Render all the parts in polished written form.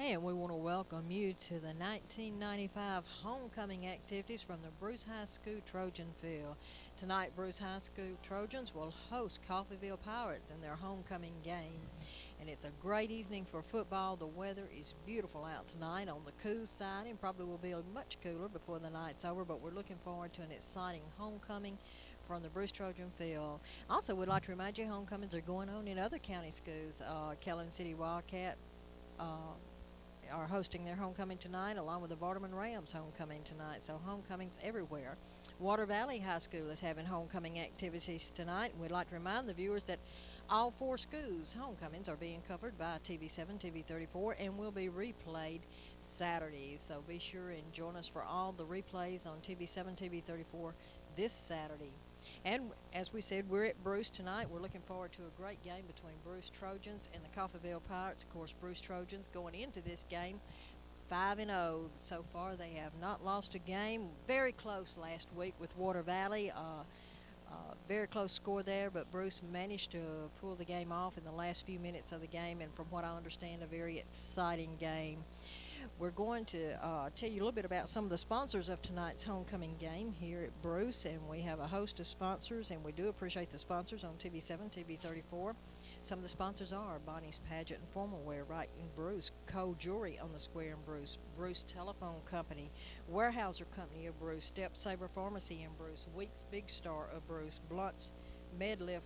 And we want to welcome you to the 1995 homecoming activities from the Bruce High School Trojan Field. Tonight, Bruce High School Trojans will host Coffeeville Pirates in their homecoming game. And it's a great evening for football. The weather is beautiful out tonight on the cool side and probably will be much cooler before the night's over, but we're looking forward to an exciting homecoming from the Bruce Trojan Field. Also, we'd like to remind you homecomings are going on in other county schools. Kellen City Wildcat uh, are hosting their homecoming tonight, along with the Vardaman Rams homecoming tonight. So homecomings everywhere. Water Valley High School is having homecoming activities tonight. And we'd like to remind the viewers that all four schools' homecomings are being covered by TV7, TV34, and will be replayed Saturday. So be sure and join us for all the replays on TV7, TV34 this Saturday. And as we said, we're at Bruce tonight. We're looking forward to a great game between Bruce Trojans and the Coffeeville Pirates. Of course, Bruce Trojans going into this game 5-0 so far. They have not lost a game. Very close last week with Water Valley. Very close score there, but Bruce managed to pull the game off in the last few minutes of the game, and from what I understand, a very exciting game. We're going to tell you a little bit about some of the sponsors of tonight's homecoming game here at Bruce, and we have a host of sponsors, and we do appreciate the sponsors on TV7, TV34. Some of the sponsors are Bonnie's Pageant and Formal Wear right in Bruce, Cole Jewelry on the Square in Bruce, Bruce Telephone Company, Warehouser Company of Bruce, Step Saber Pharmacy in Bruce, Weeks Big Star of Bruce, Blunt's Medlift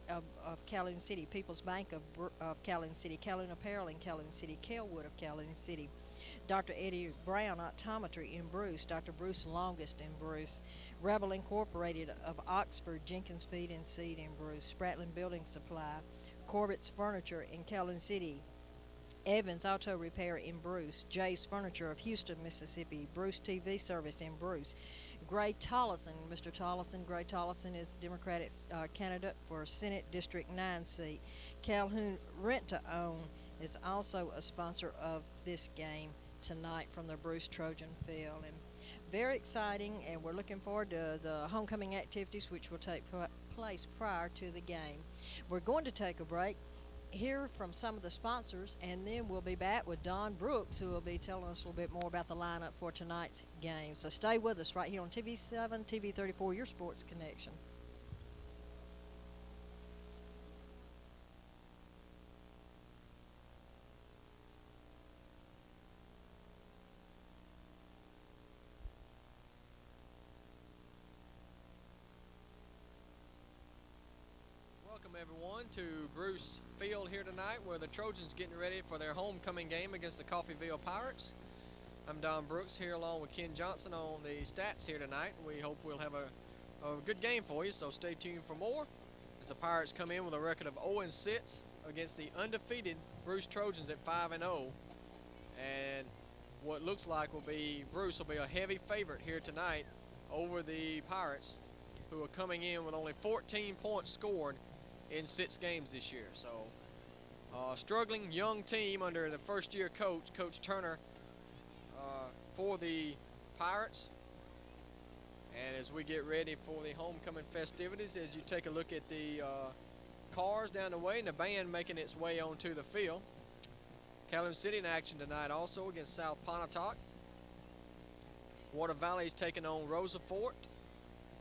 of Calhoun City, People's Bank of Calhoun City, Calhoun Apparel in Calhoun City, Kelwood of Calhoun City, Dr. Eddie Brown Optometry in Bruce, Dr. Bruce Longest in Bruce, Rebel Incorporated of Oxford, Jenkins Feed and Seed in Bruce, Spratlin Building Supply, Corbett's Furniture in Calhoun City, Evans Auto Repair in Bruce, Jay's Furniture of Houston, Mississippi, Bruce TV Service in Bruce, Gray Tollison, Mr. Tollison. Gray Tollison is Democratic candidate for Senate District 9 seat. Calhoun Rent to Own is also a sponsor of this game tonight from the Bruce Trojan Field. And very exciting, and we're looking forward to the homecoming activities, which will take place prior to the game. We're going to take a break, hear from some of the sponsors, and then we'll be back with Don Brooks, who will be telling us a little bit more about the lineup for tonight's game. So stay with us right here on TV7, TV34, your sports connection. Welcome everyone to Bruce Field here tonight, where the Trojans getting ready for their homecoming game against the Coffeeville Pirates. I'm Don Brooks here along with Ken Johnson on the stats here tonight. We hope we'll have a good game for you, so stay tuned for more as the Pirates come in with a record of 0-6 against the undefeated Bruce Trojans at 5-0. And what looks like Bruce will be a heavy favorite here tonight over the Pirates, who are coming in with only 14 points scored in 6 games this year. So struggling young team under the first-year coach, Coach Turner, for the Pirates. And as we get ready for the homecoming festivities, as you take a look at the cars down the way and the band making its way onto the field. Calhoun City in action tonight also against South Pontotoc. Water Valley is taking on Rosa Fort,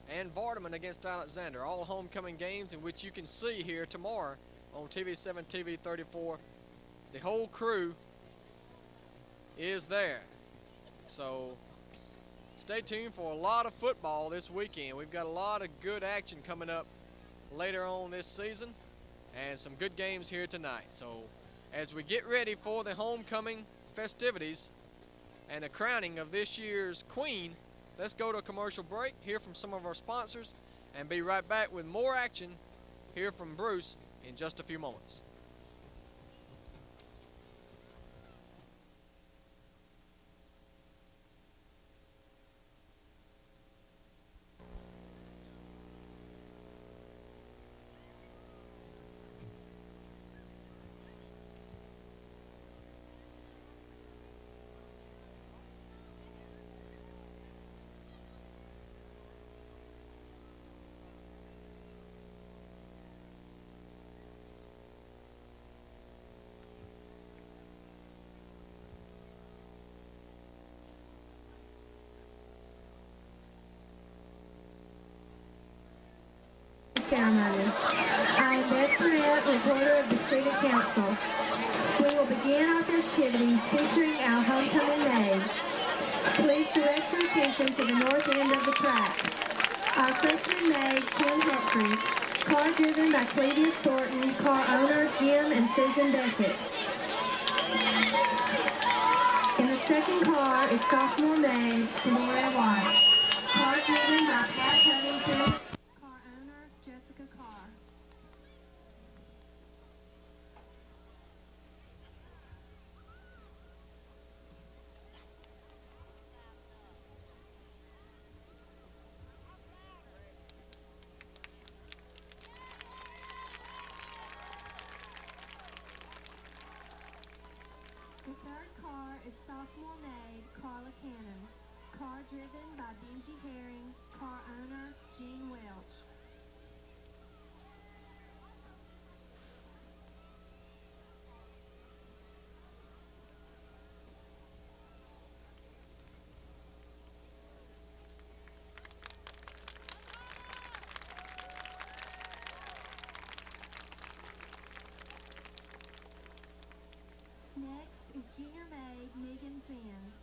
and Vardaman against Alexander. All homecoming games in which you can see here tomorrow on TV7, TV34. The whole crew is there. So stay tuned for a lot of football this weekend. We've got a lot of good action coming up later on this season and some good games here tonight. So as we get ready for the homecoming festivities and the crowning of this year's queen, let's go to a commercial break, hear from some of our sponsors, and be right back with more action here from Bruce in just a few moments. ceremony. I am Beth Burnett, reporter of the Student Council. We will begin our festivities featuring our homecoming maids. Please direct your attention to the north end of the track. Our freshman maid, Kim Humphries, car driven by Clevius Thornton, car owner Jim and Susan Beckett. In the second car is sophomore maid, Laura White, car driven by Pat Covington, car owner Jessica Carr. The third car is sophomore maid Carla Cannon, car driven by Benji Herring, car owner Gene Welch. Next is junior maid Megan Finn,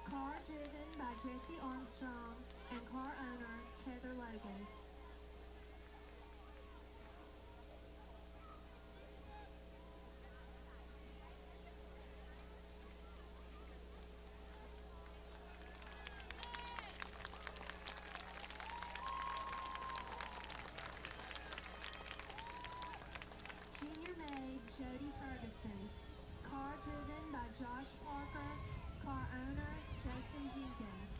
car driven by Jesse Armstrong and car owner Heather Logan. Junior maid Jody Ferguson, car driven by Josh Parker, car owner Jason Jenkins.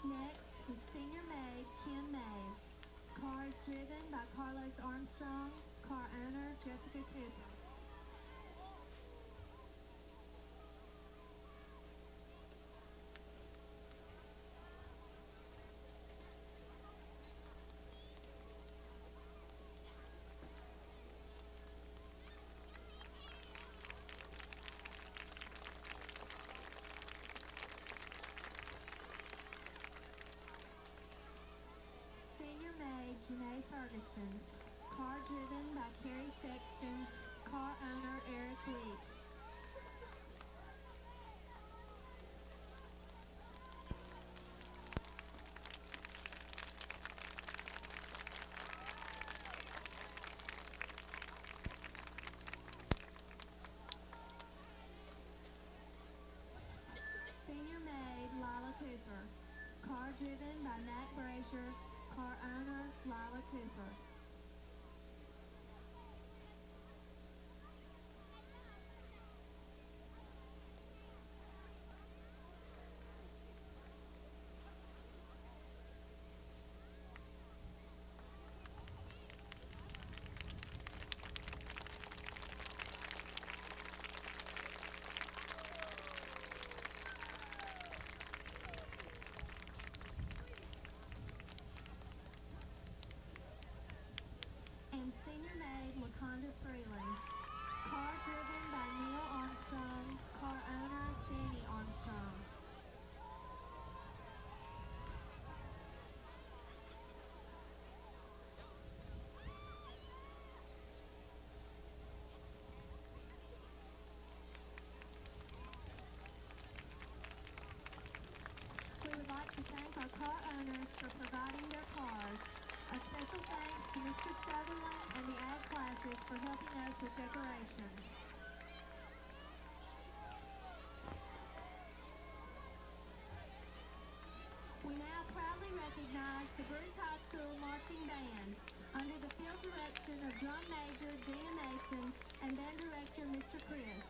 Next is senior maid Kim Mays, cars driven by Carlos Armstrong, car owner Jessica Cooper. Senior maid Janae Ferguson, car driven by Carrie Sexton, car owner Eric Weeks. Senior maid Lila Cooper, car driven by Matt Brazier, car owner Lila Cooper. And senior maid LaConda Freeland, car driven by Neil Armstrong, car owner Danny Armstrong. We would like to thank our car owners for providing their cars. A special thanks to Mr. Sutherland and the Ag Classic for helping us with decorations. We now proudly recognize the Bruce High School Marching Band under the field direction of Drum Major Gina Mason and Band Director Mr. Chris.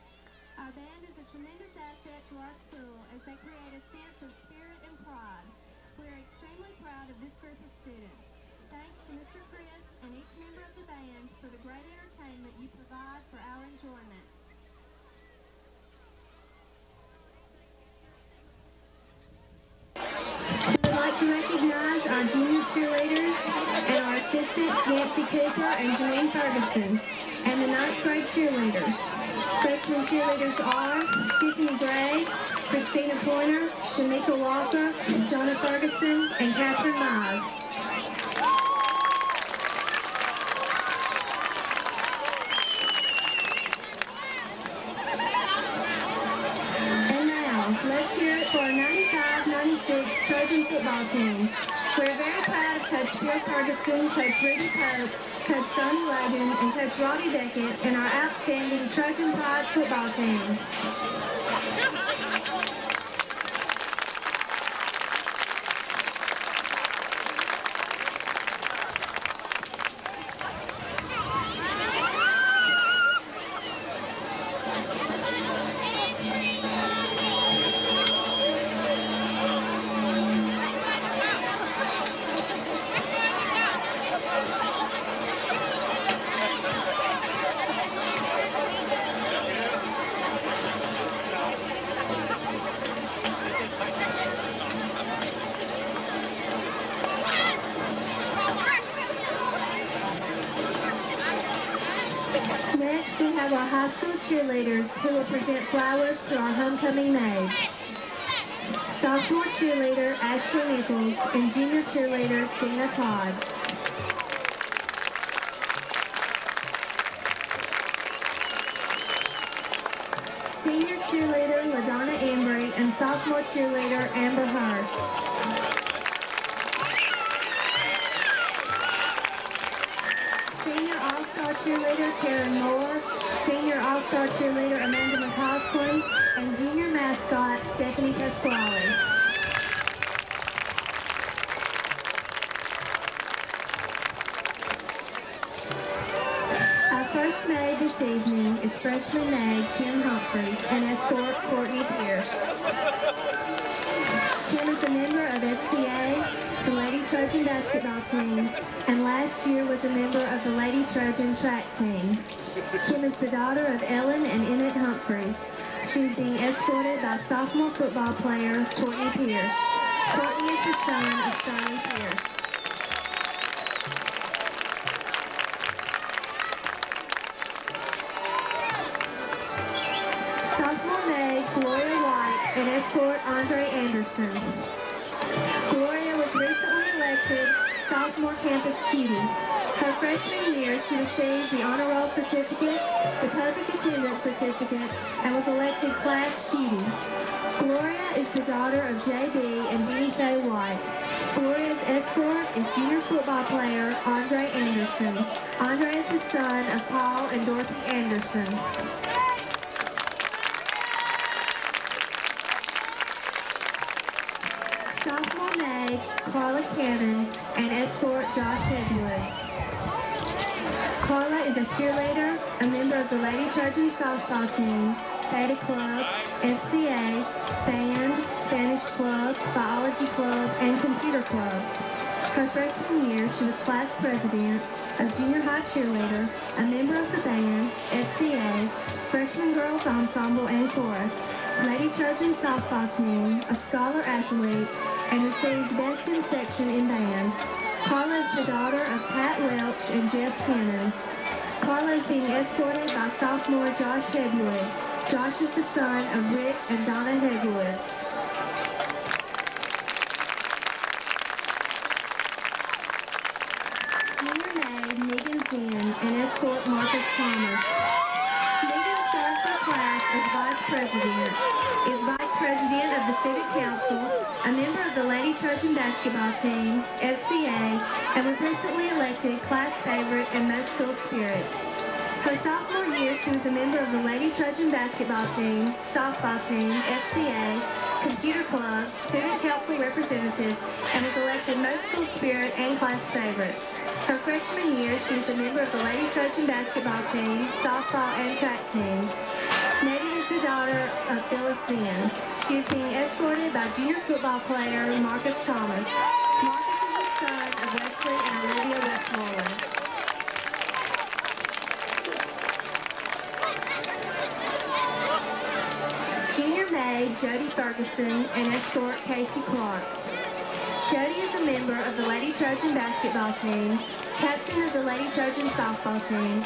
Our band is a tremendous asset to our school as they create a sense of spirit and pride. We are extremely proud of this group of students. Thanks to Mr. Chris and each member of the band for the great entertainment you provide for our enjoyment. our junior cheerleaders and our assistants Nancy Cooper and Janine Ferguson, and the ninth grade cheerleaders. Freshman cheerleaders are Tiffany Gray, Christina Pointer, Shamika Walker, Jonna Ferguson, and Catherine Mize. And now, let's hear it for our 95-96 Trojan football team. We're very proud of Coach Phil Ferguson, Coach Rudy Pope, Coach Tony Logan, and Coach Robbie Beckett, and our outstanding Trojan Pride football team. Next, we have our high school cheerleaders who will present flowers to our homecoming maids. Sophomore cheerleader Ashley Nichols and junior cheerleader Dana Todd. Senior cheerleader LaDonna Embry and sophomore cheerleader Amber Hurst. Senior All-Star cheerleader Karen Moore, Senior All-Star cheerleader Amanda McCausland, and Junior mascot Stephanie Pasquale. Our first maid this evening is freshman maid Kim Humphreys and escort Courtney Pierce. Kim is a member of FCA, the Lady Trojan basketball team, and last year was a member of the Lady Trojan track team. Kim is the daughter of Ellen and Emmett Humphreys. She is being escorted by sophomore football player Courtney Pierce. Courtney is the son of Charlie Pierce. Sophomore maid Gloria White and escort Andre Anderson. Gloria was recently elected sophomore campus cutie. Her freshman year, she received the honor roll certificate, the perfect attendance certificate, and was elected class cutie. Gloria is the daughter of J.B. and Benny Faye White. Gloria's escort is junior football player Andre Anderson. Andre is the son of Paul and Dorothy Anderson. Sophomore maid Carla Cannon and escort Josh Edwood. Carla is a cheerleader, a member of the Lady Trojan softball team, Theta Club, FCA, band, Spanish club, biology club, and computer club. Her freshman year, she was class president, a junior high cheerleader, a member of the band, FCA, freshman girls ensemble and chorus, Lady Trojan softball team, a scholar athlete, and received best in section in band. Carla is the daughter of Pat Welch and Jeff Cannon. Carla is being escorted by sophomore Josh Hegwood. Josh is the son of Rick and Donna Hegwood. Junior maid Megan Zinn and escort Marcus Thomas. Megan serves her class as vice president, is vice president of the student council, a member of the Lady Trojan basketball team, FCA, and was recently elected class favorite and most school spirit. Her sophomore year, she was a member of the Lady Trojan basketball team, softball team, FCA, computer club, student council representative, and was elected most school spirit and class favorite. Her freshman year, she was a member of the Lady Trojan basketball team, softball, and track teams. Megan is the daughter of Phyllis Zinn. She is being escorted by junior football player Marcus Thomas. Marcus is the son of Wesley and Olivia Westmoreland. Junior maid Jody Ferguson and escort Casey Clark. Jody is a member of the Lady Trojan basketball team, captain of the Lady Trojan softball team,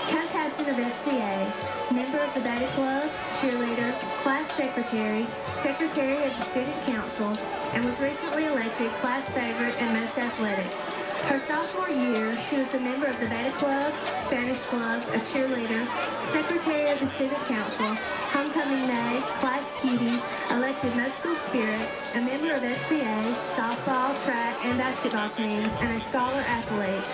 co-captain of FCA, member of the Beta Club, cheerleader, class secretary, secretary of the student council, and was recently elected class favorite and most athletic. Her sophomore year, she was a member of the Beta Club, Spanish Club, a cheerleader, secretary of the student council, homecoming maid, class cutie, elected most school spirit, a member of FCA, softball, track, and basketball teams, and a scholar athlete.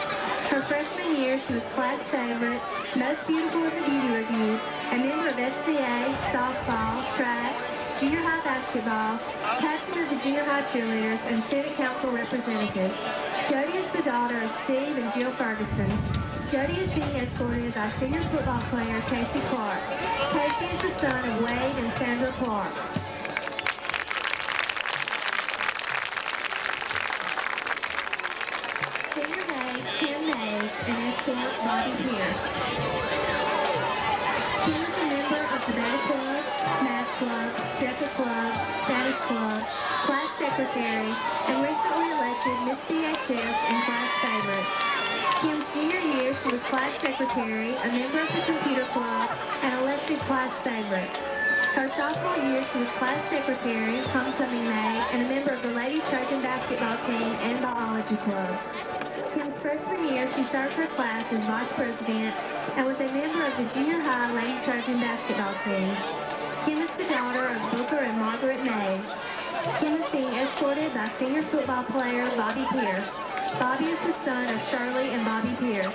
Her freshman year, she was class favorite, most beautiful in the beauty review, a member of FCA, softball, track, junior high basketball, captain of the junior high cheerleaders, and student council representative. Jody is the daughter of Steve and Jill Ferguson. Jody is being escorted by senior football player Casey Clark. Casey is the son of Wade and Sandra Clark. Senior maid Kim Mays and escort Bobby Pierce. Kim is a member of the Beta Club, Math Club, Delta Club, Spanish Club, class secretary, and recently elected Miss BHS and class favorite. Kim's junior year, she was class secretary, a member of the computer club, and elected class favorite. Her sophomore year, she was class secretary, homecoming maid, and a member of the Lady Trojan basketball team and biology club. Kim's freshman year, she served her class as vice president and was a member of the junior high Lady Trojan basketball team. Kim is the daughter of Booker and Margaret Mays. Kim is being escorted by senior football player Bobby Pierce. Bobby is the son of Shirley and Bobby Pierce.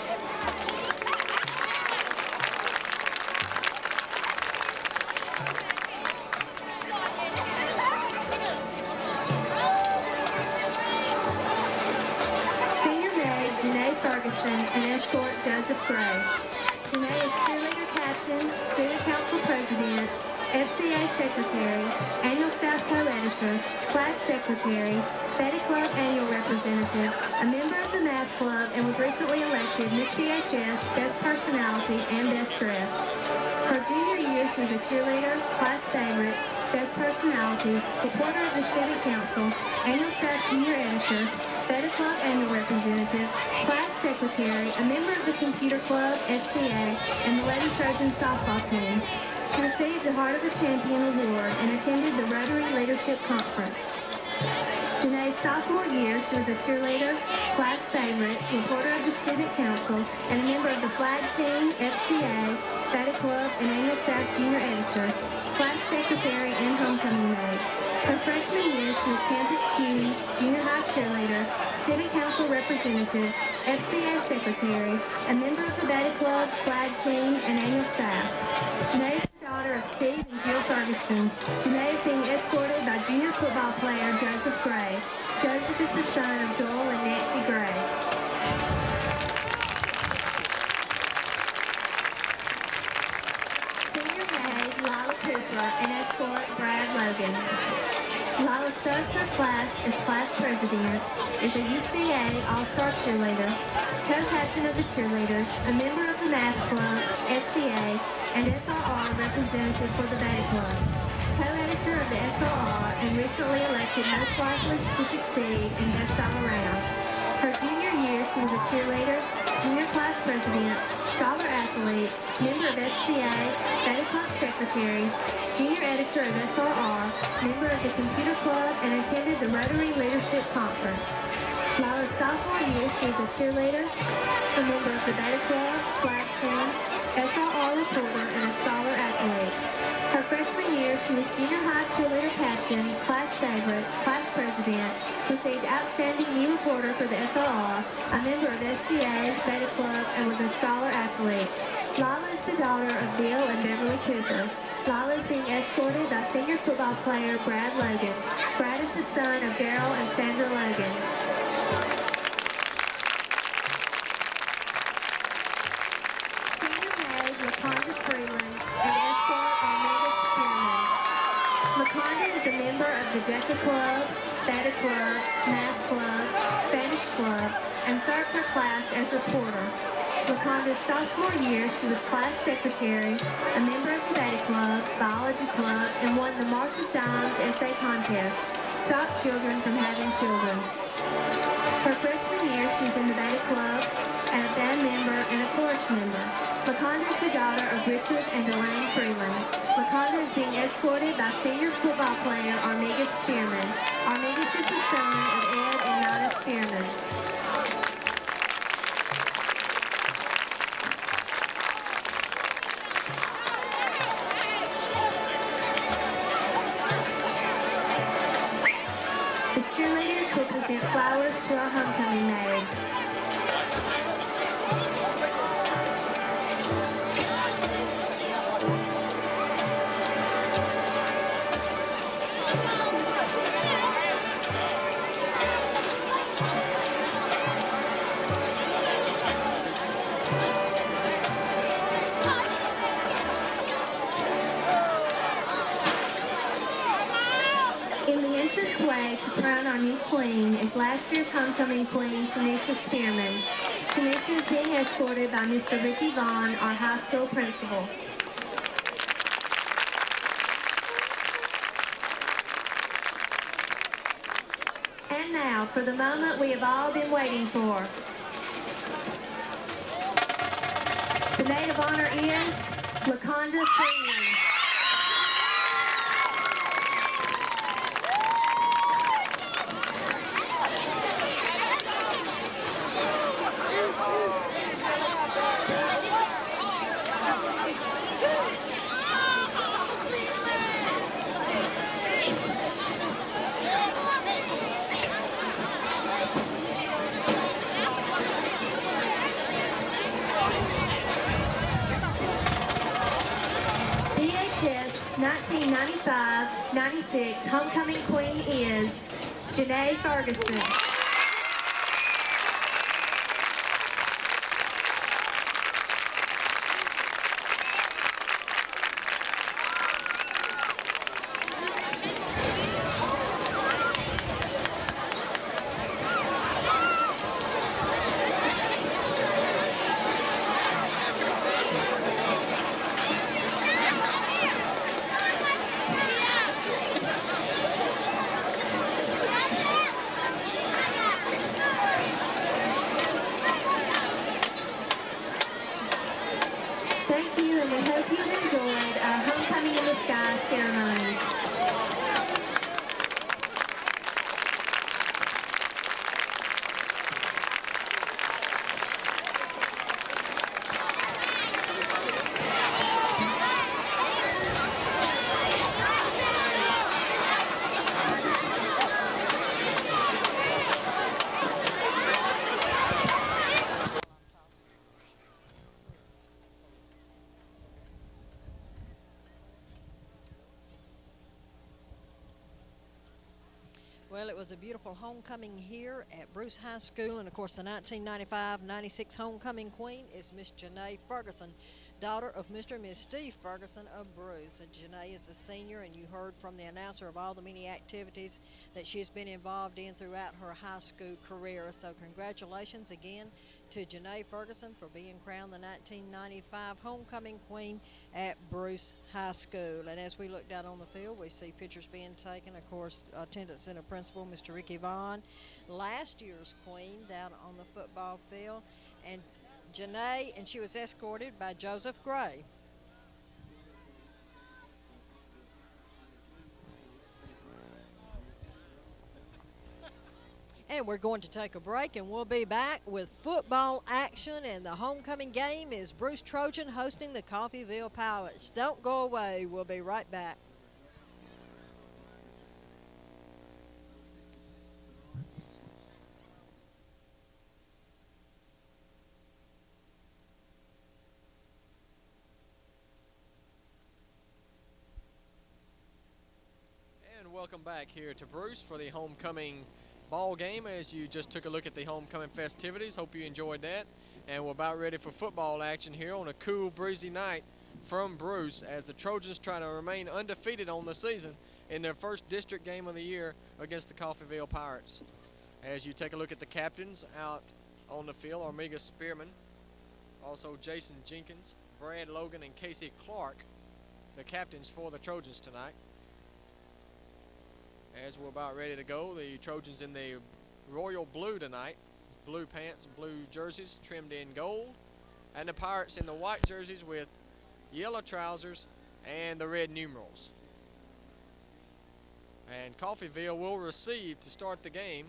Senior maid Janae Ferguson and escort Joseph Gray. Janae is cheerleader captain, student council president, FCA secretary, annual staff co-editor, class secretary, Betty Club annual representative, a member of the Math Club, and was recently elected Miss BHS, Best Personality, and Best Dress. Her junior year, she was a cheerleader, class favorite, Best Personality, reporter of the Student Council, annual staff junior editor, Beta Club annual representative, class secretary, a member of the Computer Club, FCA, and the Lady Trojan softball team. She received the Heart of a Champion award and attended the Rotary Leadership Conference. Janae's sophomore year, she was a cheerleader, class favorite, reporter of the Student Council, and a member of the Flag Team, FCA, Beta Club, and annual staff junior editor, class secretary, and homecoming maid. Her freshman year, she was campus cutie, junior high cheerleader, Student Council representative, FCA secretary, a member of the Beta Club, Flag Team, and annual staff. Janae is the daughter of Steve and Jill Ferguson. Janae is being escorted by junior football player Joseph Gray. Joseph is the son of Joel and Nancy Gray. Senior maid Lila Cooper and escort Brad Logan. Lila serves her class as class president, is a UCA All-Star cheerleader, co-captain of the cheerleaders, a member of the Math Club, FCA, and SRR representative for the Beta Club, co-editor of the SRR, and recently elected most likely to succeed and best all around. Her junior year, she was a cheerleader, junior class president, scholar athlete, member of FCA, Beta Club secretary, junior editor of SRR, member of the Computer Club, and attended the Rotary Leadership Conference. Lila's sophomore year, she was a cheerleader, a member of the Beta Club, Flag Team, SRR reporter, and a scholar athlete. Her freshman year, she was junior high cheerleader captain, class favorite, class president, received outstanding new reporter for the SRR, a member of FCA, Beta Club, and was a scholar athlete. Lila is the daughter of Bill and Beverly Cooper. Lila is being escorted by senior football player Brad Logan. Brad is the son of Daryl and Sandra Logan. Senior maid LaConda Freeland and escort Armanda Spearman. LaConda is a member of the Delta Club, Beta Club, Math Club, Spanish Club, and served her class as reporter. LaConda's sophomore year, she was class secretary, a member of the Beta Club, biology club, and won the March of Dimes essay contest. Stop Children from Having Children. Her freshman year, she's in the ballet club and a band member and a chorus member. LaConda is the daughter of Richard and Elaine Freeland. LaConda is being escorted by senior football player Armigas Spearman. Armigas is the son of Ed and Nina Spearman. The cheerleaders will present flowers to our homecoming maids. In the entranceway to crown our new queen is last year's homecoming queen, Tanisha Spearman. Tanisha is being escorted by Mr. Ricky Vaughn, our high school principal. And now, for the moment we have all been waiting for. The maid of honor is LaConda Freeland. DHS 1995-96 homecoming queen is Janae Ferguson. Thank you, and we hope you've enjoyed our Homecoming in the Sky ceremonies. Well, it was a beautiful homecoming here at Bruce High School, and of course the 1995-96 homecoming queen is Miss Janae Ferguson, daughter of Mr. and Miss Steve Ferguson of Bruce. And Janae is a senior, and you heard from the announcer of all the many activities that she's been involved in throughout her high school career. So congratulations again to Janae Ferguson for being crowned the 1995 homecoming queen at Bruce High School. And as we looked out on the field, we see pictures being taken. Of course, attendance center principal, Mr. Ricky Vaughn, last year's queen, down on the football field. And Janae, and she was escorted by Joseph Gray. And we're going to take a break, and we'll be back with football action. And the homecoming game is Bruce Trojan hosting the Coffeeville Pirates. Don't go away. We'll be right back. And welcome back here to Bruce for the homecoming ball game. As you just took a look at the homecoming festivities, hope you enjoyed that. And we're about ready for football action here on a cool, breezy night from Bruce as the Trojans try to remain undefeated on the season in their first district game of the year against the Coffeeville Pirates. As you take a look at the captains out on the field, Armiga Spearman, also Jason Jenkins, Brad Logan, and Casey Clark, the captains for the Trojans tonight. as we're about ready to go. The Trojans in the royal blue tonight. Blue pants and blue jerseys trimmed in gold. And the Pirates in the white jerseys with yellow trousers and the red numerals. And Coffeeville will receive to start the game.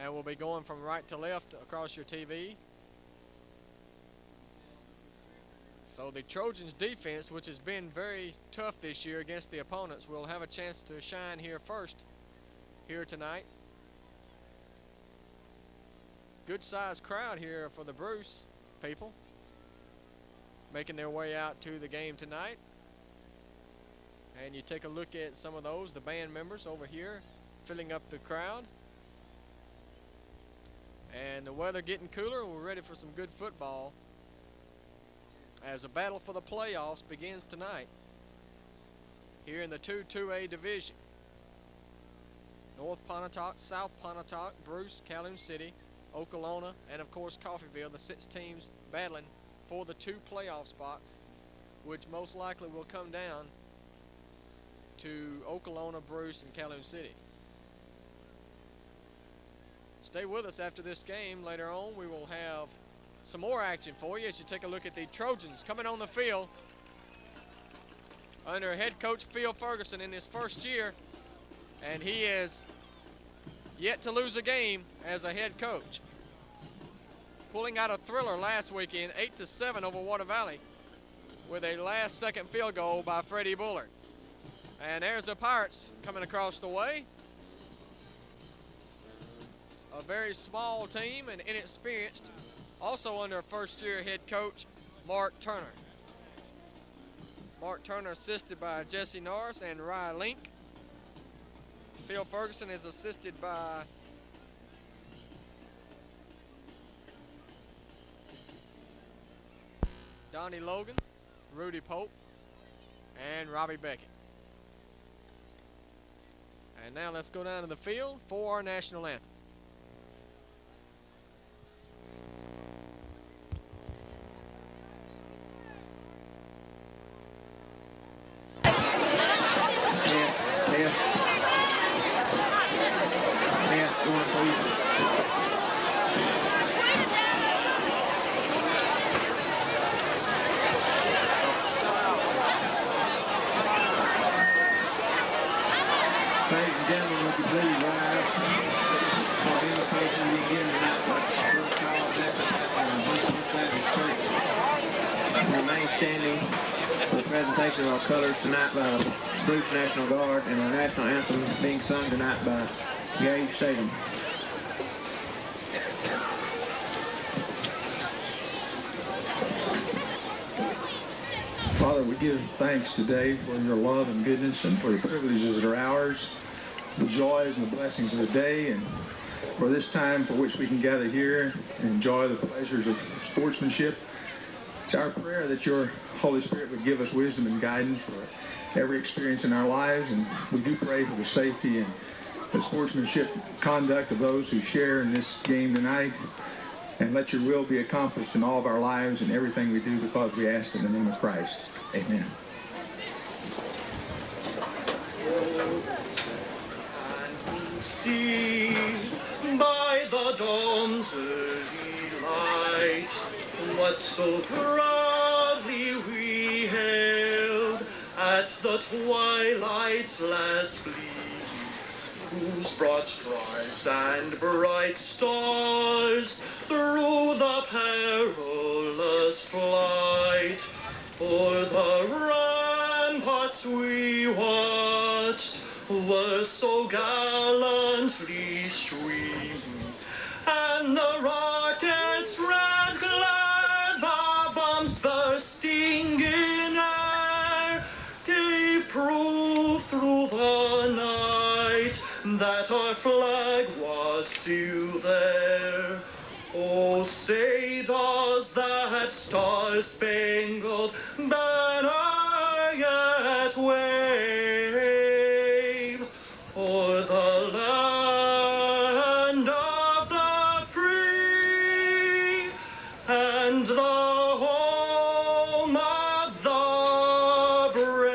And we'll be going from right to left across your TV. So the Trojans defense, which has been very tough this year against the opponents, will have a chance to shine here first here tonight. Good sized crowd here for the Bruce people making their way out to the game tonight. And you take a look at some of those, the band members over here filling up the crowd. And the weather getting cooler, and we're ready for some good football as a battle for the playoffs begins tonight here in the 2A division. North Pontotoc, South Pontotoc, Bruce, Calhoun City, Okolona, and of course Coffeeville, the 6 teams battling for the 2 playoff spots, which most likely will come down to Okolona, Bruce, and Calhoun City. Stay with us after this game. Later on, we will have some more action for you as you take a look at the Trojans coming on the field under head coach Phil Ferguson in his first year, and he is yet to lose a game as a head coach. Pulling out a thriller last weekend, 8-7 over Water Valley with a last-second field goal by Freddie Bullard. And there's the Pirates coming across the way. A very small team and inexperienced, also under first-year head coach Mark Turner. Mark Turner assisted by Jesse Norris and Rye Link. Phil Ferguson is assisted by Donnie Logan, Rudy Pope, and Robbie Beckett. And now let's go down to the field for our national anthem. Ladies and gentlemen, would you please rise for the invitation to begin tonight by First College Baptist Church. Remain standing for the presentation of our colors tonight by the Bruce National Guard and our national anthem being sung tonight by Gage Sadum. Father, we give thanks today for your love and goodness and for the privileges that are ours, the joys and the blessings of the day, and for this time for which we can gather here and enjoy the pleasures of sportsmanship. It's our prayer that your Holy Spirit would give us wisdom and guidance for every experience in our lives, and we do pray for the safety and the sportsmanship conduct of those who share in this game tonight, and let your will be accomplished in all of our lives and everything we do, because we ask in the name of Christ. Amen. See by the dawn's early light what so proudly we hailed at the twilight's last gleam, whose broad stripes and bright stars through the perilous flight o'er the ramparts we watched were so gallantly streaming, and the rockets' red glare, the bombs bursting in air, gave proof through the night that our flag was still there. Oh, say does that star-spangled banner yet wave o'er the land of the free and the home of the brave?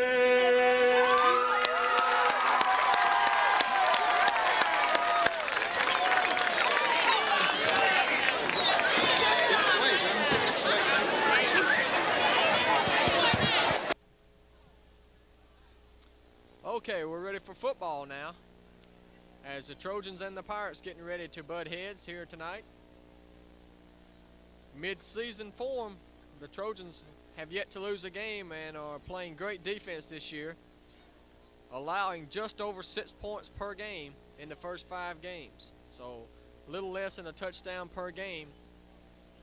football now, as the Trojans and the Pirates getting ready to butt heads here tonight. Mid-season form, the Trojans have yet to lose a game and are playing great defense this year, allowing just over 6 points per game in the first 5 games. So a little less than a touchdown per game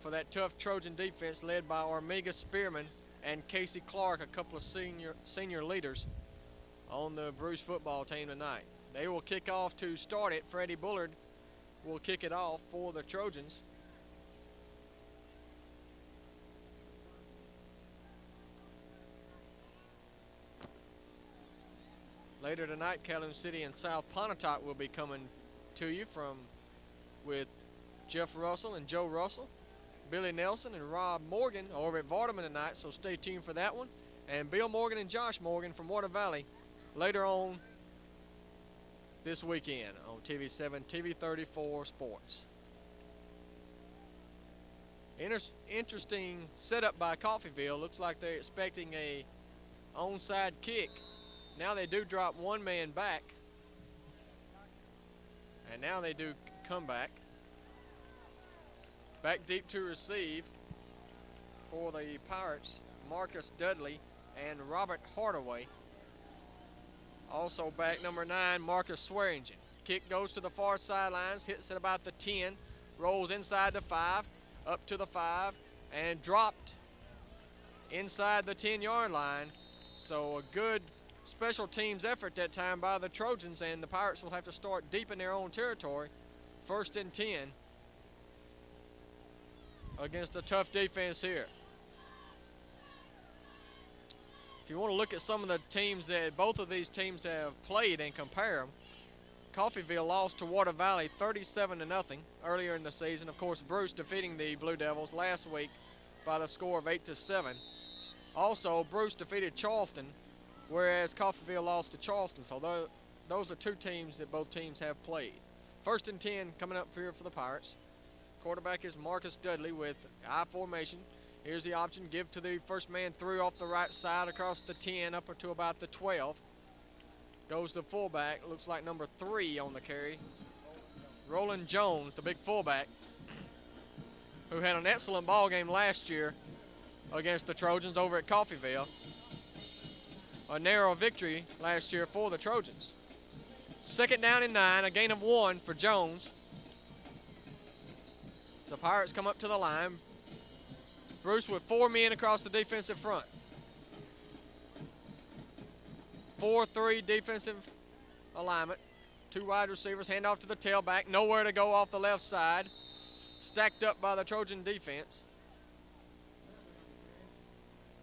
for that tough Trojan defense led by Armiga Spearman and Casey Clark, a couple of senior leaders on the Bruce football team tonight. They will kick off to start it. Freddie Bullard will kick it off for the Trojans. Later tonight, Calhoun City and South Pontotoc will be coming to you with Jeff Russell and Joe Russell. Billy Nelson and Rob Morgan over at Vardaman tonight, so stay tuned for that one. And Bill Morgan and Josh Morgan from Water Valley later on this weekend on TV7, TV34 Sports. Interesting setup by Coffeeville. Looks like they're expecting a onside kick. Now they do drop one man back. And now they do come back. Back deep to receive for the Pirates, Marcus Dudley and Robert Hardaway. Also back number 9, Marcus Swearingen. Kick goes to the far sidelines, hits at about the 10, rolls inside the 5, up to the 5, and dropped inside the 10-yard line. So a good special teams effort that time by the Trojans, and the Pirates will have to start deep in their own territory. 1st and 10 against a tough defense here. If you want to look at some of the teams that both of these teams have played and compare them, Coffeeville lost to Water Valley 37-0 earlier in the season. Of course, Bruce defeating the Blue Devils last week by the score of 8-7. Also, Bruce defeated Charleston, whereas Coffeeville lost to Charleston. So those are 2 teams that both teams have played. 1st and 10 coming up here for the Pirates. Quarterback is Marcus Dudley with I formation. Here's the option, give to the first man through off the right side across the 10 up to about the 12. Goes to fullback, looks like number 3 on the carry. Roland Jones, the big fullback, who had an excellent ball game last year against the Trojans over at Coffeeville. A narrow victory last year for the Trojans. 2nd down and 9, a gain of 1 for Jones. The Pirates come up to the line. Bruce with 4 men across the defensive front. 4-3 defensive alignment. 2 wide receivers, hand off to the tailback. Nowhere to go off the left side. Stacked up by the Trojan defense.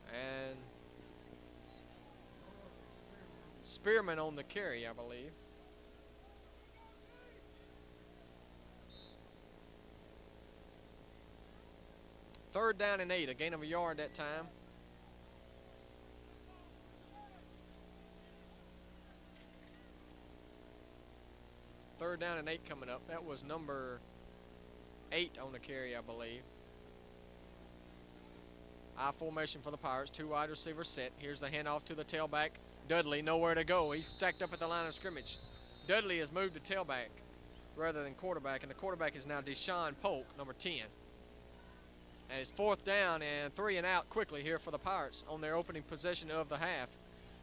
And Spearman on the carry, I believe. Third down and 8, a gain of a yard that time. Third down and 8 coming up. That was number 8 on the carry, I believe. I formation for the Pirates. 2 wide receivers set. Here's the handoff to the tailback. Dudley, nowhere to go. He's stacked up at the line of scrimmage. Dudley has moved to tailback rather than quarterback, and the quarterback is now Deshaun Polk, number 10. And it's 4th down and 3 and out quickly here for the Pirates on their opening possession of the half.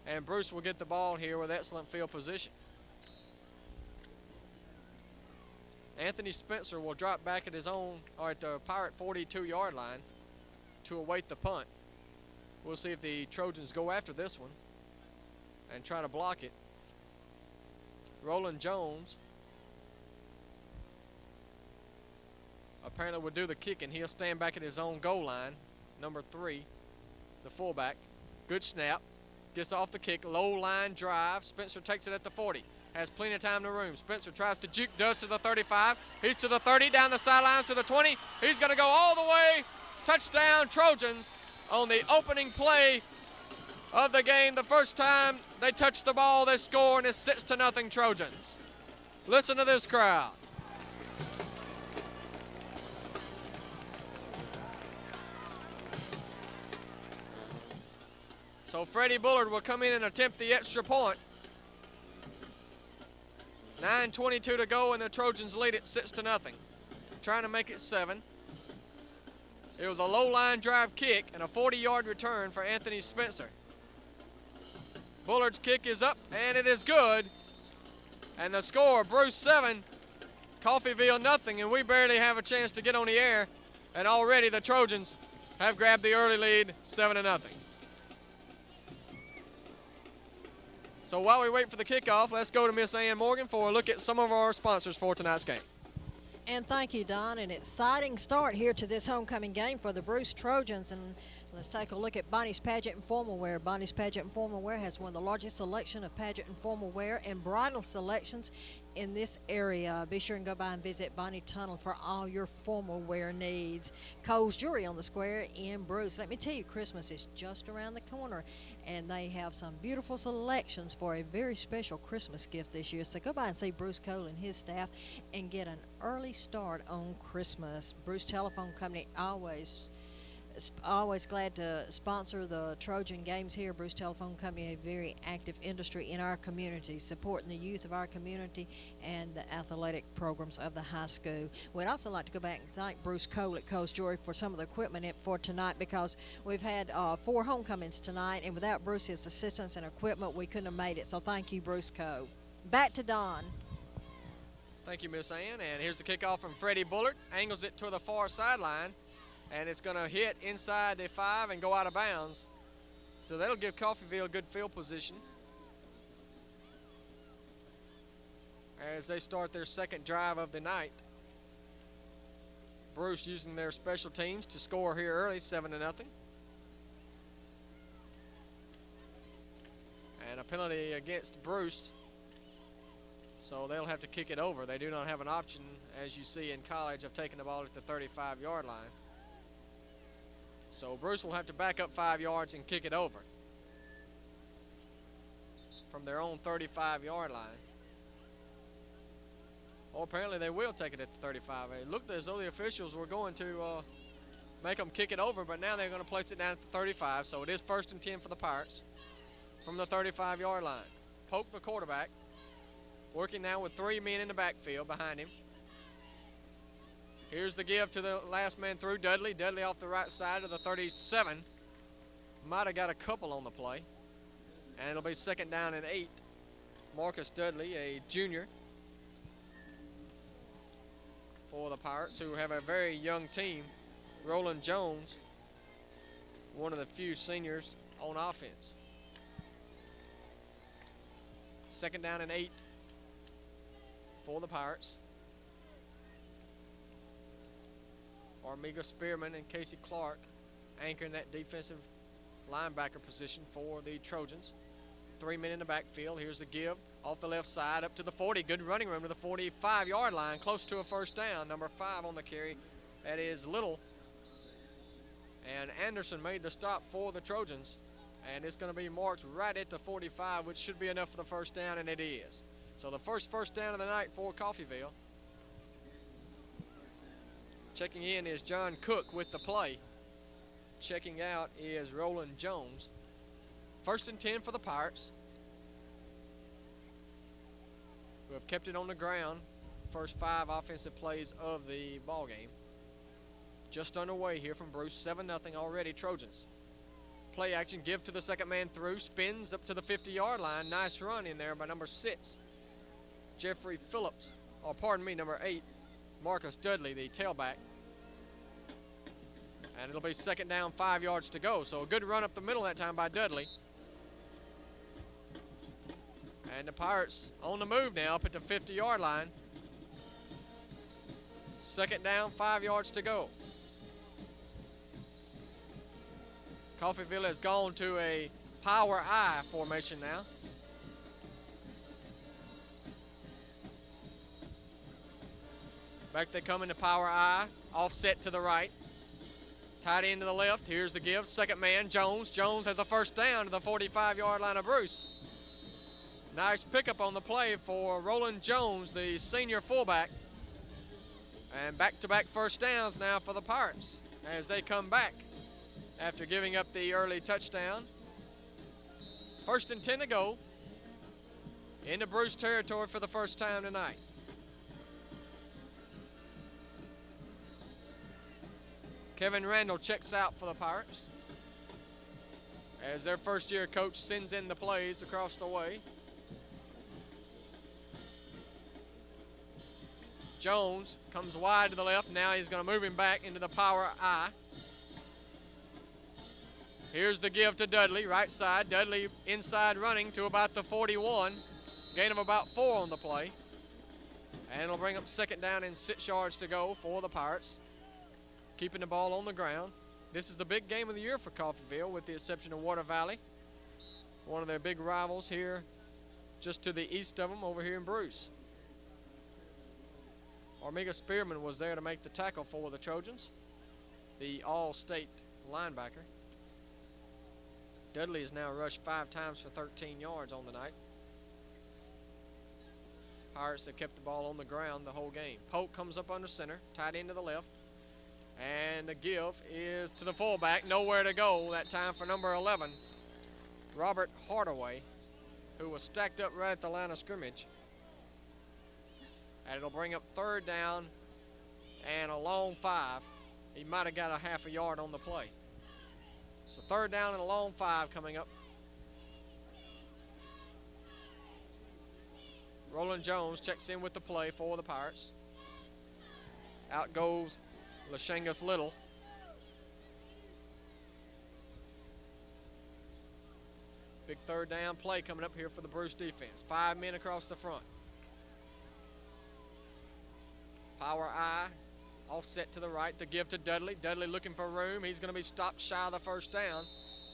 And Bruce will get the ball here with excellent field position. Anthony Spencer will drop back at his own, or at the Pirate 42-yard line to await the punt. We'll see if the Trojans go after this one and try to block it. Roland Jones apparently will do the kicking. He'll stand back at his own goal line. Number 3, the fullback. Good snap. Gets off the kick. Low line drive. Spencer takes it at the 40. Has plenty of time to room. Spencer tries to juke, does to the 35. He's to the 30, down the sidelines to the 20. He's going to go all the way. Touchdown Trojans on the opening play of the game. The first time they touch the ball, they score, and it's 6-0 Trojans. Listen to this crowd. So Freddie Bullard will come in and attempt the extra point. 9:22 to go, and the Trojans lead it 6-0. Trying to make it 7. It was a low line drive kick and a 40-yard return for Anthony Spencer. Bullard's kick is up, and it is good. And the score, Bruce 7, Coffeeville nothing, and we barely have a chance to get on the air. And already the Trojans have grabbed the early lead, 7-0. So while we wait for the kickoff, let's go to Miss Ann Morgan for a look at some of our sponsors for tonight's game. And thank you, Don. An exciting start here to this homecoming game for the Bruce Trojans. And let's take a look at Bonnie's Pageant and Formal Wear. Bonnie's Pageant and Formal Wear has one of the largest selection of pageant and formal wear and bridal selections in this area. Be sure and go by and visit Bonnie Tunnel for all your formal wear needs. Cole's Jewelry on the Square in Bruce. Let me tell you, Christmas is just around the corner, and they have some beautiful selections for a very special Christmas gift this year. So go by and see Bruce Cole and his staff and get an early start on Christmas. Bruce Telephone Company always glad to sponsor the Trojan games here. Bruce Telephone Company, a very active industry in our community, supporting the youth of our community and the athletic programs of the high school. We'd also like to go back and thank Bruce Cole at Cole's Jewelry for some of the equipment for tonight, because we've had 4 homecomings tonight, and without Bruce's assistance and equipment, we couldn't have made it. So thank you, Bruce Cole. Back to Don. Thank you, Miss Ann. And here's the kickoff from Freddie Bullard. Angles it to the far sideline. And it's going to hit inside the 5 and go out of bounds. So that'll give Coffeeville good field position as they start their second drive of the night. Bruce using their special teams to score here early, 7-0. And a penalty against Bruce, so they'll have to kick it over. They do not have an option, as you see in college, of taking the ball at the 35-yard line. So Bruce will have to back up 5 yards and kick it over from their own 35-yard line. Or apparently they will take it at the 35. It looked as though the officials were going to make them kick it over, but now they're going to place it down at the 35. So it is 1st and 10 for the Pirates from the 35-yard line. Polk, the quarterback, working now with 3 men in the backfield behind him. Here's the give to the last man through, Dudley. Dudley off the right side of the 37. Might have got a couple on the play. And it'll be 2nd down and 8. Marcus Dudley, a junior for the Pirates, who have a very young team. Roland Jones, one of the few seniors on offense. 2nd down and 8 for the Pirates. Armiga Spearman and Casey Clark anchoring that defensive linebacker position for the Trojans. 3 men in the backfield. Here's the give off the left side up to the 40. Good running room to the 45-yard line, close to a 1st down. Number 5 on the carry. That is Little. And Anderson made the stop for the Trojans. And it's going to be marked right at the 45, which should be enough for the 1st down, and it is. So the first down of the night for Coffeeville. Checking in is John Cook with the play. Checking out is Roland Jones. 1st and 10 for the Pirates, who have kept it on the ground. First 5 offensive plays of the ball game. Just underway here from Bruce. 7-0 already, Trojans. Play action, give to the 2nd man through. Spins up to the 50-yard line. Nice run in there by number 6, Jeffrey Phillips. Or pardon me, number 8, Marcus Dudley, the tailback. And it'll be 2nd down, 5 yards to go. So a good run up the middle that time by Dudley. And the Pirates on the move now up at the 50-yard line. 2nd down, 5 yards to go. Coffeeville has gone to a power I formation now. Back they come into power I, offset to the right. Tight end to the left. Here's the give. 2nd man, Jones. Jones has a 1st down to the 45-yard line of Bruce. Nice pickup on the play for Roland Jones, the senior fullback. And back-to-back 1st downs now for the Pirates as they come back after giving up the early touchdown. 1st and 10 to go. into Bruce territory for the first time tonight. Kevin Randall checks out for the Pirates as their first-year coach sends in the plays across the way. Jones comes wide to the left. Now he's going to move him back into the power I. Here's the give to Dudley, right side. Dudley inside running to about the 41. Gain of about 4 on the play. And it'll bring up second down and 6 yards to go for the Pirates. Keeping the ball on the ground. This is the big game of the year for Coffeeville, with the exception of Water Valley. One of their big rivals here just to the east of them over here in Bruce. Armiga Spearman was there to make the tackle for the Trojans, the all-state linebacker. Dudley has now rushed 5 times for 13 yards on the night. Pirates have kept the ball on the ground the whole game. Polk comes up under center, tight end to the left. And the give is to the fullback. Nowhere to go that time for number 11, Robert Hardaway, who was stacked up right at the line of scrimmage. And it'll bring up third down and a long 5. He might have got a half a yard on the play. So third down and a long 5 coming up. Roland Jones checks in with the play for the Pirates. Out goes Lashangus Little. Big third down play coming up here for the Bruce defense. 5 men across the front. Power I, offset to the right, the give to Dudley. Dudley looking for room. He's going to be stopped shy of the first down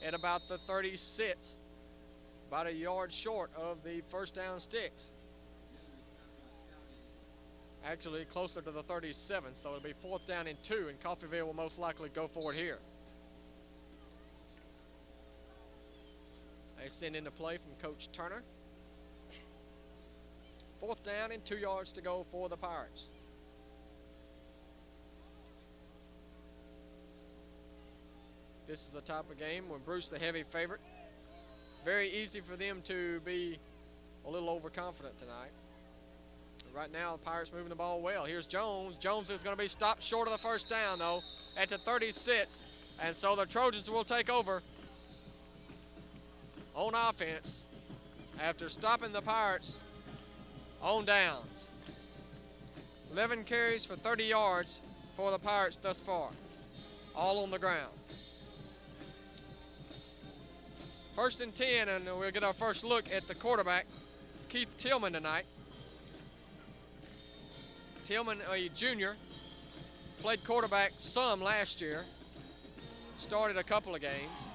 at about the 36, about a yard short of the first down sticks. Actually closer to the 37, so it'll be 4th down and 2, and Coffeeville will most likely go for it here. They send in the play from Coach Turner. 4th down and 2 yards to go for the Pirates. This is a type of game when Bruce the heavy favorite. Very easy for them to be a little overconfident tonight. Right now, the Pirates moving the ball well. Here's Jones. Jones is going to be stopped short of the first down, though, at the 36. And so the Trojans will take over on offense after stopping the Pirates on downs. 11 carries for 30 yards for the Pirates thus far, all on the ground. 1st and 10, and we'll get our first look at the quarterback, Keith Tillman, tonight. Tillman, a junior, played quarterback some last year, started a couple of games.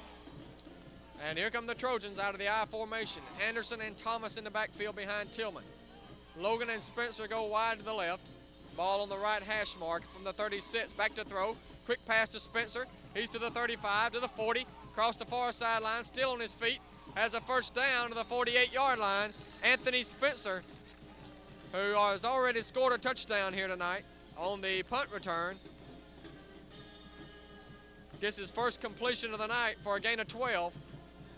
And here come the Trojans out of the I formation. Anderson and Thomas in the backfield behind Tillman. Logan and Spencer go wide to the left. Ball on the right hash mark from the 36. Back to throw. Quick pass to Spencer. He's to the 35, to the 40. Across the far sideline, still on his feet. Has a first down to the 48-yard line. Anthony Spencer, who has already scored a touchdown here tonight on the punt return, gets his first completion of the night for a gain of 12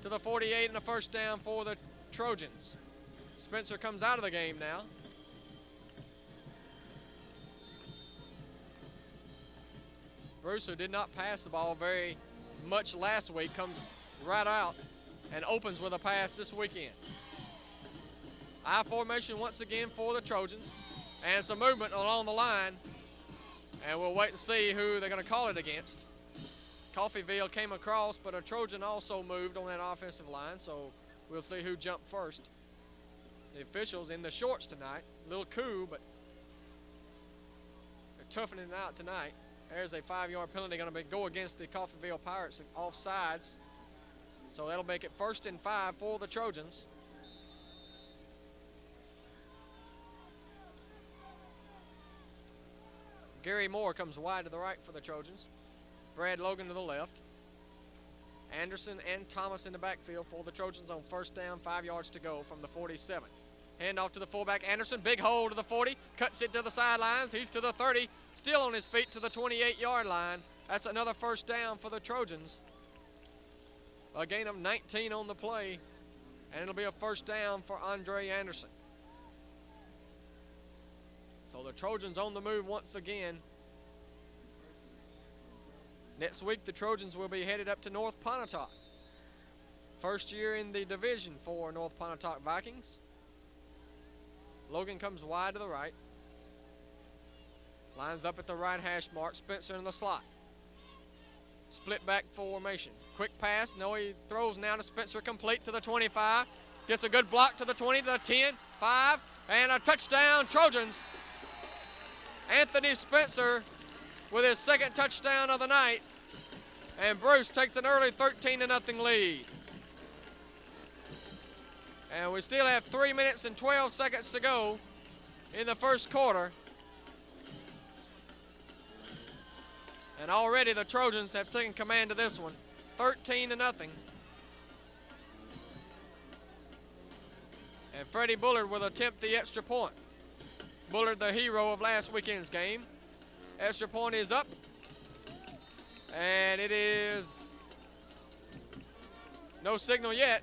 to the 48 and a first down for the Trojans. Spencer comes out of the game now. Bruce, who did not pass the ball very much last week, comes right out and opens with a pass this weekend. I formation once again for the Trojans, and some movement along the line, and we'll wait and see who they're going to call it against. Coffeeville came across, but a Trojan also moved on that offensive line, so we'll see who jumped first. The officials in the shorts tonight, a little cool, but they're toughening it out tonight. There's a 5-yard penalty going to go against the Coffeeville Pirates offsides, so that'll make it 1st and 5 for the Trojans. Gary Moore comes wide to the right for the Trojans. Brad Logan to the left. Anderson and Thomas in the backfield for the Trojans on first down, 5 yards to go from the 47. Hand off to the fullback Anderson, big hole to the 40, cuts it to the sidelines. He's to the 30, still on his feet to the 28-yard line. That's another first down for the Trojans. A gain of 19 on the play, and it'll be a first down for Andre Anderson. So the Trojans on the move once again. Next week, the Trojans will be headed up to North Pontotoc. First year in the division for North Pontotoc Vikings. Logan comes wide to the right. Lines up at the right hash mark. Spencer in the slot. Split back formation. Quick pass. No, he throws now to Spencer, complete to the 25. Gets a good block to the 20, to the 10, 5, and a touchdown, Trojans. Anthony Spencer with his second touchdown of the night. And Bruce takes an early 13-0 lead. And we still have 3 minutes and 12 seconds to go in the first quarter. And already the Trojans have taken command of this one, 13-0. And Freddie Bullard will attempt the extra point. Bullard, the hero of last weekend's game. Extra point is up. And it is no signal yet.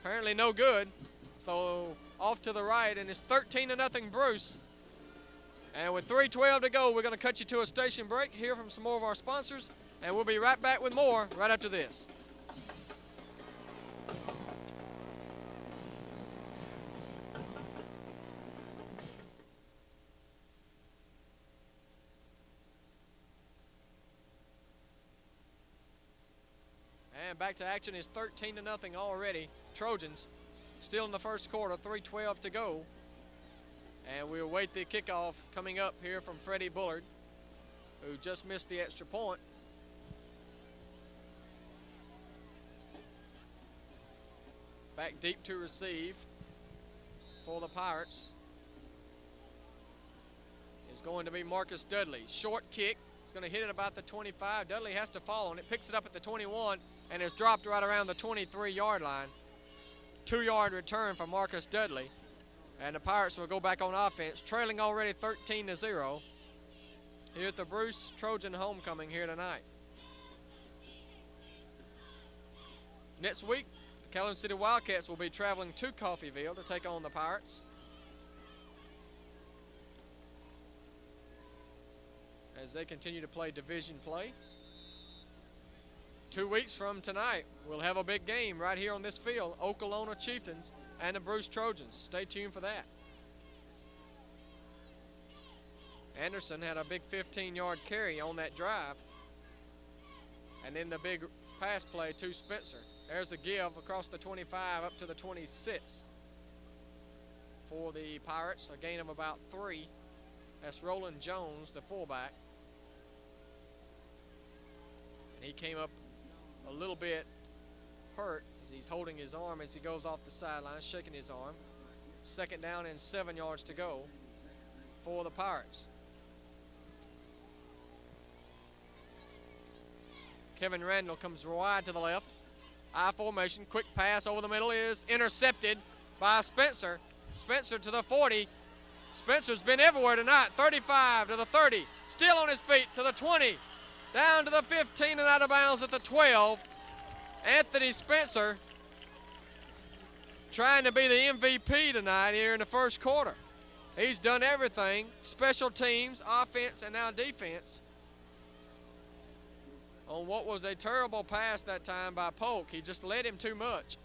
Apparently no good. So off to the right, and it's 13-0 Bruce. And with 3:12 to go, we're going to cut you to a station break, hear from some more of our sponsors, and we'll be right back with more right after this. And back to action is 13-0 already. Trojans still in the first quarter, 3:12 to go. And we'll wait the kickoff coming up here from Freddie Bullard, who just missed the extra point. Back deep to receive for the Pirates is going to be Marcus Dudley. Short kick. It's going to hit it about the 25. Dudley has to fall on it. Picks it up at the 21 and is dropped right around the 23-yard line. 2-yard return for Marcus Dudley. And the Pirates will go back on offense, trailing already 13-0 here at the Bruce Trojan homecoming here tonight. Next week, the Calhoun City Wildcats will be traveling to Coffeeville to take on the Pirates. As they continue to play division play. 2 weeks from tonight, we'll have a big game right here on this field, Okolona Chieftains and the Bruce Trojans. Stay tuned for that. Anderson had a big 15-yard carry on that drive. And then the big pass play to Spencer. There's a give across the 25 up to the 26 for the Pirates. A gain of about 3. That's Roland Jones, the fullback. And he came up a little bit hurt as he's holding his arm as he goes off the sideline, shaking his arm. Second down and 7 yards to go for the Pirates. Kevin Randall comes wide to the left. I formation, quick pass over the middle is intercepted by Spencer. Spencer to the 40. Spencer's been everywhere tonight. 35 to the 30. Still on his feet to the 20. Down to the 15 and out of bounds at the 12. Anthony Spencer trying to be the MVP tonight here in the first quarter. He's done everything, special teams, offense, and now defense. On what was a terrible pass that time by Polk. He just led him too much.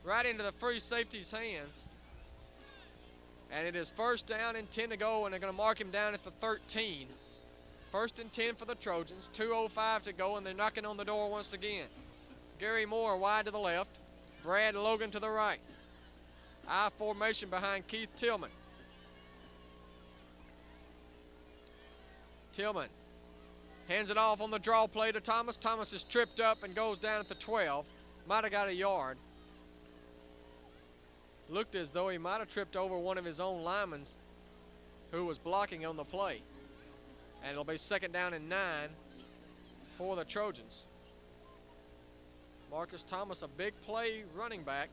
Right into the free safety's hands. And it is first down and 10 to go, and they're going to mark him down at the 13. First and 10 for the Trojans, 2:05 to go, and they're knocking on the door once again. Gary Moore wide to the left, Brad Logan to the right. I formation behind Keith Tillman. Tillman hands it off on the draw play to Thomas. Thomas is tripped up and goes down at the 12. Might have got a yard. Looked as though he might have tripped over one of his own linemen who was blocking on the play. And it'll be second down and 9 for the Trojans. Marcus Thomas, a big play running back.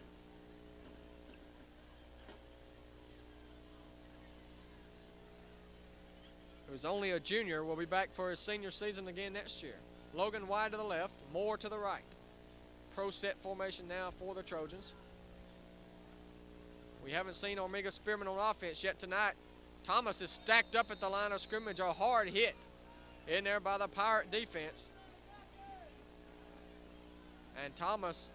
Who's only a junior, will be back for his senior season again next year. Logan wide to the left, Moore to the right. pro set formation now for the Trojans. We haven't seen Omega Spearman on offense yet tonight. Thomas is stacked up at the line of scrimmage, a hard hit in there by the Pirate defense. And Thomas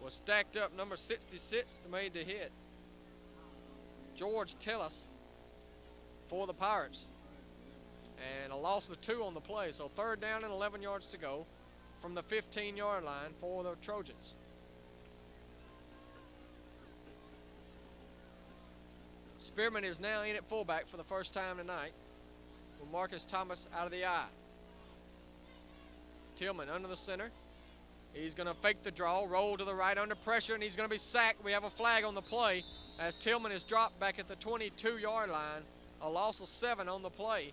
was stacked up, number 66, made the hit. George Tillis for the Pirates. And a loss of 2 on the play, so 3rd down and 11 yards to go from the 15-yard line for the Trojans. Spearman is now in at fullback for the first time tonight with Marcus Thomas out of the eye. Tillman under the center. He's going to fake the draw, roll to the right under pressure, and he's going to be sacked. We have a flag on the play as Tillman is dropped back at the 22-yard line. A loss of 7 on the play.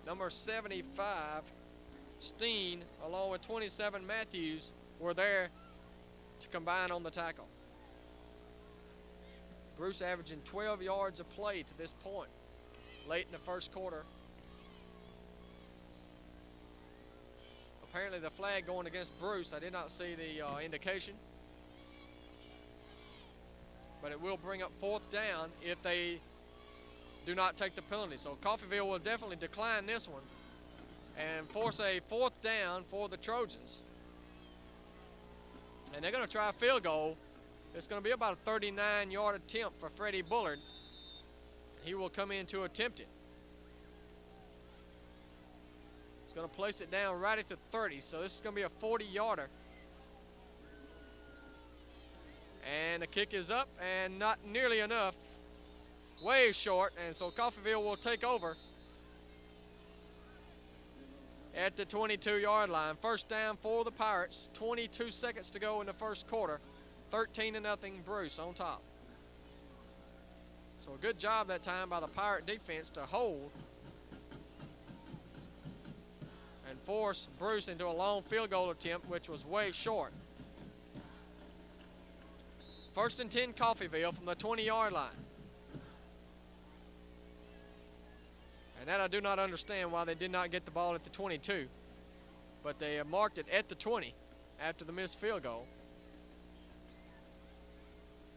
Number 75, Steen, along with 27, Matthews, were there to combine on the tackle. Bruce averaging 12 yards of play to this point, late in the first quarter. Apparently the flag going against Bruce. I did not see the indication. But it will bring up 4th down if they do not take the penalty. So Coffeeville will definitely decline this one and force a 4th down for the Trojans. And they're going to try a field goal. It's going to be about a 39-yard attempt for Freddie Bullard. He will come in to attempt it. He's going to place it down right at the 30, so this is going to be a 40-yarder. And the kick is up and not nearly enough. Way short, and so Coffeeville will take over at the 22-yard line. First down for the Pirates. 22 seconds to go in the first quarter. 13-0 Bruce on top. So a good job that time by the Pirate defense to hold and force Bruce into a long field goal attempt, which was way short. 1st and 10 Coffeeville from the 20-yard line. And that I do not understand why they did not get the ball at the 22. But they have marked it at the 20 after the missed field goal.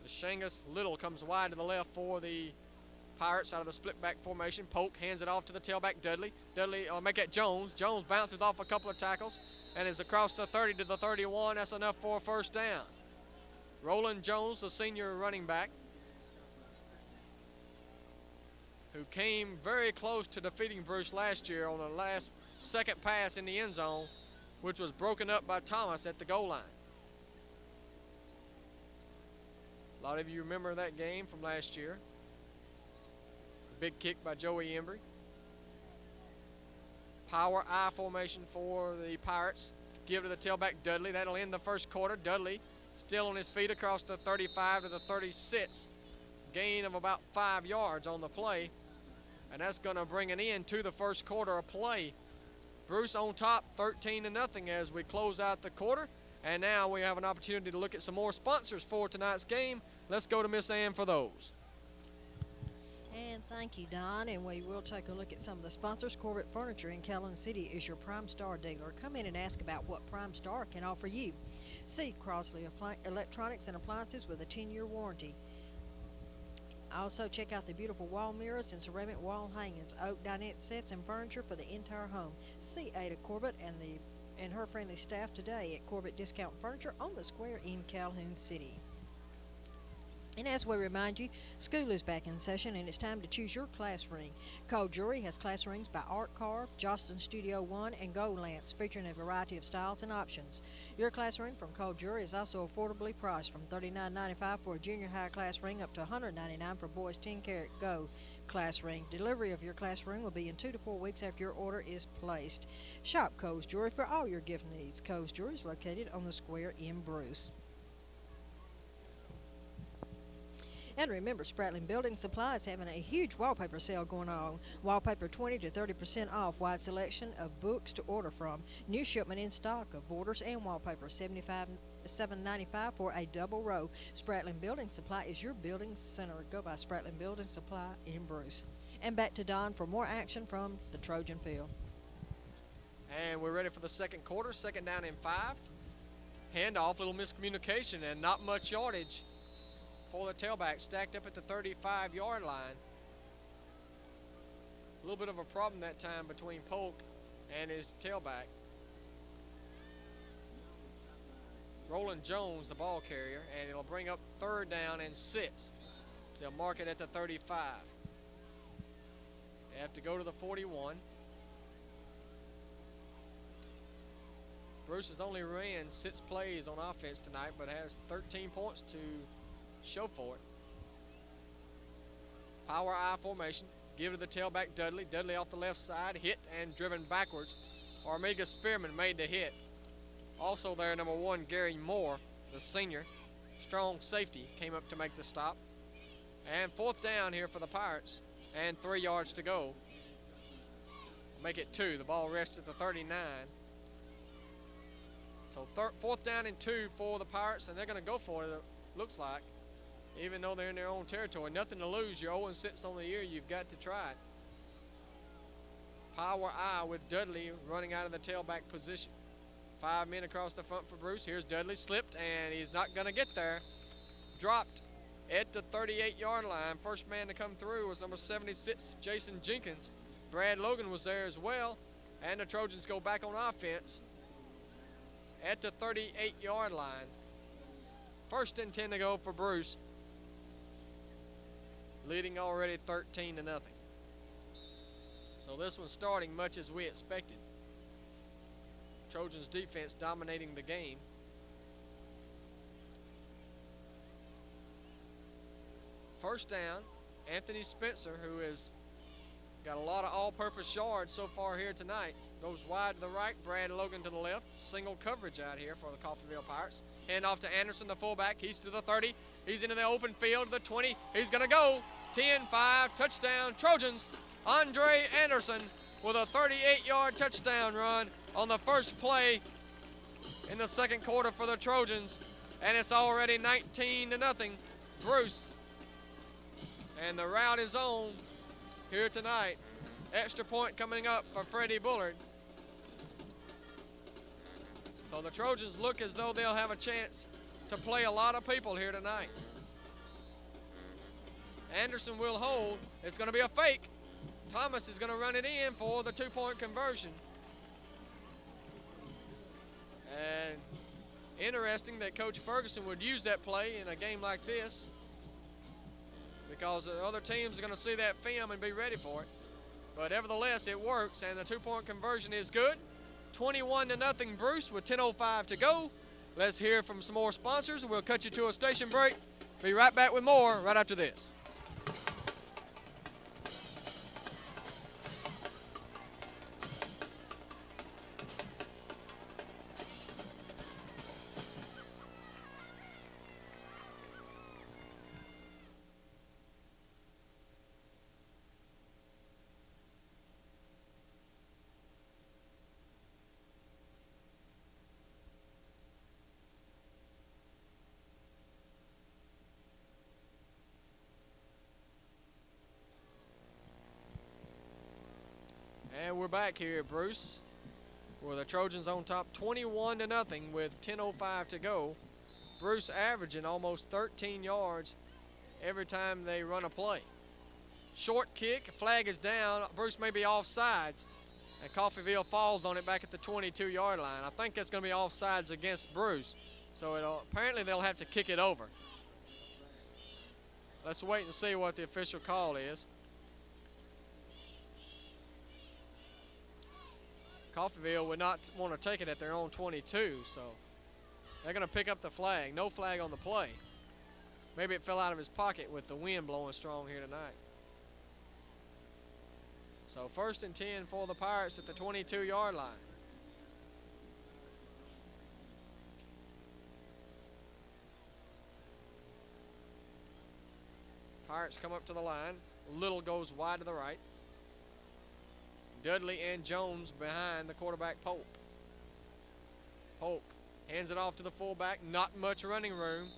The Shangus Little comes wide to the left for the Pirates out of the split back formation. Polk hands it off to the tailback Dudley. Dudley make it Jones. Jones bounces off a couple of tackles and is across the 30 to the 31. That's enough for a first down. Roland Jones, the senior running back, who came very close to defeating Bruce last year on the last second pass in the end zone, which was broken up by Thomas at the goal line. A lot of you remember that game from last year. Big kick by Joey Embry. Power I formation for the Pirates. Give to the tailback Dudley. That'll end the first quarter. Dudley still on his feet across the 35 to the 36. Gain of about 5 yards on the play. And that's going to bring an end to the first quarter of play. Bruce on top 13-0 as we close out the quarter. And now we have an opportunity to look at some more sponsors for tonight's game. Let's go to Miss Ann for those. And thank you, Don. And we will take a look at some of the sponsors. Corbett Furniture in Calhoun City is your Prime Star dealer. Come in and ask about what Prime Star can offer you. See Crossley Electronics and Appliances with a 10-year warranty. Also, check out the beautiful wall mirrors and ceramic wall hangings, oak dinette sets, and furniture for the entire home. See Ada Corbett and her friendly staff today at Corbett Discount Furniture on the Square in Calhoun City. And as we remind you, school is back in session and it's time to choose your class ring. Cole Jewelry has class rings by Art Carve, Jostin Studio One, and Gold Lance, featuring a variety of styles and options. Your class ring from Cole Jewelry is also affordably priced, from $39.95 for a junior high class ring up to $199 for boys 10-karat gold class ring. Delivery of your class ring will be in 2 to 4 weeks after your order is placed. Shop Cole's Jewelry for all your gift needs. Cole's Jewelry is located on the Square in Bruce. And remember, Spratling Building Supply is having a huge wallpaper sale going on. Wallpaper 20 to 30% off. Wide selection of books to order from. New shipment in stock of borders and wallpaper. $7.95 for a double row. Spratling Building Supply is your building center. Go by Spratling Building Supply in Bruce. And back to Don for more action from the Trojan Field. And we're ready for the second quarter, second down and 5. Handoff, little miscommunication, and not much yardage for the tailback, stacked up at the 35-yard line. A little bit of a problem that time between Polk and his tailback. Roland Jones, the ball carrier, and it'll bring up third down and 6. They'll mark it at the 35. They have to go to the 41. Bruce has only ran 6 plays on offense tonight, but has 13 points to show for it. Power I formation. Give to the tailback Dudley. Dudley off the left side, hit and driven backwards. Armiga Spearman made the hit. Also there, number 1, Gary Moore, the senior. Strong safety came up to make the stop. And fourth down here for the Pirates, and 3 yards to go. Make it 2. The ball rests at the 39. So fourth down and 2 for the Pirates, and they're going to go for it, it looks like. Even though they're in their own territory. Nothing to lose. You're 0-6 on the year. You've got to try it. Power I with Dudley running out of the tailback position. 5 men across the front for Bruce. Here's Dudley, slipped, and he's not going to get there. Dropped at the 38-yard line. First man to come through was number 76, Jason Jenkins. Brad Logan was there as well, and the Trojans go back on offense at the 38-yard line. First and 10 to go for Bruce, leading already 13-0. So this one's starting much as we expected. Trojans defense dominating the game. First down, Anthony Spencer, who has got a lot of all-purpose yards so far here tonight, goes wide to the right, Brad Logan to the left. Single coverage out here for the Coffeeville Pirates. Hand off to Anderson, the fullback. He's to the 30. He's into the open field, the 20. He's going to go. 10-5, touchdown, Trojans. Andre Anderson with a 38-yard touchdown run on the first play in the second quarter for the Trojans. And it's already 19-0, Bruce. And the route is on here tonight. Extra point coming up for Freddie Bullard. So the Trojans look as though they'll have a chance to play a lot of people here tonight. Anderson will hold. It's going to be a fake. Thomas is going to run it in for the 2-point conversion. And interesting that Coach Ferguson would use that play in a game like this, because the other teams are going to see that film and be ready for it. But nevertheless, it works, and the 2-point conversion is good. 21-0 Bruce with 10:05 to go. Let's hear from some more sponsors. We'll cut you to a station break. Be right back with more right after this. And we're back here at Bruce, where the Trojans on top 21-0 with 10:05 to go. Bruce averaging almost 13 yards every time they run a play. Short kick, flag is down. Bruce may be offsides, and Coffeeville falls on it back at the 22-yard line. I think that's going to be offsides against Bruce, so apparently they'll have to kick it over. Let's wait and see what the official call is. Coffeeville would not want to take it at their own 22, so they're going to pick up the flag. No flag on the play. Maybe it fell out of his pocket with the wind blowing strong here tonight. So first and 10 for the Pirates at the 22-yard line. Pirates come up to the line. Little goes wide to the right. Dudley and Jones behind the quarterback, Polk. Polk hands it off to the fullback. Not much running room.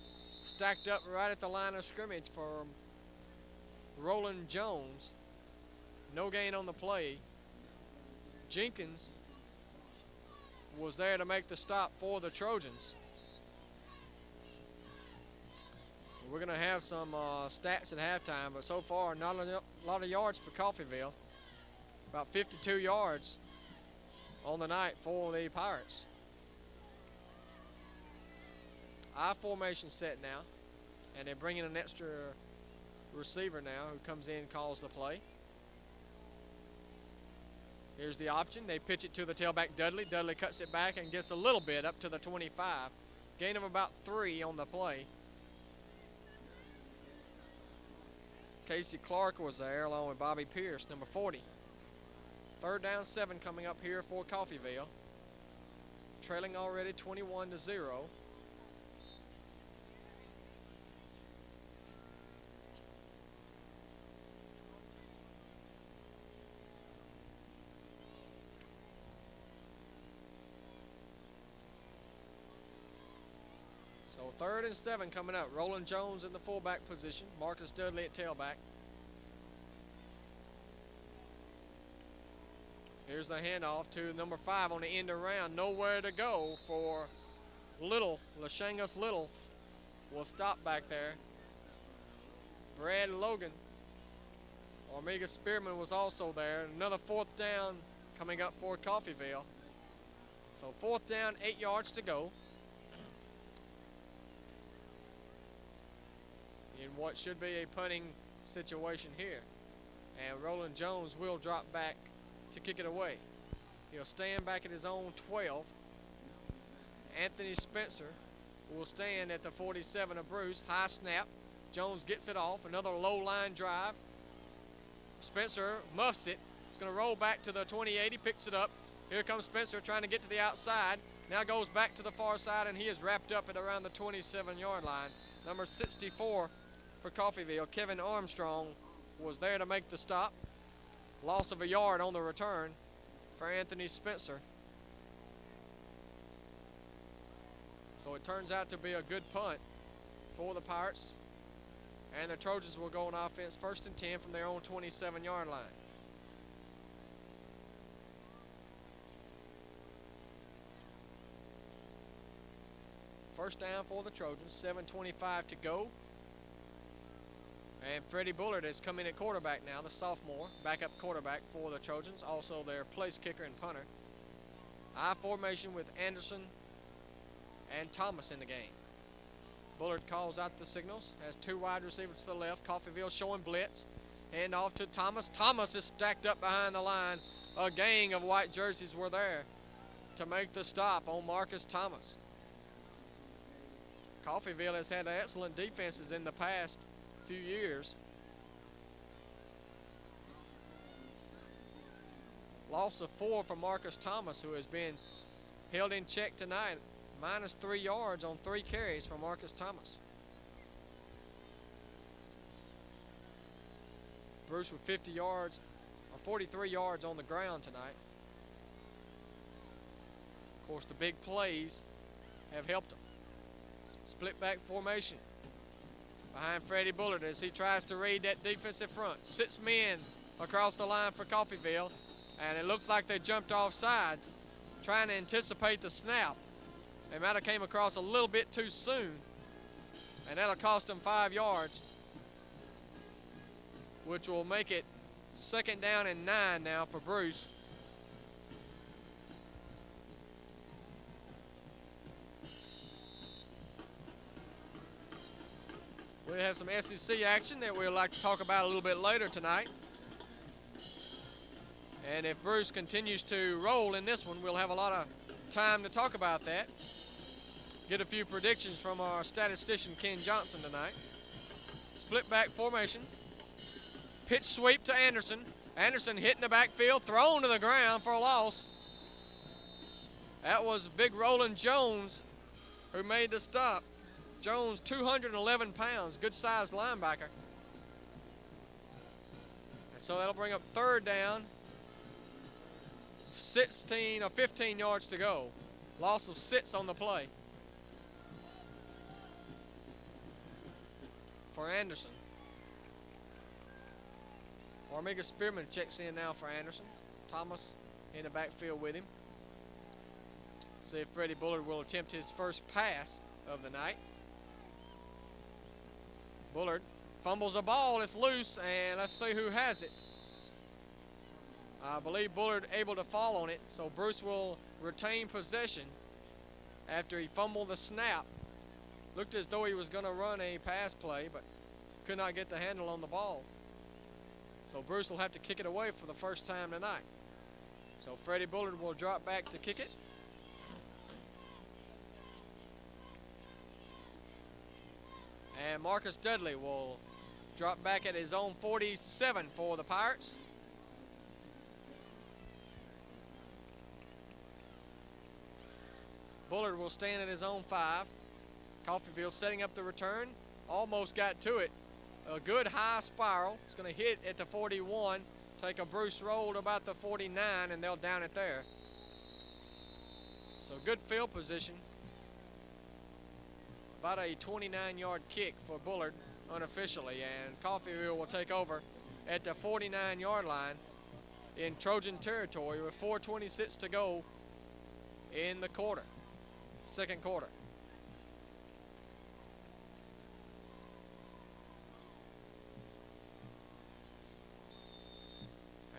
Stacked up right at the line of scrimmage for Roland Jones. No gain on the play. Jenkins was there to make the stop for the Trojans. We're going to have some stats at halftime, but so far not a lot of yards for Coffeeville. About 52 yards on the night for the Pirates. I formation set now, and they're bringing an extra receiver now who comes in and calls the play. Here's the option. They pitch it to the tailback Dudley. Dudley cuts it back and gets a little bit up to the 25. Gain of about 3 on the play. Casey Clark was there along with Bobby Pierce, number 40. 3rd down 7 coming up here for Coffeeville. Trailing already 21-0. So 3rd and 7 coming up. Roland Jones in the fullback position. Marcus Dudley at tailback. Here's the handoff to number 5 on the end around. Nowhere to go for Little. Lashangus Little will stop back there. Brad Logan. Omega Spearman was also there. Another 4th down coming up for Coffeeville. So 4th down, 8 yards to go. In what should be a punting situation here. And Roland Jones will drop back to kick it away. He'll stand back at his own 12. Anthony Spencer will stand at the 47 of Bruce. High snap. Jones gets it off. Another low line drive. Spencer muffs it. He's going to roll back to the 28. He picks it up. Here comes Spencer trying to get to the outside. Now goes back to the far side, and he is wrapped up at around the 27-yard line. Number 64 for Coffeeville, Kevin Armstrong, was there to make the stop. Loss of a yard on the return for Anthony Spencer. So it turns out to be a good punt for the Pirates. And the Trojans will go on offense 1st and 10 from their own 27-yard line. First down for the Trojans, 7:25 to go. And Freddie Bullard has come in at quarterback now, the sophomore, backup quarterback for the Trojans, also their place kicker and punter. I formation with Anderson and Thomas in the game. Bullard calls out the signals, has 2 wide receivers to the left. Coffeeville showing blitz. Hand off to Thomas. Thomas is stacked up behind the line. A gang of white jerseys were there to make the stop on Marcus Thomas. Coffeeville has had excellent defenses in the past few years. Loss of 4 for Marcus Thomas, who has been held in check tonight. -3 yards on 3 carries for Marcus Thomas. Bruce with 50 yards, or 43 yards on the ground tonight. Of course, the big plays have helped them. Split back formation behind Freddie Bullard as he tries to read that defensive front. 6 men across the line for Coffeeville, and it looks like they jumped off sides trying to anticipate the snap. They might have came across a little bit too soon, and that'll cost them 5 yards, which will make it 2nd down and 9 now for Bruce. We have some SEC action that we'd like to talk about a little bit later tonight. And if Bruce continues to roll in this one, we'll have a lot of time to talk about that. Get a few predictions from our statistician Ken Johnson tonight. Split back formation. Pitch sweep to Anderson. Anderson hitting the backfield, thrown to the ground for a loss. That was big Roland Jones who made the stop. Jones, 211 pounds, good sized linebacker. And so that'll bring up 3rd down. 16 or 15 yards to go. Loss of 6 on the play for Anderson. Omega Spearman checks in now for Anderson. Thomas in the backfield with him. See if Freddie Bullard will attempt his first pass of the night. Bullard fumbles a ball, it's loose, and let's see who has it. I believe Bullard able to fall on it, so Bruce will retain possession after he fumbled the snap. Looked as though he was going to run a pass play, but could not get the handle on the ball. So Bruce will have to kick it away for the first time tonight. So Freddie Bullard will drop back to kick it. And Marcus Dudley will drop back at his own 47 for the Pirates. Bullard will stand at his own 5. Coffeeville setting up the return. Almost got to it. A good high spiral. It's going to hit at the 41. Take a Bruce roll to about the 49, and they'll down it there. So good field position. About a 29-yard kick for Bullard unofficially, and Coffeeville will take over at the 49-yard line in Trojan territory with 4:26 to go in the quarter, second quarter.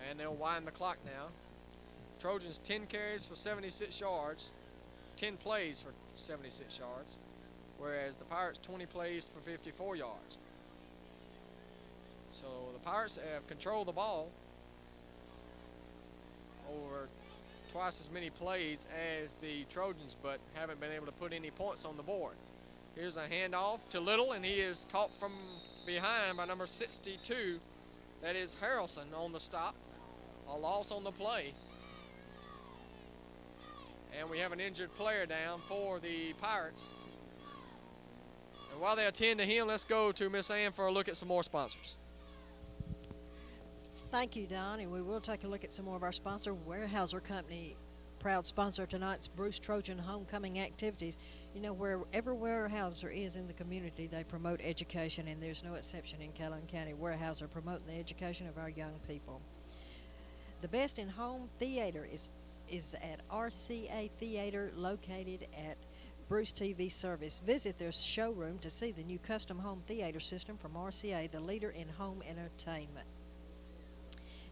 And they'll wind the clock now. Trojans 10 carries for 76 yards, 10 plays for 76 yards, whereas the Pirates 20 plays for 54 yards. So the Pirates have controlled the ball over twice as many plays as the Trojans, but haven't been able to put any points on the board. Here's a handoff to Little, and he is caught from behind by number 62. That is Harrelson on the stop. A loss on the play. And we have an injured player down for the Pirates. And while they attend to him, let's go to Miss Ann for a look at some more sponsors. Thank you, Don, and we will take a look at some more of our sponsor, Weyerhaeuser Company, proud sponsor of tonight's Bruce Trojan homecoming activities. You know, wherever Weyerhaeuser is in the community, they promote education, and there's no exception in Calhoun County. Weyerhaeuser promoting the education of our young people. The best in-home theater is at RCA Theater, located at Bruce TV Service. Visit their showroom to see the new custom home theater system from RCA, the leader in home entertainment.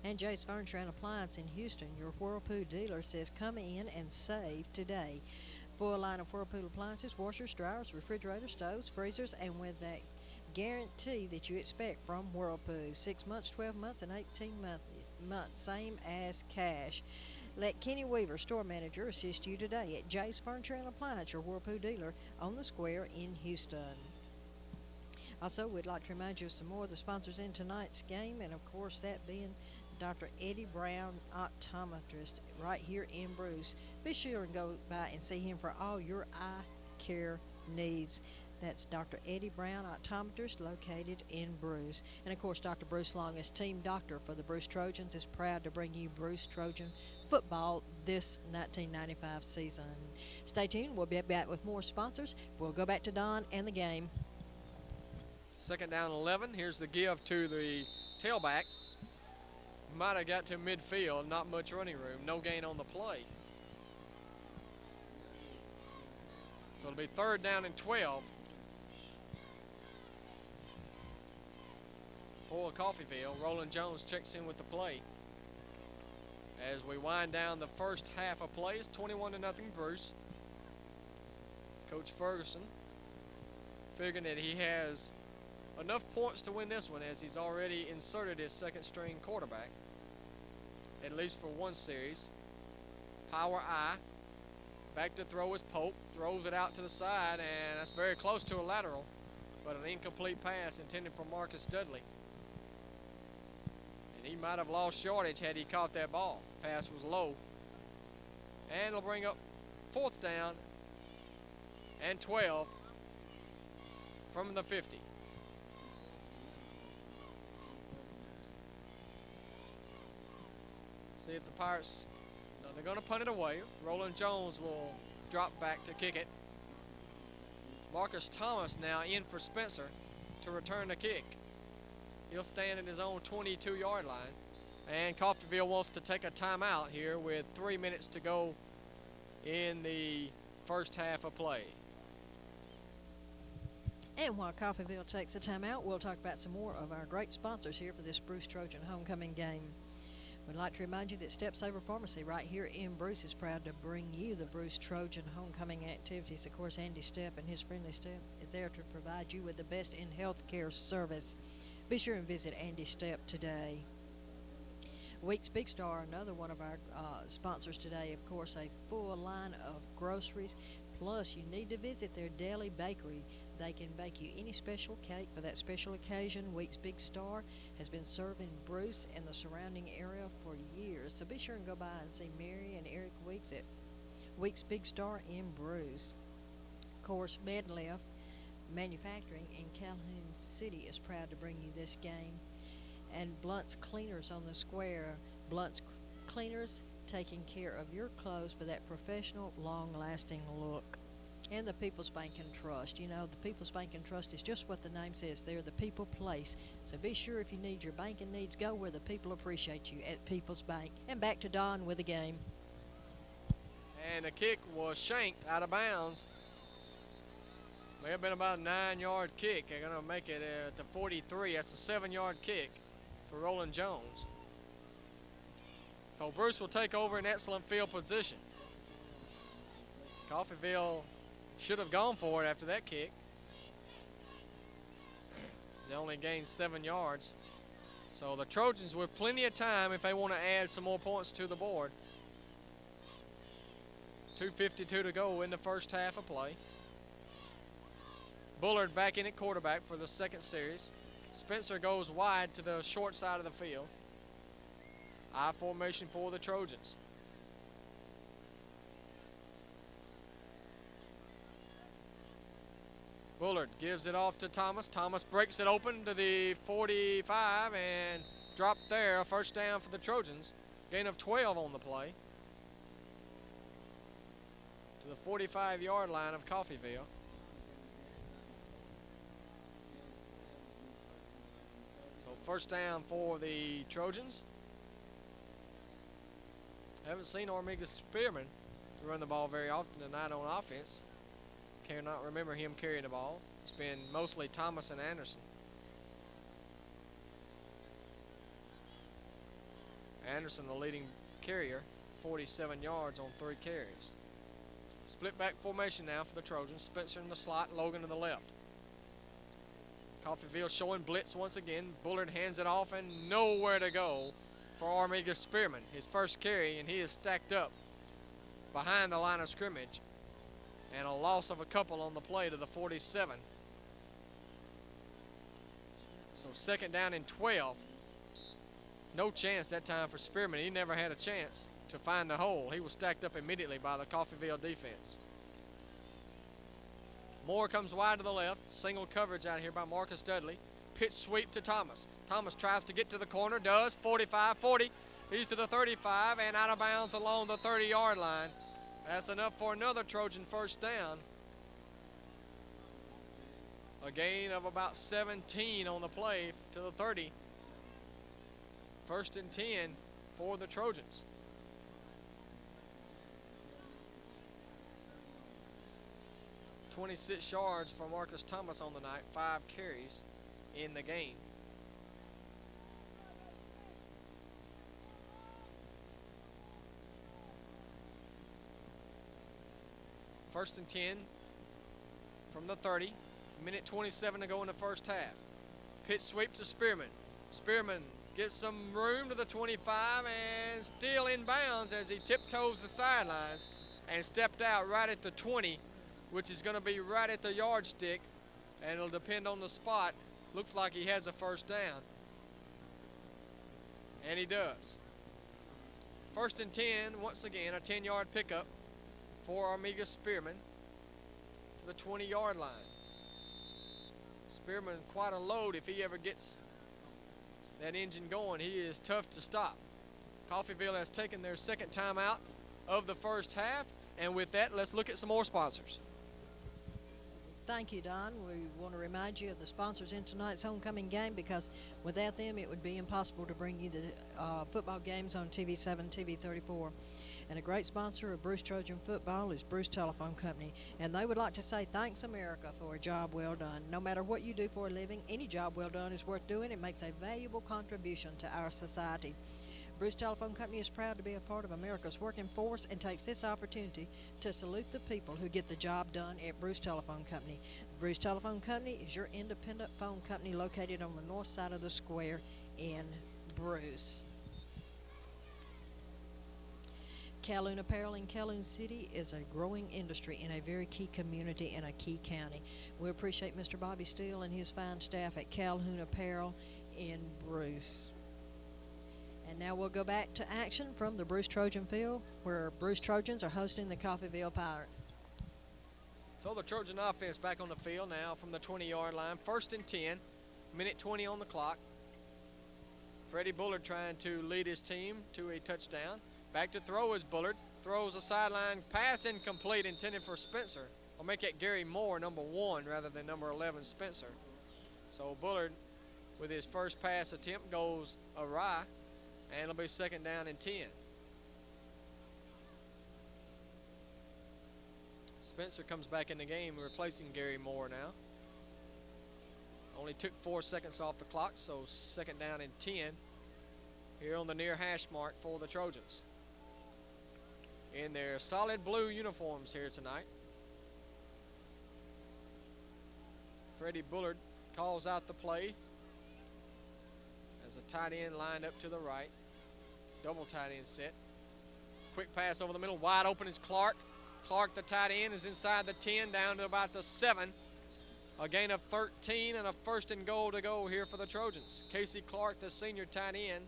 And Jay's Furniture and Appliance in Houston, your Whirlpool dealer, says come in and save today. Full line of Whirlpool appliances, washers, dryers, refrigerators, stoves, freezers, and with that guarantee that you expect from Whirlpool. 6 months, 12 months, and 18 months, same as cash. Let Kenny Weaver, store manager, assist you today at Jay's Furniture and Appliance, your Whirlpool dealer on the square in Houston. Also, we'd like to remind you of some more of the sponsors in tonight's game, and of course that being Dr. Eddie Brown, optometrist, right here in Bruce. Be sure and go by and see him for all your eye care needs. That's Dr. Eddie Brown, optometrist, located in Bruce. And of course, Dr. Bruce Long, as team doctor for the Bruce Trojans, is proud to bring you Bruce Trojan football this 1995 season. Stay tuned. We'll be back with more sponsors. We'll go back to Don and the game. Second down 11. Here's the give to the tailback. Might have got to midfield. Not much running room. No gain on the play. So it'll be third down and 12 for Coffeeville. Roland Jones checks in with the play. As we wind down the first half of play, it's 21-0 Bruce. Coach Ferguson figuring that he has enough points to win this one, as he's already inserted his second string quarterback, at least for one series. Power I. Back to throw is Pope. Throws it out to the side, and that's very close to a lateral, but an incomplete pass intended for Marcus Dudley. And he might have lost yardage had he caught that ball. Pass was low. And it'll bring up fourth down and 12 from the 50. See if the Pirates, they're going to punt it away. Roland Jones will drop back to kick it. Marcus Thomas now in for Spencer to return the kick. He'll stand in his own 22-yard line. And Coffeeville wants to take a timeout here with 3 minutes to go in the first half of play. And while Coffeeville takes a timeout, we'll talk about some more of our great sponsors here for this Bruce Trojan homecoming game. We'd like to remind you that Steps Over Pharmacy right here in Bruce is proud to bring you the Bruce Trojan homecoming activities. Of course, Andy Stepp and his friendly Stepp is there to provide you with the best in healthcare service. Be sure and visit Andy Stepp today. Weeks Big Star, another one of our sponsors today, of course, a full line of groceries. Plus, you need to visit their daily bakery. They can bake you any special cake for that special occasion. Weeks Big Star has been serving Bruce and the surrounding area for years. So be sure and go by and see Mary and Eric Weeks at Weeks Big Star in Bruce. Of course, Medlift Manufacturing in Calhoun City is proud to bring you this game. And Blunt's Cleaners on the Square. Blunt's Cleaners, taking care of your clothes for that professional, long-lasting look. And the People's Bank and Trust. You know, the People's Bank and Trust is just what the name says. They're the people place. So be sure if you need your banking needs, go where the people appreciate you, at People's Bank. And back to Don with the game. And the kick was shanked out of bounds. May have been about a 9-yard kick. They're going to make it to 43. That's a 7-yard kick for Roland Jones. So Bruce will take over in excellent field position. Coffeeville should have gone for it after that kick. They only gained 7 yards. So the Trojans with plenty of time if they want to add some more points to the board. 2:52 to go in the first half of play. Bullard back in at quarterback for the second series. Spencer goes wide to the short side of the field. I formation for the Trojans. Bullard gives it off to Thomas. Thomas breaks it open to the 45 and dropped there. A first down for the Trojans. Gain of 12 on the play. To the 45-yard line of Coffeeville. So first down for the Trojans. Haven't seen Armiga Spearman run the ball very often tonight on offense. Cannot remember him carrying the ball. It's been mostly Thomas and Anderson. Anderson, the leading carrier, 47 yards on 3 carries. Split back formation now for the Trojans. Spencer in the slot, Logan to the left. Coffeeville showing blitz once again. Bullard hands it off and nowhere to go for Armiga Spearman. His first carry, and he is stacked up behind the line of scrimmage. And a loss of a couple on the play to the 47. So second down and 12. No chance that time for Spearman. He never had a chance to find the hole. He was stacked up immediately by the Coffeeville defense. Moore comes wide to the left. Single coverage out here by Marcus Dudley. Pitch sweep to Thomas. Thomas tries to get to the corner. Does. 45, 40. He's to the 35 and out of bounds along the 30-yard line. That's enough for another Trojan first down. A gain of about 17 on the play to the 30. First and 10 for the Trojans. .26 yards for Marcus Thomas on the night, 5 carries in the game. First and 10 from the 30. Minute 27 to go in the first half. Pitch sweep to Spearman. Spearman gets some room to the 25 and still in bounds as he tiptoes the sidelines and stepped out right at the 20, which is going to be right at the yardstick, and it'll depend on the spot. Looks like he has a first down. And he does. First and 10, once again, a 10-yard pickup for Armiga Spearman to the 20-yard line. Spearman quite a load if he ever gets that engine going. He is tough to stop. Coffeeville has taken their second timeout of the first half, and with that, let's look at some more sponsors. Thank you, Don. We want to remind you of the sponsors in tonight's homecoming game, because without them, it would be impossible to bring you the football games on TV7, TV34. And a great sponsor of Bruce Trojan football is Bruce Telephone Company. And they would like to say thanks, America, for a job well done. No matter what you do for a living, any job well done is worth doing. It makes a valuable contribution to our society. Bruce Telephone Company is proud to be a part of America's working force and takes this opportunity to salute the people who get the job done at Bruce Telephone Company. Bruce Telephone Company is your independent phone company located on the north side of the square in Bruce. Calhoun Apparel in Calhoun City is a growing industry in a very key community in a key county. We appreciate Mr. Bobby Steele and his fine staff at Calhoun Apparel in Bruce. And now we'll go back to action from the Bruce Trojan Field, where Bruce Trojans are hosting the Coffeeville Pirates. So the Trojan offense back on the field now from the 20-yard line. 1st and 10, minute 20 on the clock. Freddie Bullard trying to lead his team to a touchdown. Back to throw is Bullard. Throws a sideline pass incomplete intended for Spencer. I'll make that Gary Moore, number 1, rather than number 11, Spencer. So Bullard, with his first pass attempt, goes awry. And it'll be 2nd down and 10. Spencer comes back in the game, replacing Gary Moore now. Only took 4 seconds off the clock, so 2nd down and 10 here on the near hash mark for the Trojans. In their solid blue uniforms here tonight. Freddie Bullard calls out the play. As a tight end lined up to the right. Double tight end set. Quick pass over the middle. Wide open is Clark. Clark, the tight end, is inside the 10 down to about the 7. A gain of 13 and a 1st and goal to go here for the Trojans. Casey Clark, the senior tight end,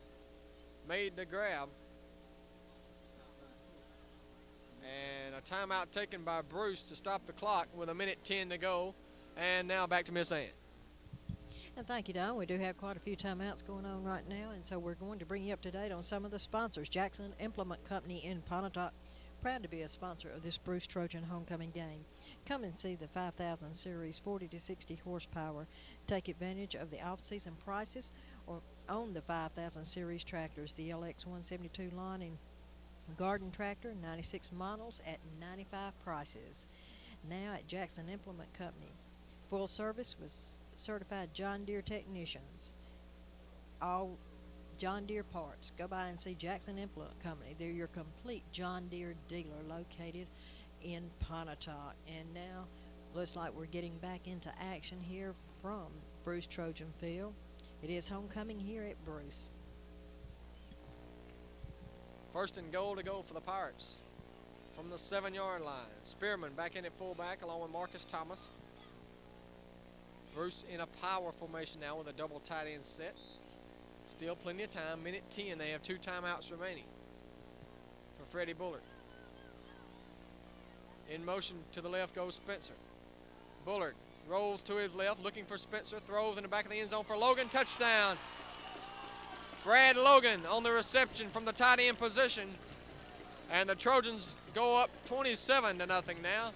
made the grab. And a timeout taken by Bruce to stop the clock with a minute 10 to go. And now back to Miss Ann. And thank you, Don. We do have quite a few timeouts going on right now, and so we're going to bring you up to date on some of the sponsors. Jackson Implement Company in Pontotoc, proud to be a sponsor of this Bruce Trojan homecoming game. Come and see the 5000 Series 40 to 60 horsepower. Take advantage of the off-season prices or own the 5000 Series tractors, the LX 172 lawn and garden tractor, 96 models at 95 prices. Now at Jackson Implement Company, full service with certified John Deere technicians. All John Deere parts. Go by and see Jackson Implement Company. They're your complete John Deere dealer located in Pontotoc. And now looks like we're getting back into action here from Bruce Trojan Field. It is homecoming here at Bruce. 1st and goal to go for the Pirates from the 7-yard line. Spearman back in at fullback along with Marcus Thomas. Bruce in a power formation now with a double tight end set. Still plenty of time. Minute 10. They have 2 timeouts remaining for Freddie Bullard. In motion to the left goes Spencer. Bullard rolls to his left looking for Spencer. Throws in the back of the end zone for Logan. Touchdown. Brad Logan on the reception from the tight end position. And the Trojans go up 27-0 now.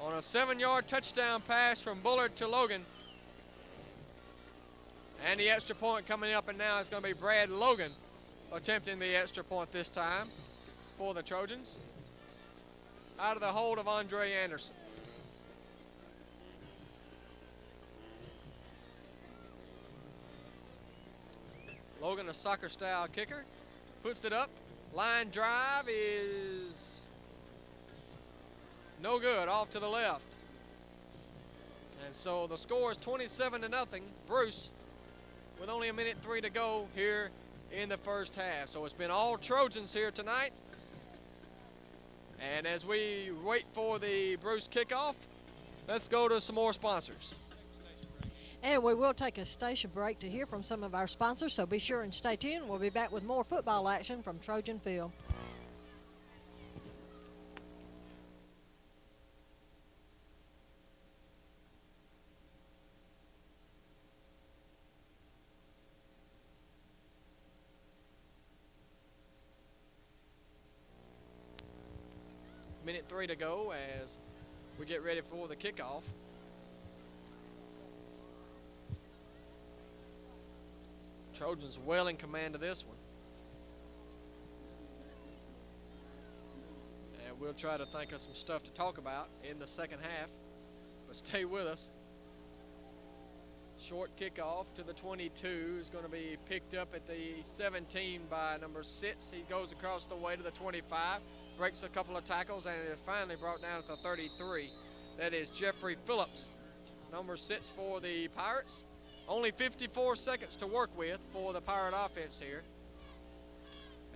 On a 7-yard touchdown pass from Bullard to Logan. And the extra point coming up, and now it's going to be Brad Logan attempting the extra point this time for the Trojans. Out of the hold of Andre Anderson. Logan, a soccer-style kicker, puts it up. Line drive is no good, off to the left. And so the score is 27-0. Bruce with only a minute 3 to go here in the first half. So it's been all Trojans here tonight. And as we wait for the Bruce kickoff, let's go to some more sponsors. And we will take a station break to hear from some of our sponsors, so be sure and stay tuned. We'll be back with more football action from Trojan Field. Minute 3 to go as we get ready for the kickoff. Trojans well in command of this one. And we'll try to think of some stuff to talk about in the second half, but stay with us. Short kickoff to the 22 is going to be picked up at the 17 by number 6. He goes across the way to the 25, breaks a couple of tackles, and is finally brought down at the 33. That is Jeffrey Phillips, number 6 for the Pirates. Only 54 seconds to work with for the Pirate offense here.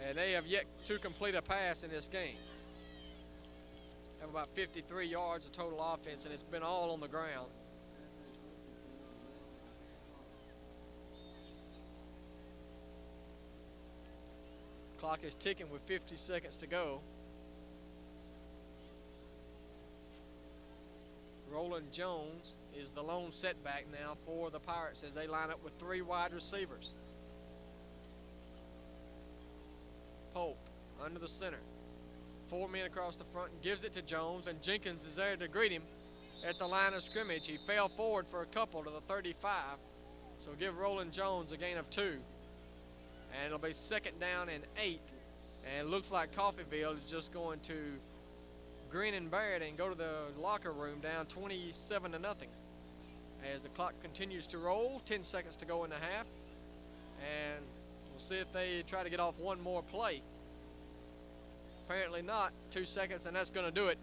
And they have yet to complete a pass in this game. Have about 53 yards of total offense, and it's been all on the ground. Clock is ticking with 50 seconds to go. Roland Jones is the lone setback now for the Pirates as they line up with 3 wide receivers. Polk under the center. 4 men across the front, and gives it to Jones, and Jenkins is there to greet him at the line of scrimmage. He fell forward for a couple to the 35, so give Roland Jones a gain of 2. And it'll be second down and 8, and it looks like Coffeeville is just going to grin and bear it and go to the locker room down 27-0 as the clock continues to roll. 10 seconds to go in the half, and we'll see if they try to get off one more play. Apparently not. 2 seconds, and that's going to do it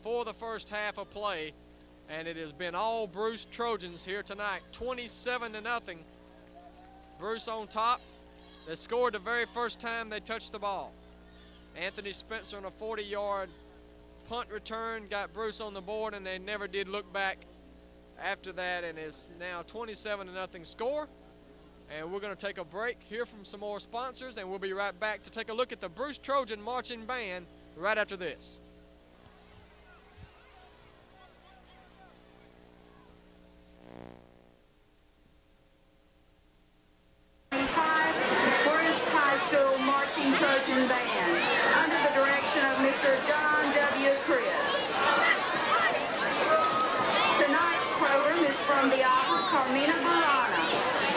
for the first half of play, and it has been all Bruce Trojans here tonight. 27-0. Bruce on top. They scored the very first time they touched the ball. Anthony Spencer on a 40-yard punt return got Bruce on the board, and they never did look back after that, and it's now 27-0 score. And we're going to take a break, hear from some more sponsors, and we'll be right back to take a look at the Bruce Trojan Marching Band right after this. Marching Trojan Band under the direction of Mr. John W. Chris. Tonight's program is from the opera Carmina Burana.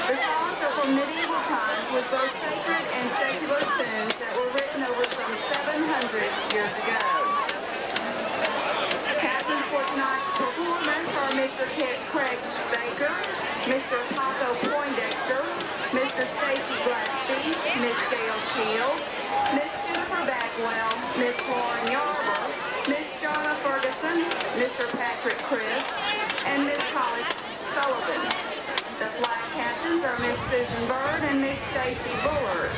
The songs are from medieval times with both sacred and secular tunes that were written over some 700 years ago. Captains for tonight's performance are Mr. Craig Baker, Mr. Paco Poindexter, Mr. Stacy Gillespie, Miss Gail Shields, Miss Jennifer Bagwell, Miss Lauren Yarber, Miss Jonna Ferguson, Mr. Patrick Chris, and Miss Holly Sullivan. The flag captains are Miss Susan Bird and Miss Stacy Bullard.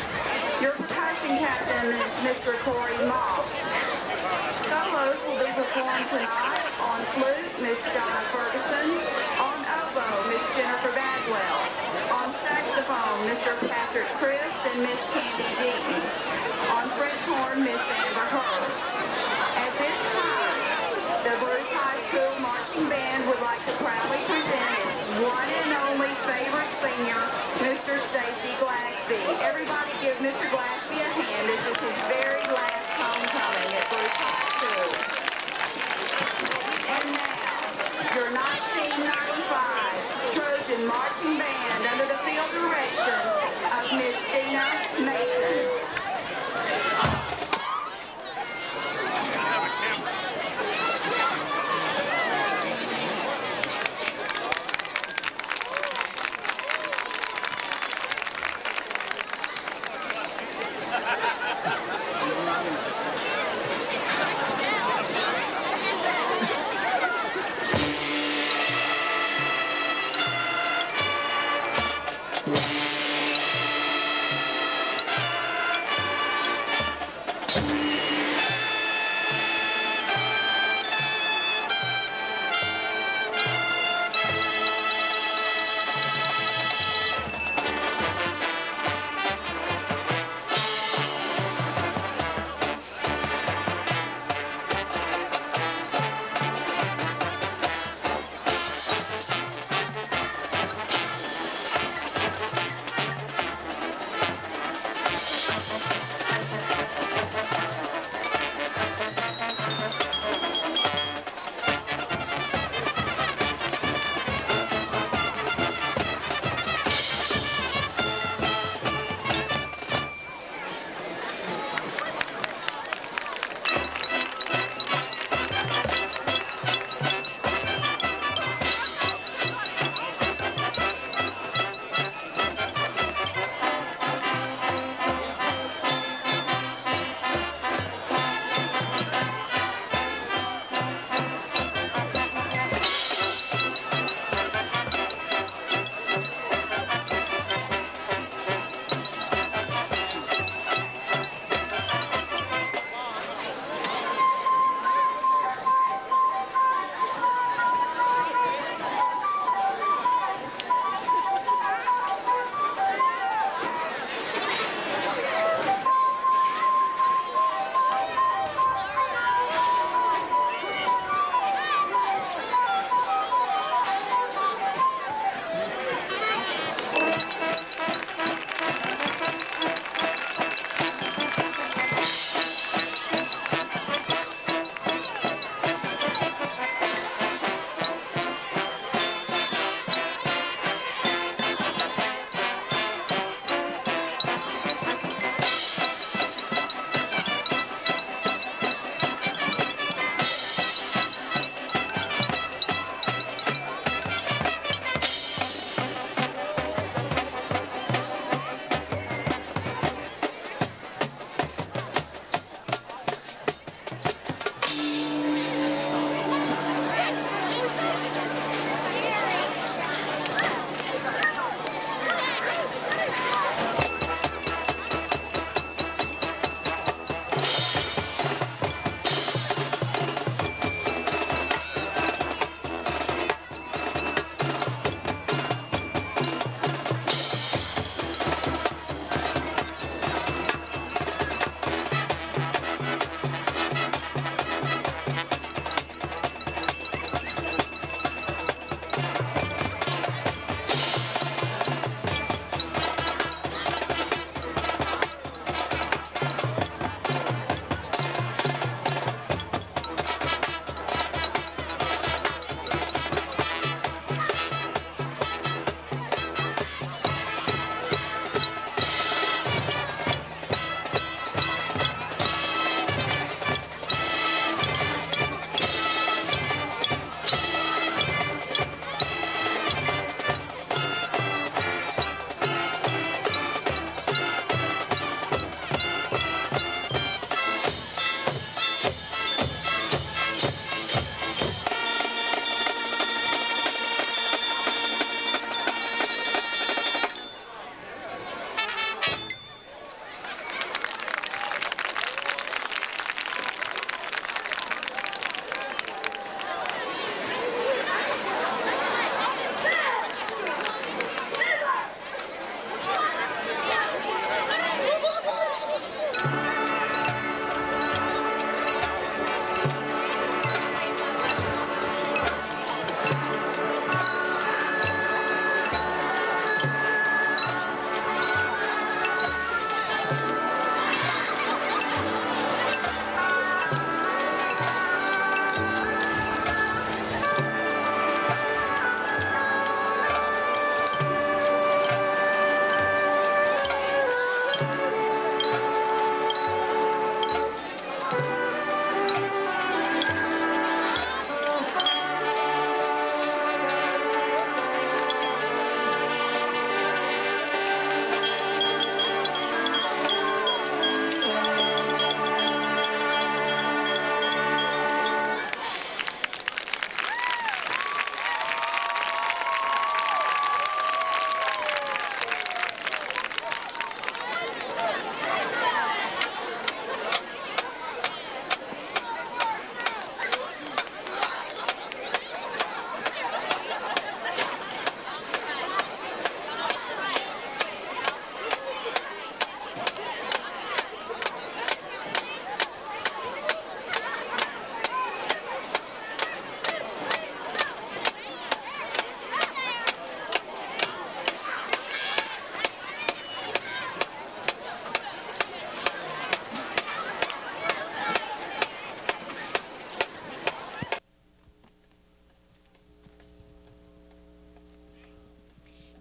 Your percussion captain is Mr. Corey Moss. Solos will be performed tonight on flute, Miss Jonna Ferguson, on oboe, Miss Jennifer Bagwell, on saxophone, Mr. Patrick Chris and Miss Candy Deaton. On French horn, Miss Amber Hurst. At this time, the Bruce High School Marching Band would like to proudly present its one and only favorite senior, Mr. Stacy Gillespie. Everybody give Mr. Gillespie a hand. This is his very last homecoming at Bruce High School. And now, your 1995 Trojan Marching Band under the field direction of Miss Dina Mason.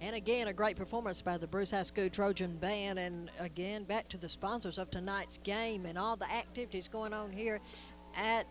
And again, a great performance by the Bruce High School Trojan Band. And again, back to the sponsors of tonight's game and all the activities going on here at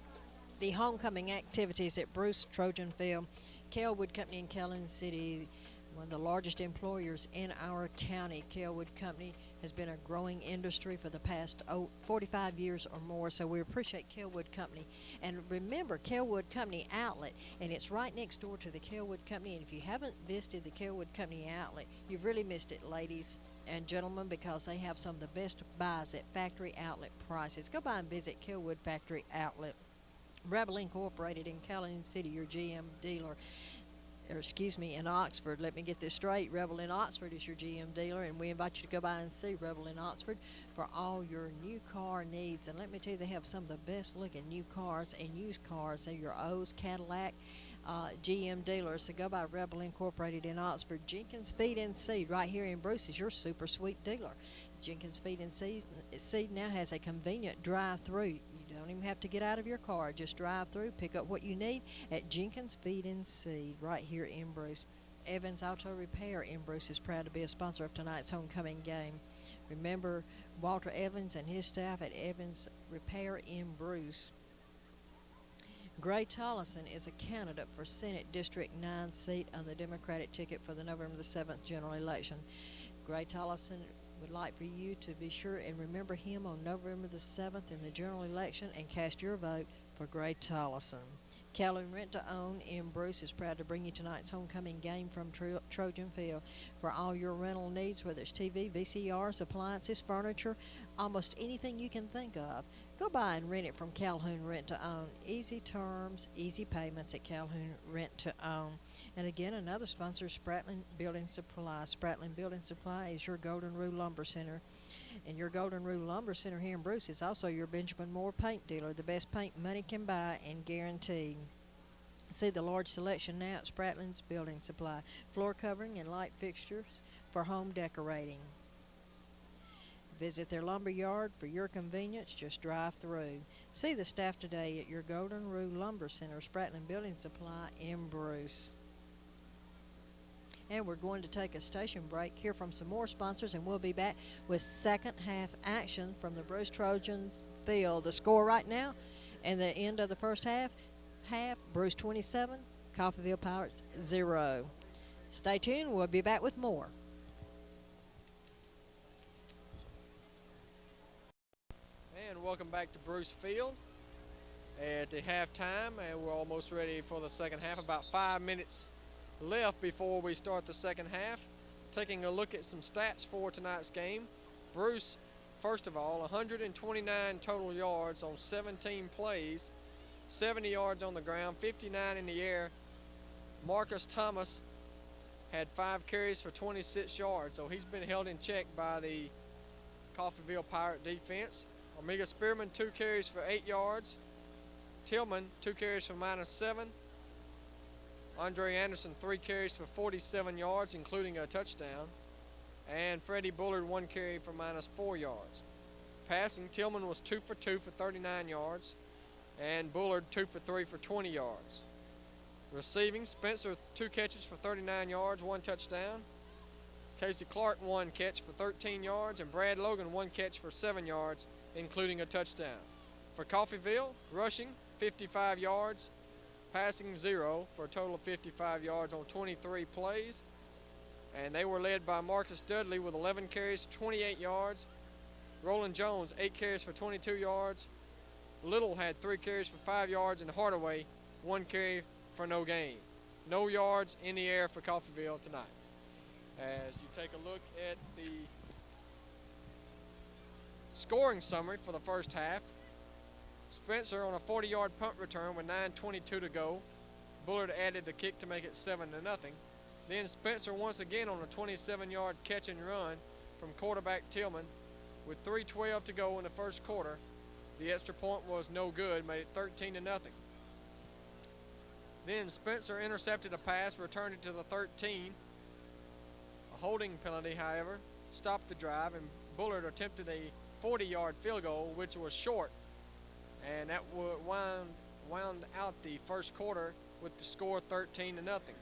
the homecoming activities at Bruce Trojan Field. Kelwood Company in Calhoun City, one of the largest employers in our county. Kelwood Company has been a growing industry for the past 45 years or more, so we appreciate Kelwood Company. And remember, Kelwood Company Outlet, and it's right next door to the Kelwood Company. And if you haven't visited the Kelwood Company Outlet, you've really missed it, ladies and gentlemen, because they have some of the best buys at factory outlet prices. Go by and visit Kelwood Factory Outlet. Rebel Incorporated in Calhoun City, your GM dealer. In Oxford. Let me get this straight. Rebel in Oxford is your GM dealer, and we invite you to go by and see Rebel in Oxford for all your new car needs. And let me tell you, they have some of the best looking new cars and used cars. They're your O's, Cadillac, GM dealers. So go by Rebel Incorporated in Oxford. Jenkins Feed and Seed right here in Bruce is your super sweet dealer. Jenkins Feed and Seed now has a convenient drive-through. You don't even have to get out of your car. Just drive through, pick up what you need at Jenkins Feed and Seed right here in Bruce. Evans Auto Repair in Bruce is proud to be a sponsor of tonight's homecoming game. Remember Walter Evans and his staff at Evans Repair in Bruce. Gray Tollison is a candidate for Senate District 9 seat on the Democratic ticket for the November the 7th general election. Gray Tollison would like for you to be sure and remember him on November the 7th in the general election and cast your vote for Gray Tollison. Calhoun Rent to Own in Bruce is proud to bring you tonight's homecoming game from Trojan Field. For all your rental needs, whether it's TV, VCRs, appliances, furniture, almost anything you can think of, go by and rent it from Calhoun Rent to Own. Easy terms, easy payments at Calhoun Rent to Own. And again, another sponsor, Spratlin Building Supply. Spratlin Building Supply is your Golden Rule Lumber Center. And your Golden Rule Lumber Center here in Bruce is also your Benjamin Moore paint dealer, the best paint money can buy and guaranteed. See the large selection now at Spratlin's Building Supply. Floor covering and light fixtures for home decorating. Visit their lumber yard for your convenience. Just drive through. See the staff today at your Golden Rule Lumber Center, Spratlin Building Supply in Bruce. And we're going to take a station break, hear from some more sponsors, and we'll be back with second half action from the Bruce Trojans field. The score right now and the end of the first half, Bruce 27, Coffeeville Pirates 0. Stay tuned. We'll be back with more. And welcome back to Bruce Field at the halftime, and we're almost ready for the second half. About 5 minutes left before we start the second half. Taking a look at some stats for tonight's game. Bruce, first of all, 129 total yards on 17 plays, 70 yards on the ground, 59 in the air. Marcus Thomas had 5 carries for 26 yards, so he's been held in check by the Coffeeville Pirate defense. Omega Spearman, 2 carries for 8 yards. Tillman, 2 carries for -7. Andre Anderson, 3 carries for 47 yards, including a touchdown. And Freddie Bullard, 1 carry for -4 yards. Passing, Tillman was 2 for 2 for 39 yards, and Bullard 2 for 3 for 20 yards. Receiving, Spencer, 2 catches for 39 yards, 1 touchdown. Casey Clark, 1 catch for 13 yards, and Brad Logan, 1 catch for 7 yards, including a touchdown. For Coffeeville, rushing, 55 yards, passing 0 for a total of 55 yards on 23 plays. And they were led by Marcus Dudley with 11 carries, 28 yards. Roland Jones, 8 carries for 22 yards. Little had 3 carries for 5 yards, and Hardaway, 1 carry for no gain. No yards in the air for Coffeeville tonight. As you take a look at the scoring summary for the first half, Spencer on a 40-yard punt return with 9:22 to go. Bullard added the kick to make it 7-0. Then Spencer once again on a 27-yard catch and run from quarterback Tillman with 3:12 to go in the first quarter. The extra point was no good, made it 13-0. Then Spencer intercepted a pass, returned it to the 13. A holding penalty, however, stopped the drive, and Bullard attempted a 40-yard field goal, which was short. And that would wound out the first quarter with the score 13-0.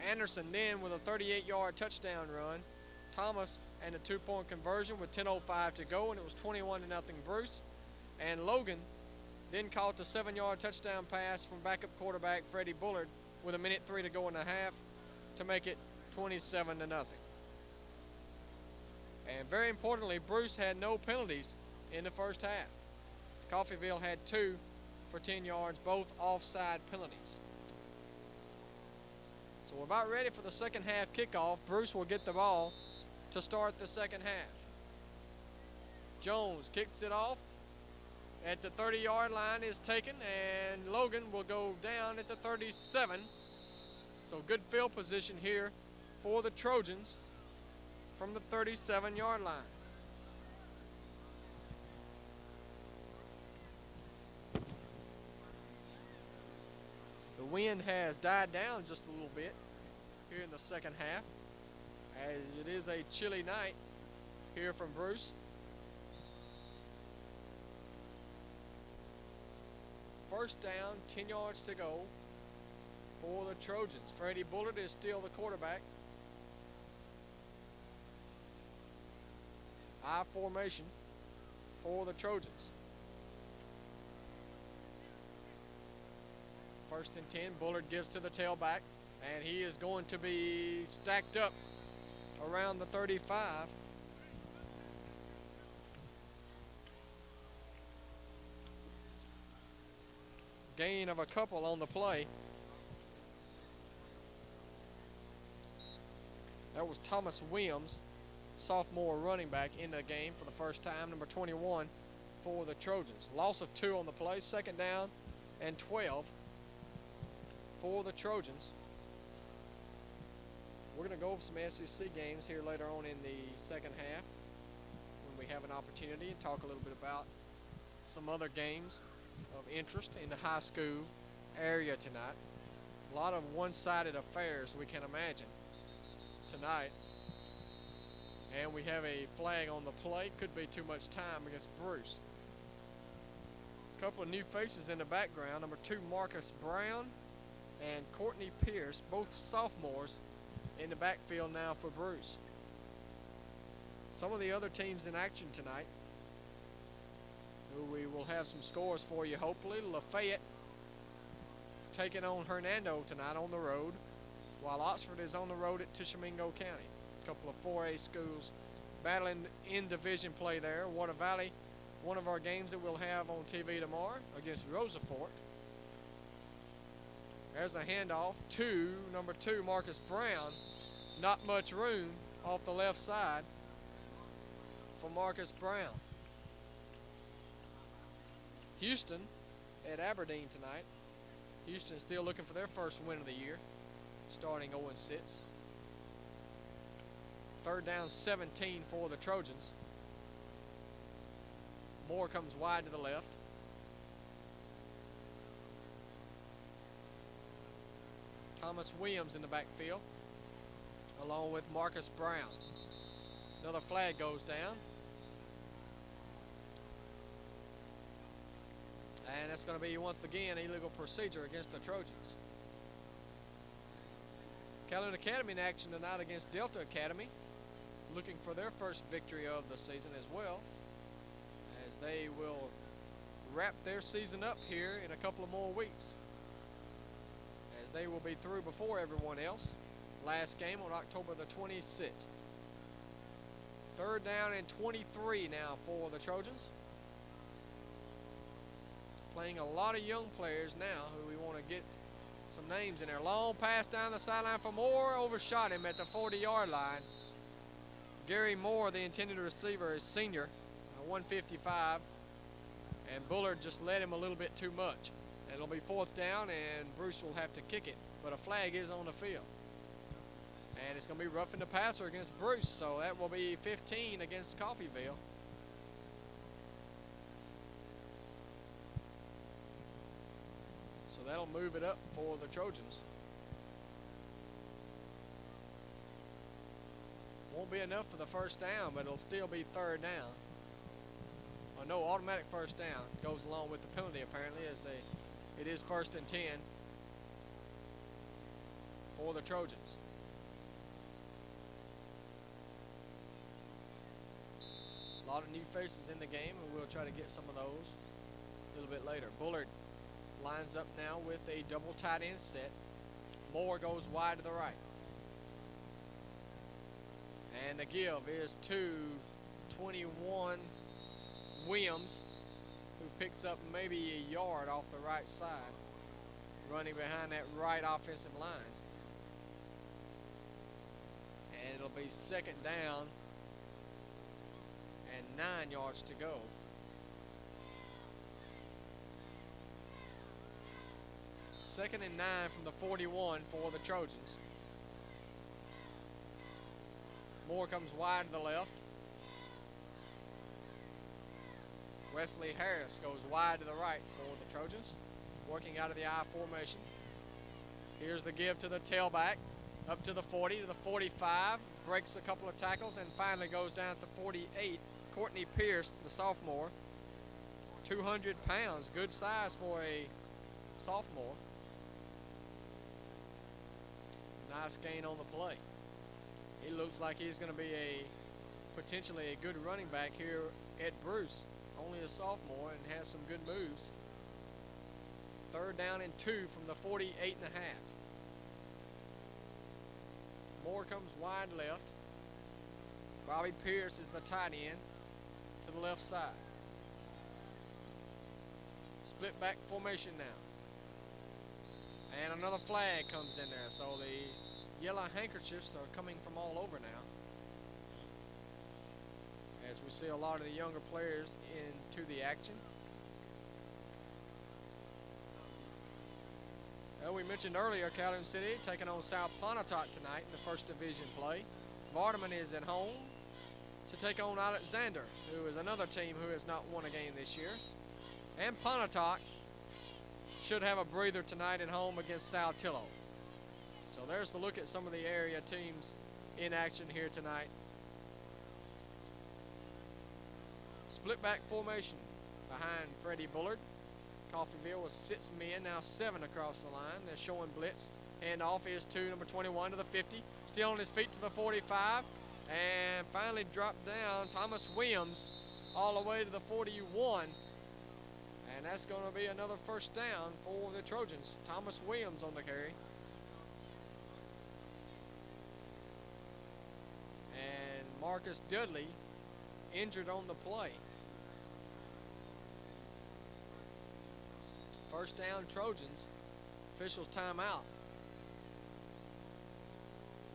Anderson then with a 38-yard touchdown run. Thomas and a 2-point conversion with 10:05 to go, and it was 21-0 Bruce. And Logan then caught the 7-yard touchdown pass from backup quarterback Freddie Bullard with 1:03 to go in the half to make it 27-0. And very importantly, Bruce had no penalties in the first half. Coffeeville had 2 for 10 yards, both offside penalties. So we're about ready for the second half kickoff. Bruce will get the ball to start the second half. Jones kicks it off at the 30-yard line, is taken, and Logan will go down at the 37. So good field position here for the Trojans from the 37-yard line. The wind has died down just a little bit here in the second half, as it is a chilly night here from Bruce. First down, 10 yards to go for the Trojans. Freddie Bullard is still the quarterback. I formation for the Trojans. First and 10, Bullard gives to the tailback, and he is going to be stacked up around the 35. Gain of a couple on the play. That was Thomas Williams, sophomore running back, in the game for the first time, number 21 for the Trojans. Loss of 2 on the play, second down and 12 for the Trojans. We're going to go over some SEC games here later on in the second half when we have an opportunity, and talk a little bit about some other games of interest in the high school area tonight. A lot of one-sided affairs, we can imagine, tonight. And we have a flag on the play. Could be too much time against Bruce. A couple of new faces in the background. Number 2, Marcus Brown and Courtney Pierce, both sophomores, in the backfield now for Bruce. Some of the other teams in action tonight, who we will have some scores for you hopefully. Lafayette taking on Hernando tonight on the road, while Oxford is on the road at Tishomingo County. A couple of 4A schools battling in division play there. Water Valley, one of our games that we'll have on TV tomorrow, against Rosa Fork. There's a handoff to number 2, Marcus Brown. Not much room off the left side for Marcus Brown. Houston at Aberdeen tonight. Houston still looking for their first win of the year, starting 0-6. Third down, 17 for the Trojans. Moore comes wide to the left. Thomas Williams in the backfield, along with Marcus Brown. Another flag goes down. And that's going to be, once again, illegal procedure against the Trojans. Calhoun Academy in action tonight against Delta Academy, looking for their first victory of the season as well, as they will wrap their season up here in a couple of more weeks, as they will be through before everyone else. Last game on October the 26th. Third down and 23 now for the Trojans. Playing a lot of young players now who we want to get some names in there. Long pass down the sideline for Moore. Overshot him at the 40-yard line. Gary Moore, the intended receiver, is senior, 155. And Bullard just led him a little bit too much. And it'll be fourth down, and Bruce will have to kick it. But a flag is on the field. And it's going to be roughing the passer against Bruce. So that will be 15 against Coffeeville. So that'll move it up for the Trojans. Won't be enough for the first down, but it'll still be third down. Oh, no, automatic first down goes along with the penalty apparently, as it is first and 10 for for the Trojans. A lot of new faces in the game, and we'll try to get some of those a little bit later. Bullard lines up now with a double tight end set. Moore goes wide to the right. And the give is to 21 Williams, who picks up maybe a yard off the right side, running behind that right offensive line. And it'll be second down and 9 yards to go. Second and 9 from the 41 for the Trojans. Moore comes wide to the left. Wesley Harris goes wide to the right for the Trojans, working out of the I formation. Here's the give to the tailback, up to the 40, to the 45, breaks a couple of tackles, and finally goes down at the 48. Courtney Pierce, the sophomore, 200 pounds, good size for a sophomore. Nice gain on the play. He looks like he's going to be potentially a good running back here at Bruce. Only a sophomore and has some good moves. Third down and 2 from the 48 and a half. Moore comes wide left. Bobby Pierce is the tight end to the left side. Split back formation now. And another flag comes in there. So the yellow handkerchiefs are coming from all over now, as we see a lot of the younger players into the action. Well, we mentioned earlier Calhoun City taking on South Pontotoc tonight in the first division play. Vardaman is at home to take on Alexander, who is another team who has not won a game this year. And Pontotoc should have a breather tonight at home against Saltillo. So there's the look at some of the area teams in action here tonight. Split back formation behind Freddie Bullard. Coffeeville was 6 men, now 7 across the line. They're showing blitz. Hand off is to number 21 to the 50. Still on his feet to the 45. And finally dropped down Thomas Williams all the way to the 41. And that's going to be another first down for the Trojans. Thomas Williams on the carry. And Marcus Dudley injured on the play. First down Trojans. Officials timeout.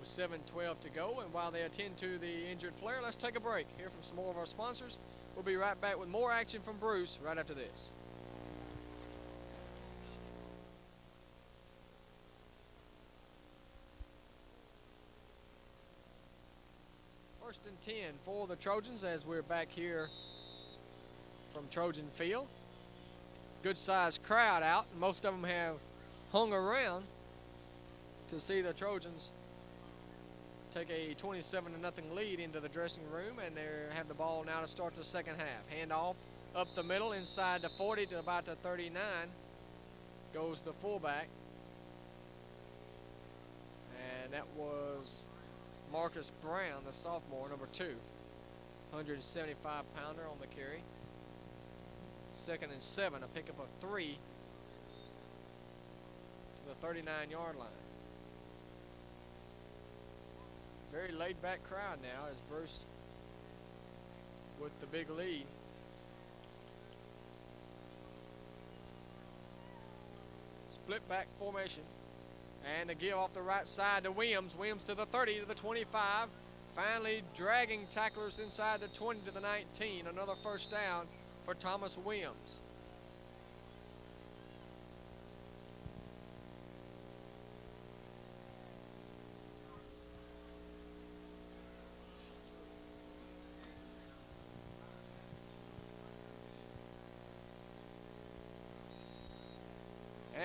With 7:12 to go, and while they attend to the injured player, let's take a break. Hear from some more of our sponsors. We'll be right back with more action from Bruce right after this. First and 10 for the Trojans as we're back here from Trojan Field. Good sized crowd out. Most of them have hung around to see the Trojans take a 27-0 lead into the dressing room, and they have the ball now to start the second half. Hand off up the middle inside the 40 to about the 39 goes the fullback, and that was Marcus Brown, the sophomore, number 2, 175-pounder on the carry. Second and 7, a pickup of 3 to the 39-yard line. Very laid-back crowd now as Bruce with the big lead. Split back formation. And a give off the right side to Williams. Williams to the 30, to the 25. Finally dragging tacklers inside the 20 to the 19. Another first down for Thomas Williams.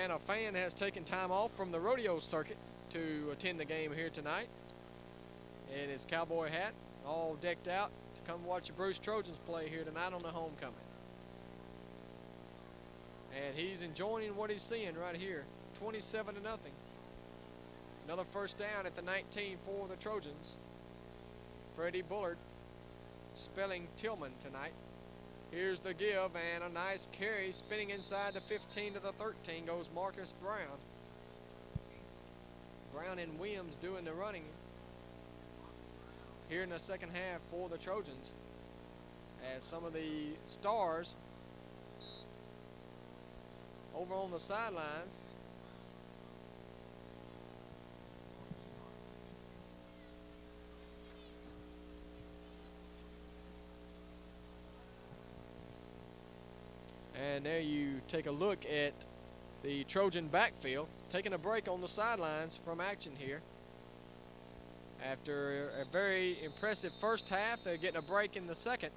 And a fan has taken time off from the rodeo circuit to attend the game here tonight in his cowboy hat, all decked out to come watch the Bruce Trojans play here tonight on the homecoming. And he's enjoying what he's seeing right here. 27-0. Another first down at the 19 for the Trojans. Freddie Bullard spelling Tillman tonight. Here's the give and a nice carry, spinning inside the 15 to the 13 goes Marcus Brown. Brown and Williams doing the running here in the second half for the Trojans, as some of the stars over on the sidelines and there you take a look at the Trojan backfield taking a break on the sidelines from action here. After a very impressive first half, they're getting a break in the second.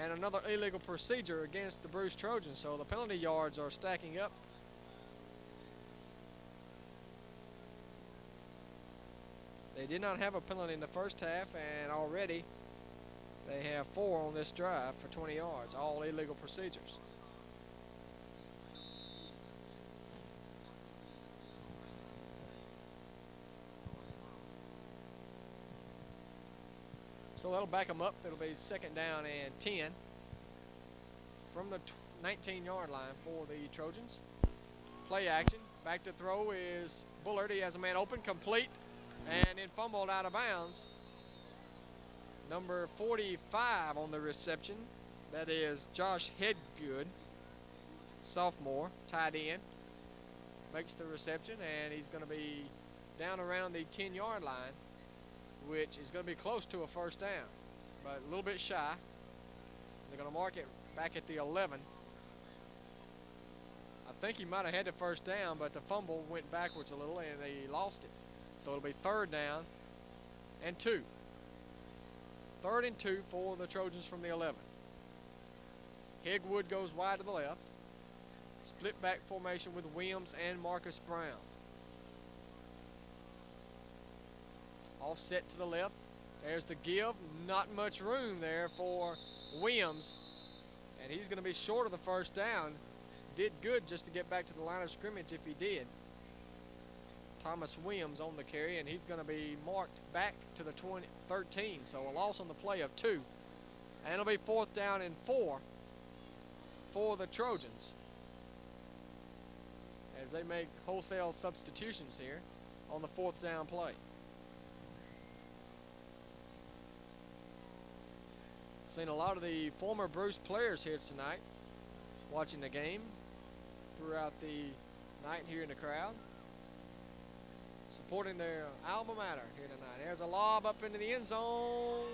And another illegal procedure against the Bruce Trojans, so the penalty yards are stacking up. They did not have a penalty in the first half, and already they have 4 on this drive for 20 yards, all illegal procedures. So that'll back them up. It'll be second down and 10 from the 19-yard line for the Trojans. Play action. Back to throw is Bullard. He has a man open, complete, and then fumbled out of bounds. Number 45 on the reception. That is Josh Headgood, sophomore, tight end. Makes the reception, and he's going to be down around the 10-yard line, which is going to be close to a first down, but a little bit shy. They're going to mark it back at the 11. I think he might have had the first down, but the fumble went backwards a little and they lost it. So it'll be third down and 2. 3rd and 2 for the Trojans from the 11. Hegwood goes wide to the left. Split back formation with Williams and Marcus Brown. Offset to the left. There's the give. Not much room there for Williams. And he's going to be short of the first down. Did good just to get back to the line of scrimmage if he did. Thomas Williams on the carry, and he's going to be marked back to the 13. So a loss on the play of 2. And it'll be 4th down and 4 for the Trojans, as they make wholesale substitutions here on the 4th down play. Seen a lot of the former Bruce players here tonight watching the game throughout the night here in the crowd, supporting their alma mater here tonight. There's a lob up into the end zone.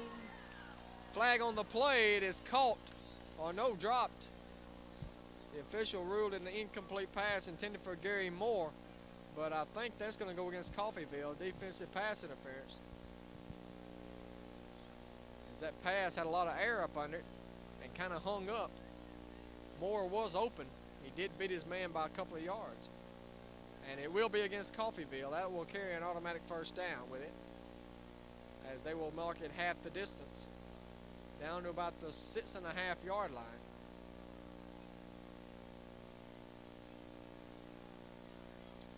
Flag on the play. It is caught, or no, dropped. The official ruled an incomplete pass intended for Gary Moore, but I think that's going to go against Coffeeville, defensive pass interference. As that pass had a lot of air up under it and kind of hung up. Moore was open. He did beat his man by a couple of yards. And it will be against Coffeeville. That will carry an automatic first down with it, as they will mark it half the distance, down to about the 6.5-yard line.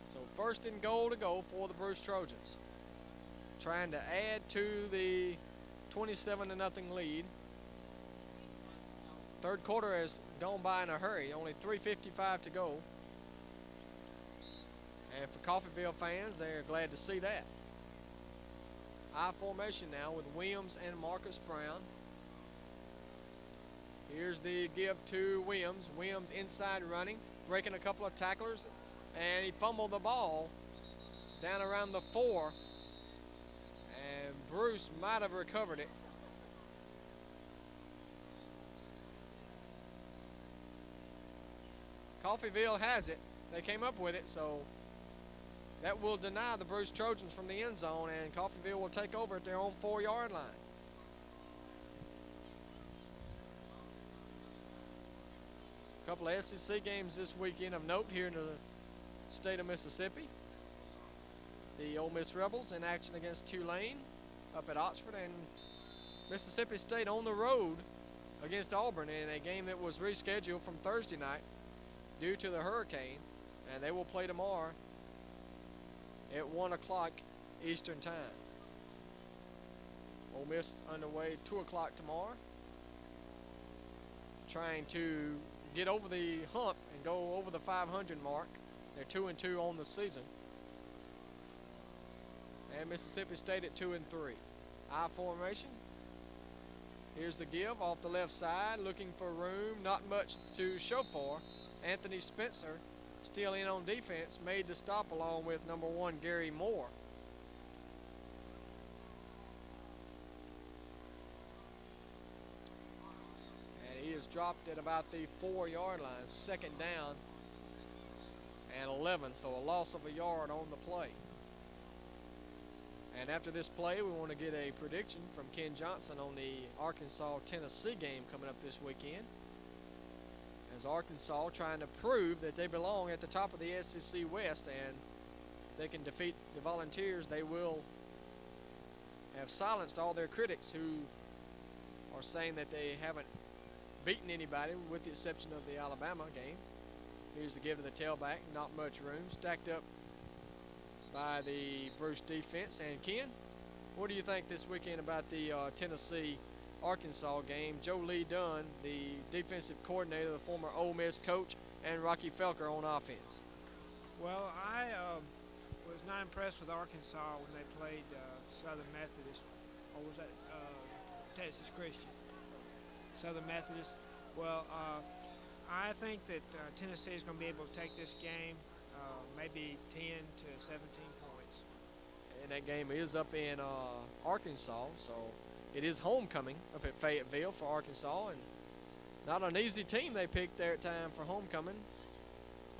So 1st and goal to go for the Bruce Trojans, trying to add to the 27-0 lead. 3rd quarter has gone by in a hurry. Only 3:55 to go. And for Coffeeville fans, they're glad to see that. I formation now with Williams and Marcus Brown. Here's the give to Williams. Williams inside running, breaking a couple of tacklers, and he fumbled the ball down around the 4. And Bruce might have recovered it. Coffeeville has it. They came up with it, so that will deny the Bruce Trojans from the end zone, and Coffeeville will take over at their own 4-yard line. A couple of SEC games this weekend of note here in the state of Mississippi. The Ole Miss Rebels in action against Tulane up at Oxford, and Mississippi State on the road against Auburn in a game that was rescheduled from Thursday night due to the hurricane. and they will play tomorrow at 1 o'clock Eastern Time. Ole Miss underway 2 o'clock tomorrow, trying to get over the hump and go over the 500 mark. They're 2-2 on the season. And Mississippi State at 2-3. I formation. Here's the give off the left side, looking for room. Not much to show for. Anthony Spencer still in on defense, made the stop along with number 1 Gary Moore. And he is dropped at about the 4-yard line. Second down and 11, so a loss of a yard on the play. And after this play, we want to get a prediction from Ken Johnson on the Arkansas-Tennessee game coming up this weekend. As Arkansas trying to prove that they belong at the top of the SEC West, and if they can defeat the Volunteers, they will have silenced all their critics who are saying that they haven't beaten anybody with the exception of the Alabama game. Here's the give to the tailback, not much room, stacked up by the Bruce defense. And Ken, what do you think this weekend about the Tennessee-Arkansas game? Joe Lee Dunn, the defensive coordinator, the former Ole Miss coach, and Rocky Felker on offense. Well, I was not impressed with Arkansas when they played Southern Methodist, or was that Texas Christian? Southern Methodist. Well, I think that Tennessee is going to be able to take this game maybe 10 to 17 points. And that game is up in Arkansas, so it is homecoming up at Fayetteville for Arkansas, and not an easy team they picked there at time for homecoming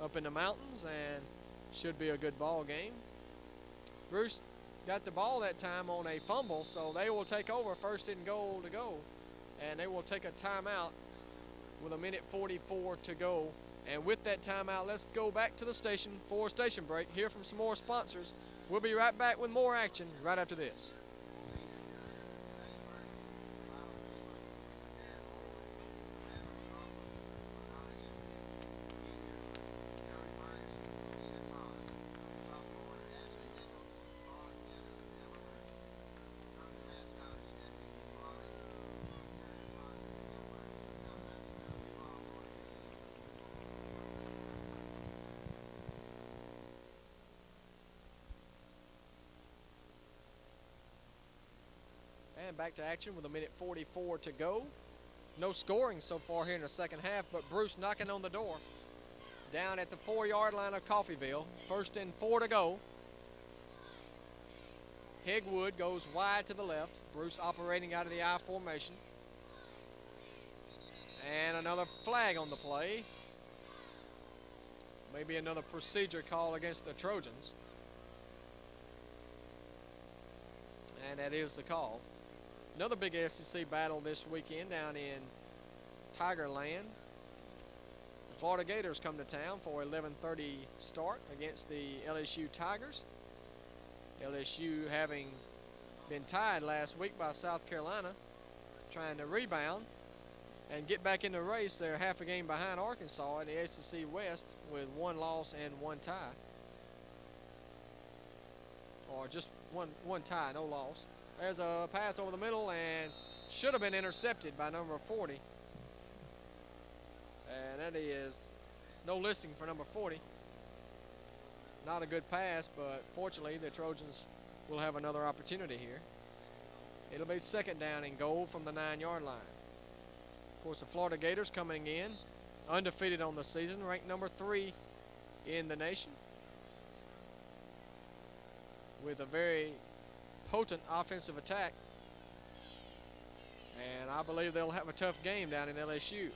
up in the mountains, and should be a good ball game. Bruce got the ball that time on a fumble, so they will take over first and goal to go, and they will take a timeout with 1:44 to go. And with that timeout, let's go back to the station for a station break, hear from some more sponsors. We'll be right back with more action right after this. And back to action with 1:44 to go. No scoring so far here in the second half, but Bruce knocking on the door. Down at the 4-yard line of Coffeeville. 1st and 4 to go. Hegwood goes wide to the left. Bruce operating out of the I formation. And another flag on the play. Maybe another procedure call against the Trojans. And that is the call. Another big SEC battle this weekend down in Tigerland. The Florida Gators come to town for 11:30 start against the LSU Tigers. LSU having been tied last week by South Carolina, trying to rebound and get back in the race. They're half a game behind Arkansas in the SEC West with 1 loss and 1 tie. Or just one tie, no loss. There's a pass over the middle and should have been intercepted by number 40. And that is no listing for number 40. Not a good pass, but fortunately the Trojans will have another opportunity here. It'll be second down and goal from the 9-yard line. Of course, the Florida Gators coming in undefeated on the season, ranked number 3 in the nation, with a very potent offensive attack, and I believe they'll have a tough game down in LSU.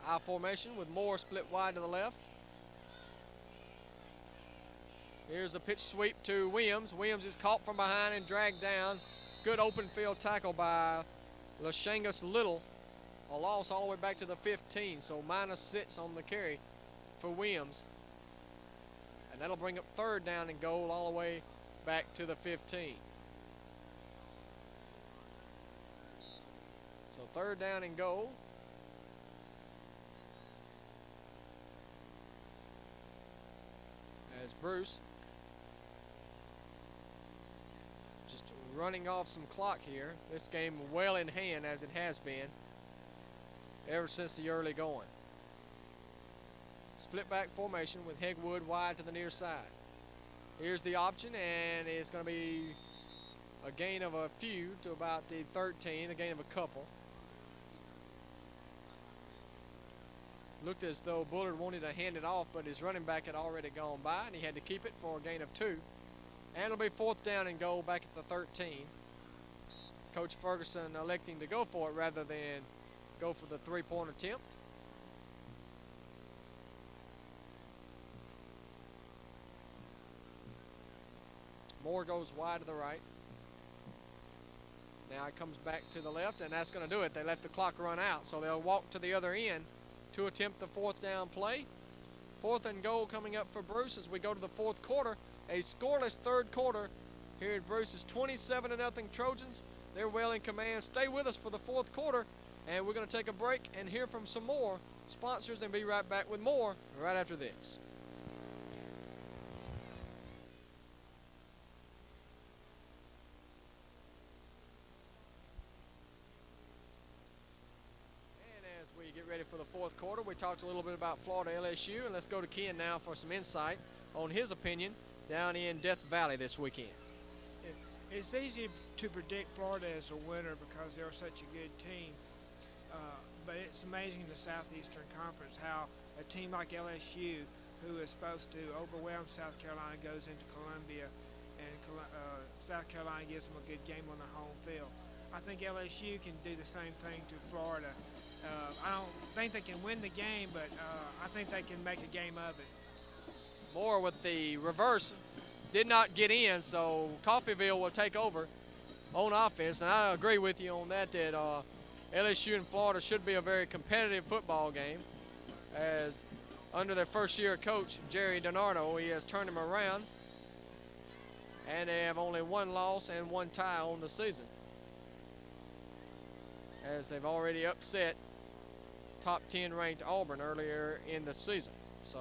I formation with Moore split wide to the left. Here's a pitch sweep to Williams. Williams is caught from behind and dragged down. Good open field tackle by Lashangus Little. A loss all the way back to the 15, so -6 on the carry for Williams. And that'll bring up 3rd down and goal all the way back to the 15. So 3rd down and goal Bruce. Just running off some clock here. This game well in hand as it has been ever since the early going. Split back formation with Hegwood wide to the near side. Here's the option, and it's going to be a gain of a few to about the 13, a gain of a couple. Looked as though Bullard wanted to hand it off, but his running back had already gone by, and he had to keep it for a gain of 2. And it'll be 4th down and goal back at the 13. Coach Ferguson electing to go for it rather than go for the 3-point attempt. Moore goes wide to the right. Now it comes back to the left, and that's going to do it. They let the clock run out, so they'll walk to the other end to attempt the 4th down play. 4th and goal coming up for Bruce as we go to the 4th quarter. A scoreless 3rd quarter here at Bruce's 27-0 Trojans. They're well in command. Stay with us for the 4th quarter, and we're going to take a break and hear from some more sponsors and be right back with more right after this. Get ready for the 4th quarter. We talked a little bit about Florida LSU, and let's go to Ken now for some insight on his opinion down in Death Valley this weekend. It's easy to predict Florida as a winner because they're such a good team, but it's amazing in the Southeastern Conference how a team like LSU, who is supposed to overwhelm South Carolina, goes into Columbia, and South Carolina gives them a good game on their home field. I think LSU can do the same thing to Florida. I don't think they can win the game, but I think they can make a game of it. Moore with the reverse did not get in, so Coffeeville will take over on offense. And I agree with you on that LSU and Florida should be a very competitive football game, as under their first-year coach, Jerry DiNardo, he has turned them around, and they have only 1 loss and 1 tie on the season, as they've already upset top 10 ranked Auburn earlier in the season. So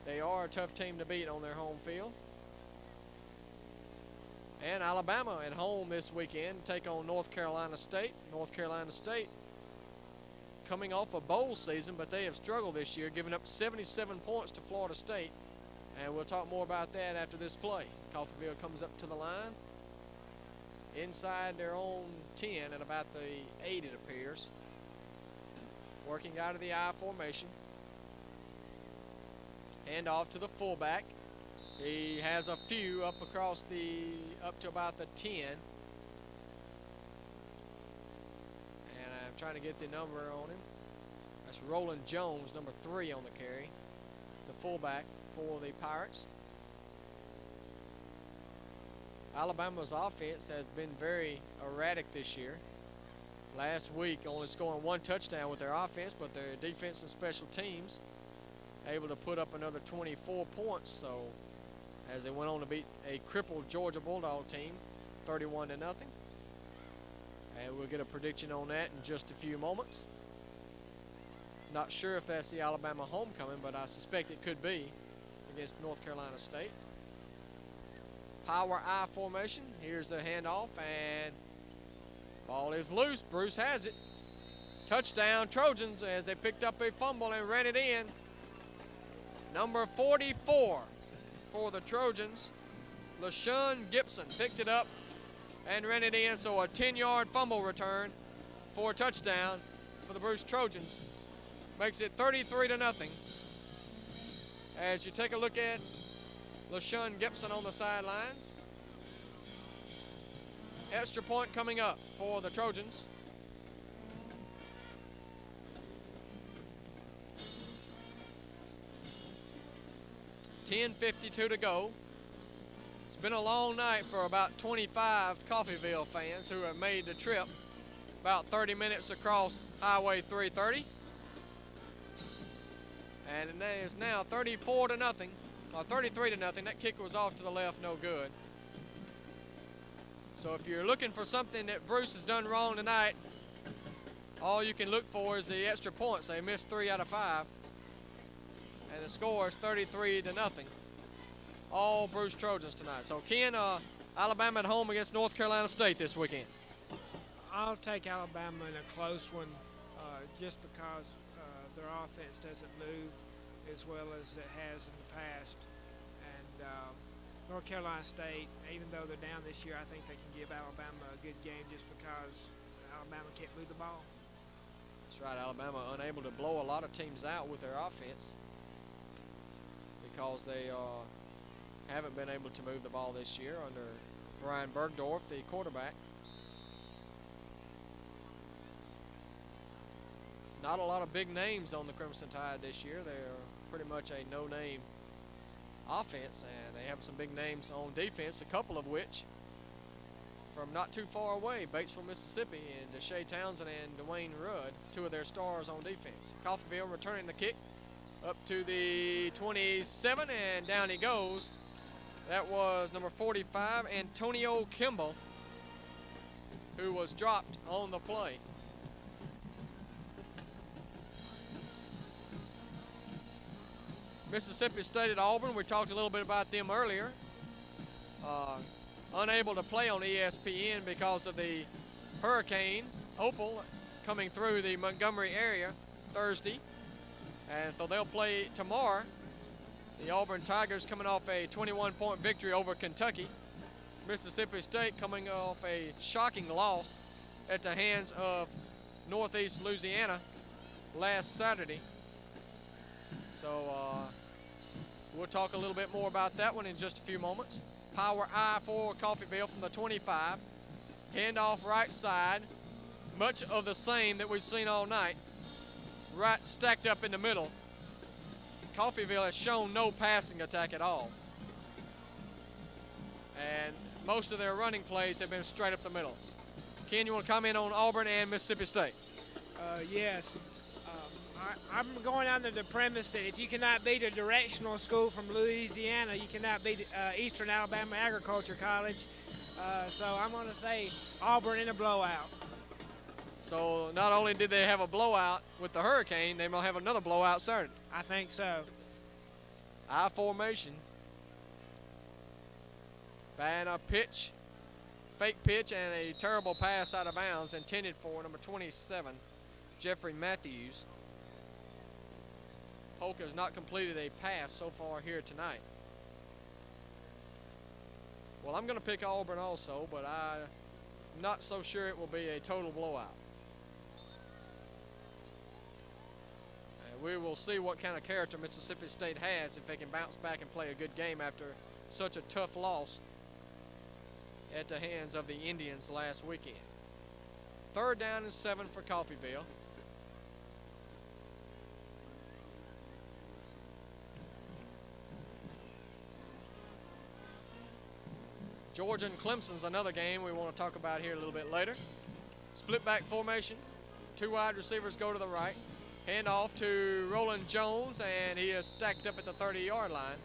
they are a tough team to beat on their home field. And Alabama at home this weekend take on North Carolina State. North Carolina State coming off a bowl season, but they have struggled this year, giving up 77 points to Florida State. And we'll talk more about that after this play. Coffeeville comes up to the line inside their own 10 at about the 8, it appears. Working out of the I formation. And off to the fullback. He has a few up to about the 10. And I'm trying to get the number on him. That's Roland Jones, number 3 on the carry. The fullback for the Pirates. Alabama's offense has been very erratic this year. Last week only scoring 1 touchdown with their offense, but their defense and special teams able to put up another 24 points. So as they went on to beat a crippled Georgia Bulldog team 31-0. And we'll get a prediction on that in just a few moments. Not sure if that's the Alabama homecoming, but I suspect it could be against North Carolina State. Power I formation. Here's the handoff, and ball is loose. Bruce has it. Touchdown Trojans as they picked up a fumble and ran it in. Number 44 for the Trojans, LaShawn Gibson, picked it up and ran it in. So a 10-yard fumble return for a touchdown for the Bruce Trojans. Makes it 33-0. As you take a look at LaShawn Gibson on the sidelines. Extra point coming up for the Trojans. .52 to go. It's been a long night for about 25 Coffeeville fans who have made the trip. About 30 minutes across Highway 330. And it is now 34-0, or 33-0. That kicker was off to the left, no good. So if you're looking for something that Bruce has done wrong tonight, all you can look for is the extra points. They missed 3 out of 5. And the score is 33-0. all Bruce Trojans tonight. So Ken, Alabama at home against North Carolina State this weekend. I'll take Alabama in a close one, just because their offense doesn't move as well as it has in the past. And North Carolina State, even though they're down this year, I think they can give Alabama a good game just because Alabama can't move the ball. That's right, Alabama unable to blow a lot of teams out with their offense because they haven't been able to move the ball this year under Brian Bergdorf, the quarterback. Not a lot of big names on the Crimson Tide this year. They're pretty much a no-name offense, and they have some big names on defense, a couple of which from not too far away, Batesville, Mississippi, and Deshae Townsend and Dwayne Rudd, two of their stars on defense. Coffeeville returning the kick up to the 27, and down he goes. That was number 45, Antonio Kimball, who was dropped on the play. Mississippi State at Auburn, we talked a little bit about them earlier. Unable to play on ESPN because of the hurricane, Opal, coming through the Montgomery area Thursday. And so they'll play tomorrow. The Auburn Tigers coming off a 21-point victory over Kentucky. Mississippi State coming off a shocking loss at the hands of Northeast Louisiana last Saturday. So we'll talk a little bit more about that one in just a few moments. Power I for Coffeeville from the 25. Handoff right side. Much of the same that we've seen all night. Right stacked up in the middle. Coffeeville has shown no passing attack at all. And most of their running plays have been straight up the middle. Ken, you want to comment on Auburn and Mississippi State? Yes. I'm going under the premise that if you cannot beat a directional school from Louisiana, you cannot beat Eastern Alabama Agriculture College. So I'm going to say Auburn in a blowout. So not only did they have a blowout with the hurricane, they might have another blowout Saturday. I think so. I formation. And a pitch, fake pitch, and a terrible pass out of bounds intended for number 27, Jeffrey Matthews. Polk has not completed a pass so far here tonight. Well, I'm going to pick Auburn also, but I'm not so sure it will be a total blowout. And we will see what kind of character Mississippi State has if they can bounce back and play a good game after such a tough loss at the hands of the Indians last weekend. 3rd down and 7 for Coffeeville. Georgia and Clemson's another game we want to talk about here a little bit later. Split back formation. 2 wide receivers go to the right. Hand off to Roland Jones, and he is stacked up at the 30-yard line.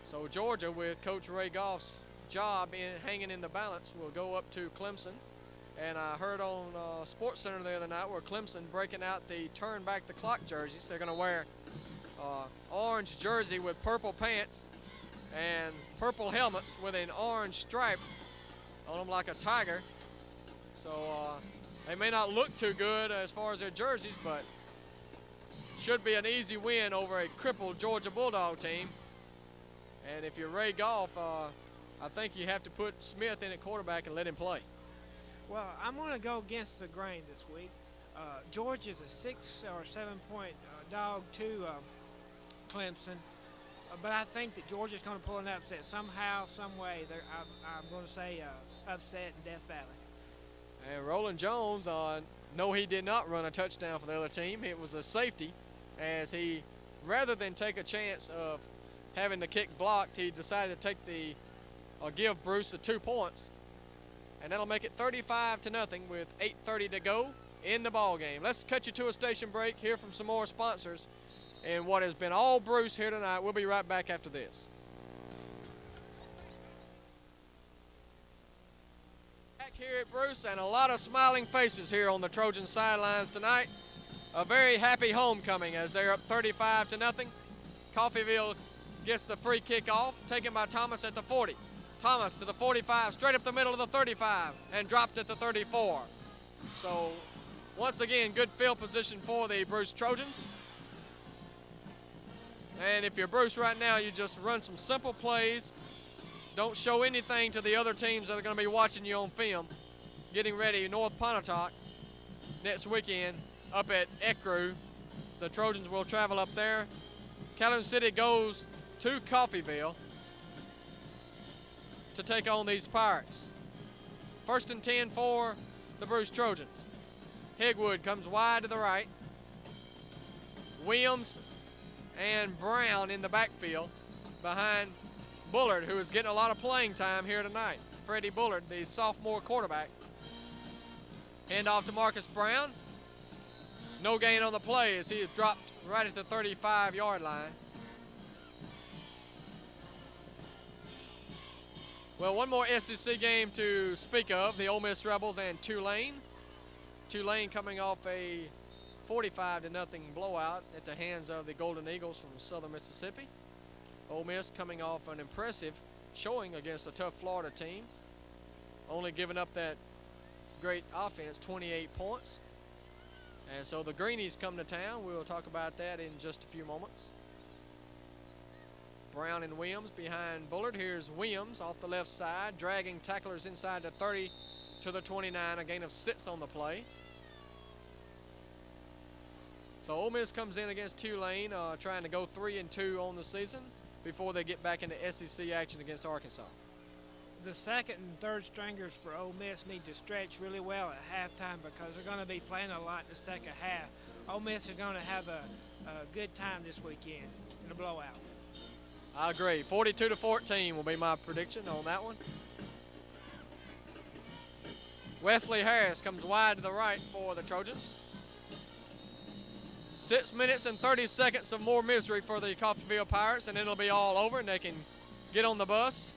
So Georgia, with Coach Ray Goff's job hanging in the balance, will go up to Clemson. And I heard on SportsCenter the other night where Clemson breaking out the turn back the clock jerseys. They're going to wear orange jersey with purple pants and purple helmets with an orange stripe on them like a tiger. So they may not look too good as far as their jerseys, but should be an easy win over a crippled Georgia Bulldog team. And if you're Ray Goff, I think you have to put Smith in at quarterback and let him play. Well, I'm going to go against the grain this week. Georgia's a 6 or 7 point dog to Clemson. But I think that Georgia's going to pull an upset somehow, some way. I'm going to say upset in Death Valley. And Roland Jones, no, he did not run a touchdown for the other team. It was a safety, as he, rather than take a chance of having the kick blocked, he decided to take give Bruce the 2 points. And that'll make it 35-0 with 8:30 to go in the ball game. Let's cut you to a station break, hear from some more sponsors, and what has been all Bruce here tonight. We'll be right back after this. Back here at Bruce, and a lot of smiling faces here on the Trojan sidelines tonight. A very happy homecoming as they're up 35-0. Coffeeville gets the free kick off, taken by Thomas at the 40. Thomas to the 45, straight up the middle of the 35, and dropped at the 34. So, once again, good field position for the Bruce Trojans. And if you're Bruce right now, you just run some simple plays. Don't show anything to the other teams that are going to be watching you on film. Getting ready, North Pontotoc next weekend up at Ecru. The Trojans will travel up there. Calhoun City goes to Coffeeville to take on these Pirates. 1st and 10 for the Bruce Trojans. Higwood comes wide to the right. Williams and Brown in the backfield behind Bullard, who is getting a lot of playing time here tonight. Freddie Bullard, the sophomore quarterback. Hand off to Marcus Brown. No gain on the play as he is dropped right at the 35-yard line. Well, one more SEC game to speak of, the Ole Miss Rebels and Tulane. Tulane coming off a 45-0 blowout at the hands of the Golden Eagles from Southern Mississippi. Ole Miss coming off an impressive showing against a tough Florida team, only giving up that great offense, 28 points. And so the Greenies come to town. We'll talk about that in just a few moments. Brown and Williams behind Bullard. Here's Williams off the left side, dragging tacklers inside the 30 to the 29, a gain of 6 on the play. So Ole Miss comes in against Tulane, trying to go 3-2 on the season before they get back into SEC action against Arkansas. The second and third stringers for Ole Miss need to stretch really well at halftime because they're going to be playing a lot in the second half. Ole Miss is going to have a good time this weekend in the blowout. I agree. 42-14 will be my prediction on that one. Wesley Harris comes wide to the right for the Trojans. 6 minutes and 30 seconds of more misery for the Coffeeville Pirates, and then it'll be all over and they can get on the bus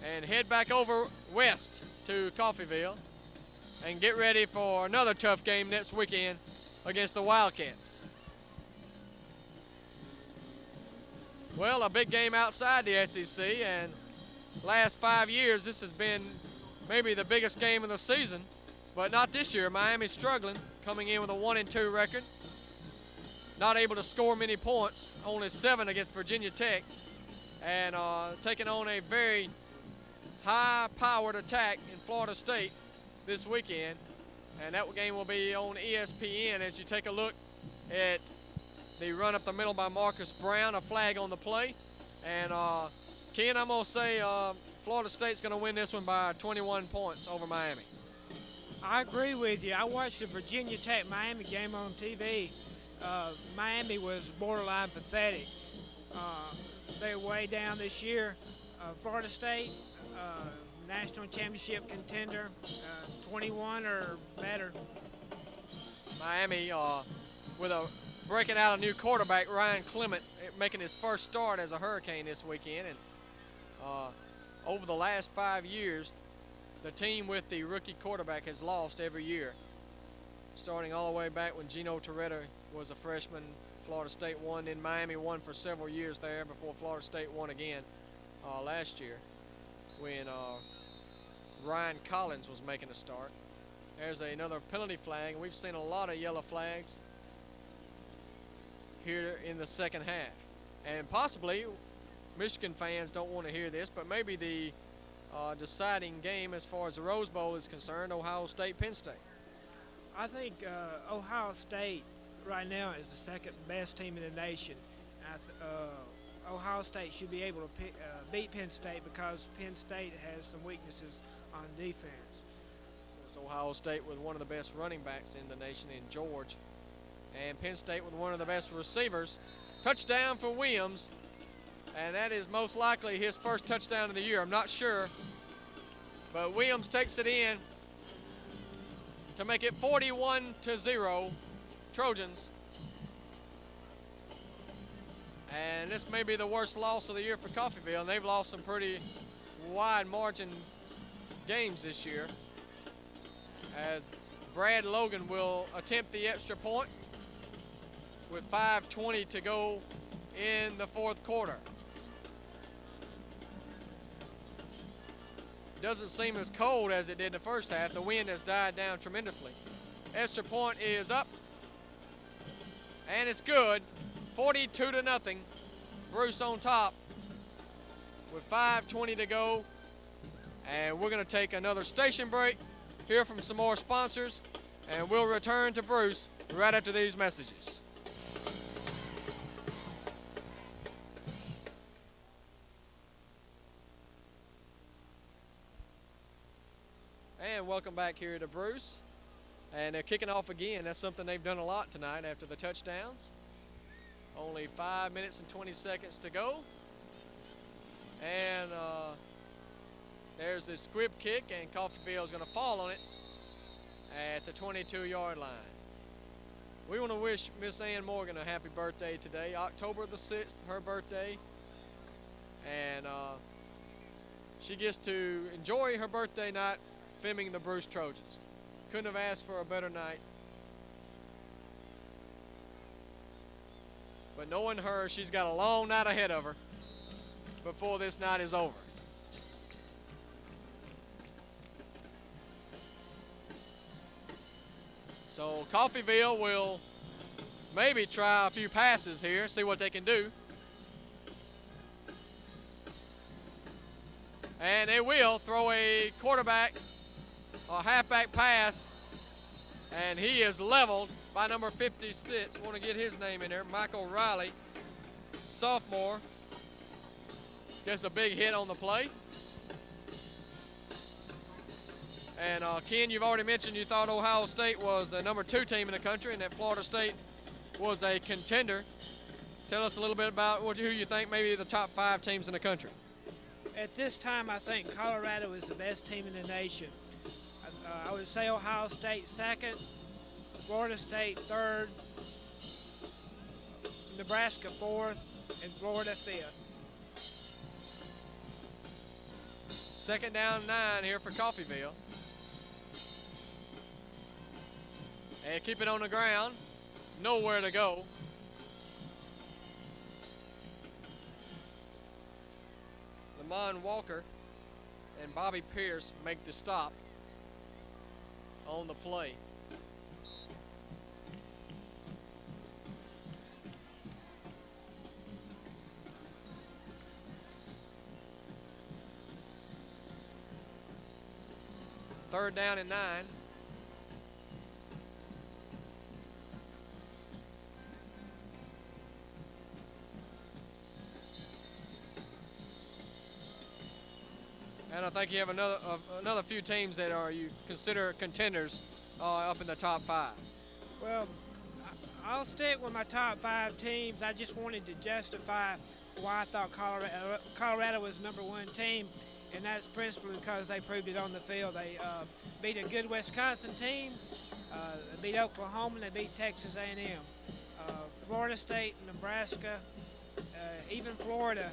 and head back over west to Coffeeville and get ready for another tough game next weekend against the Wildcats. Well, a big game outside the SEC, and last 5 years this has been maybe the biggest game of the season, but not this year. Miami's struggling, coming in with a 1-2 record, not able to score many points, only 7 against Virginia Tech, and taking on a very high-powered attack in Florida State this weekend, and that game will be on ESPN. As you take a look at the run up the middle by Marcus Brown, a flag on the play, and Ken, I'm going to say Florida State's going to win this one by 21 points over Miami. I agree with you. I watched the Virginia Tech Miami game on TV. Miami was borderline pathetic. They're way down this year. Florida State, national championship contender, 21 or better. Miami with a breaking out a new quarterback, Ryan Clement, making his first start as a Hurricane this weekend. And over the last 5 years, the team with the rookie quarterback has lost every year, starting all the way back when Gino Torretta was a freshman. Florida State won, then Miami won for several years there before Florida State won again last year when Ryan Collins was making a start. There's another penalty flag. We've seen a lot of yellow flags here in the second half. And possibly, Michigan fans don't want to hear this, but maybe the deciding game as far as the Rose Bowl is concerned, Ohio State, Penn State. I think Ohio State right now is the second best team in the nation. Ohio State should be able to beat Penn State because Penn State has some weaknesses on defense. It's Ohio State with one of the best running backs in the nation in George, and Penn State with one of the best receivers. Touchdown for Williams, and that is most likely his first touchdown of the year. I'm not sure, but Williams takes it in to make it 41-0 Trojans. And this may be the worst loss of the year for Coffeeville, and they've lost some pretty wide margin games this year, as Brad Logan will attempt the extra point. with 5:20 to go in the fourth quarter. Doesn't seem as cold as it did in the first half. The wind has died down tremendously. Extra point is up, and it's good. 42-0. Bruce on top with 5:20 to go. And we're going to take another station break, hear from some more sponsors, and we'll return to Bruce right after these messages. And welcome back here to Bruce. And they're kicking off again. That's something they've done a lot tonight after the touchdowns. Only 5 minutes and 20 seconds to go. And there's this squib kick, and Coffeeville is going to fall on it at the 22-yard line. We want to wish Miss Ann Morgan a happy birthday today, October the 6th, her birthday. And she gets to enjoy her birthday night filming the Bruce Trojans. Couldn't have asked for a better night. But knowing her, she's got a long night ahead of her before this night is over. So Coffeeville will maybe try a few passes here, see what they can do. And they will throw a quarterback, a halfback pass, and he is leveled by number 56. Want to get his name in there, Michael Riley, sophomore. Gets a big hit on the play. And Ken, you've already mentioned you thought Ohio State was the number 2 team in the country and that Florida State was a contender. Tell us a little bit about who you think maybe the top 5 teams in the country. At this time, I think Colorado is the best team in the nation. I would say Ohio State second, Florida State third, Nebraska fourth, and Florida fifth. Second down 9 here for Coffeeville. And keep it on the ground. Nowhere to go. Lamont Walker and Bobby Pierce make the stop on the play. Third down and 9. And I think you have another few teams that you consider contenders up in the top 5. Well, I'll stick with my top 5 teams. I just wanted to justify why I thought Colorado was number 1 team, and that's principally because they proved it on the field. They beat a good Wisconsin team, they beat Oklahoma, and they beat Texas A&M. Florida State, Nebraska, even Florida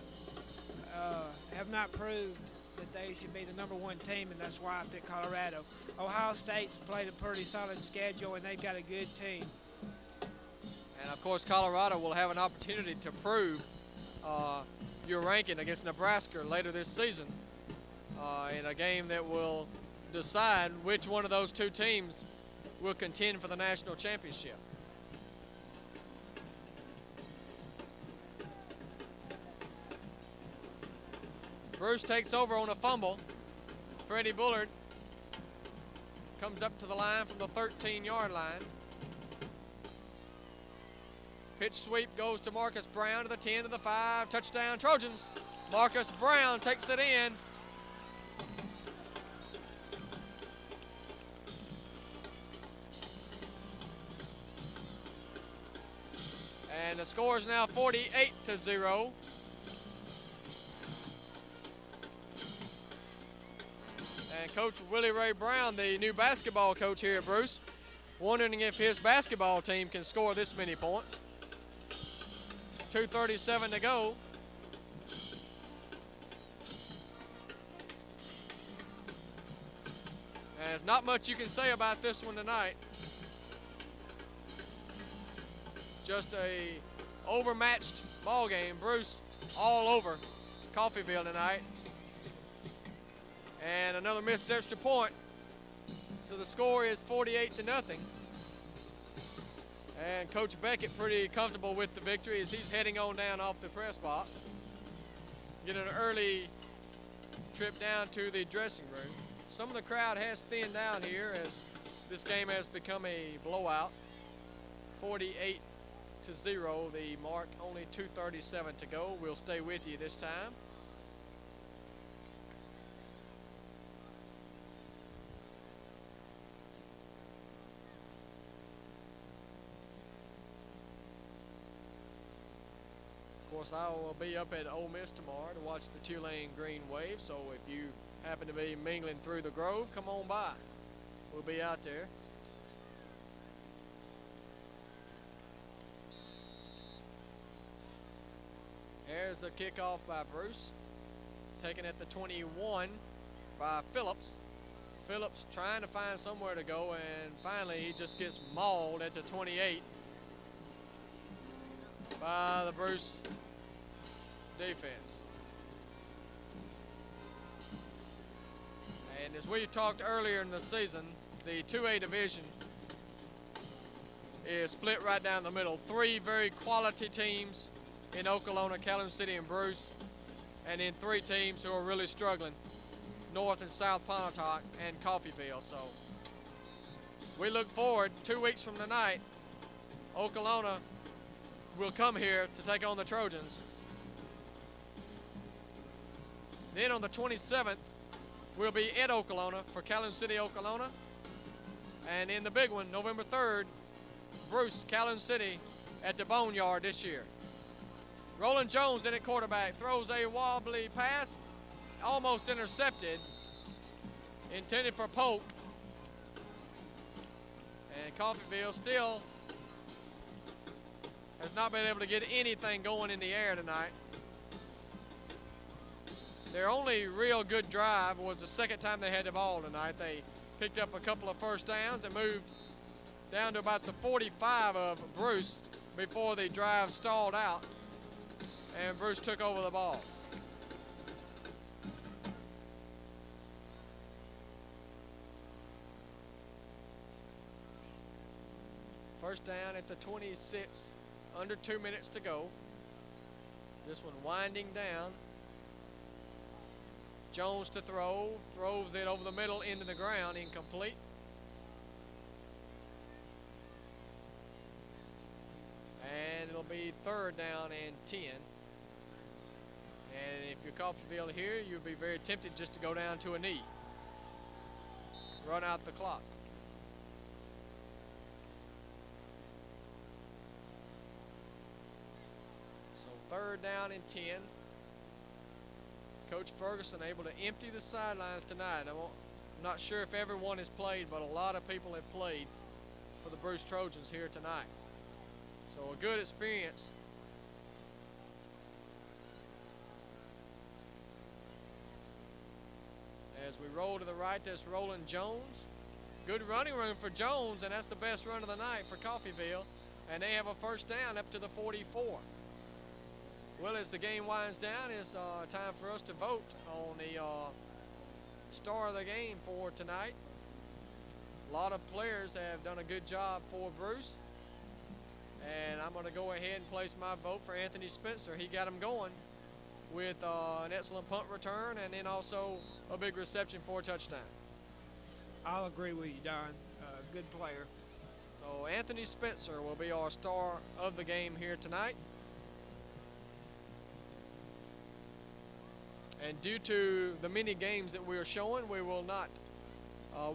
have not proved that they should be the number 1 team, and that's why I picked Colorado. Ohio State's played a pretty solid schedule, and they've got a good team. And of course, Colorado will have an opportunity to prove your ranking against Nebraska later this season in a game that will decide which one of those 2 teams will contend for the national championship. Bruce takes over on a fumble. Freddie Bullard comes up to the line from the 13-yard line. Pitch sweep goes to Marcus Brown to the 10 to the 5. Touchdown Trojans. Marcus Brown takes it in. And the score is now 48-0. And Coach Willie Ray Brown, the new basketball coach here at Bruce, wondering if his basketball team can score this many points. 2:37 to go. And there's not much you can say about this one tonight. just a overmatched ball game. Bruce all over Coffeeville tonight. And another missed extra point. So the score is 48-0. And Coach Beckett pretty comfortable with the victory as he's heading on down off the press box. Getting an early trip down to the dressing room. Some of the crowd has thinned down here as this game has become a blowout. 48-0 the mark, only 2:37 to go. We'll stay with you this time. Of course, I will be up at Ole Miss tomorrow to watch the Tulane Green Wave, so if you happen to be mingling through the Grove, come on by. We'll be out there. There's a kickoff by Bruce, taken at the 21 by Phillips. Phillips trying to find somewhere to go, and finally he just gets mauled at the 28 by the Bruce defense. And as we talked earlier in the season, the 2A division is split right down the middle. Three very quality teams in Okolona, Calhoun City, and Bruce, and then three teams who are really struggling, North and South Pontotoc and Coffeeville. So we look forward, 2 weeks from tonight, Okolona will come here to take on the Trojans. Then on the 27th, we'll be at Okolona for Calhoun City, Okolona. And in the big one, November 3rd, Bruce, Calhoun City at the Boneyard this year. Roland Jones in at quarterback, throws a wobbly pass, almost intercepted, intended for Polk. And Coffeeville still has not been able to get anything going in the air tonight. Their only real good drive was the second time they had the ball tonight. They picked up a couple of first downs and moved down to about the 45 of Bruce before the drive stalled out and Bruce took over the ball. First down at the 26, under 2 minutes to go. This one winding down. Jones to throw, throws it over the middle into the ground, incomplete. And it'll be third down and 10. And if you're Coffeeville here, you'd be very tempted just to go down to a knee. Run out the clock. So third down and 10. Coach Ferguson able to empty the sidelines tonight. I'm not sure if everyone has played, but a lot of people have played for the Bruce Trojans here tonight. So a good experience. As we roll to the right, there's Roland Jones. Good running room for Jones, and that's the best run of the night for Coffeeville. And they have a first down up to the 44. Well, as the game winds down, it's time for us to vote on the star of the game for tonight. A lot of players have done a good job for Bruce. And I'm going to go ahead and place my vote for Anthony Spencer. He got him going with an excellent punt return and then also a big reception for a touchdown. I'll agree with you, Don. Good player. So Anthony Spencer will be our star of the game here tonight. And due to the many games that we are showing, we will not,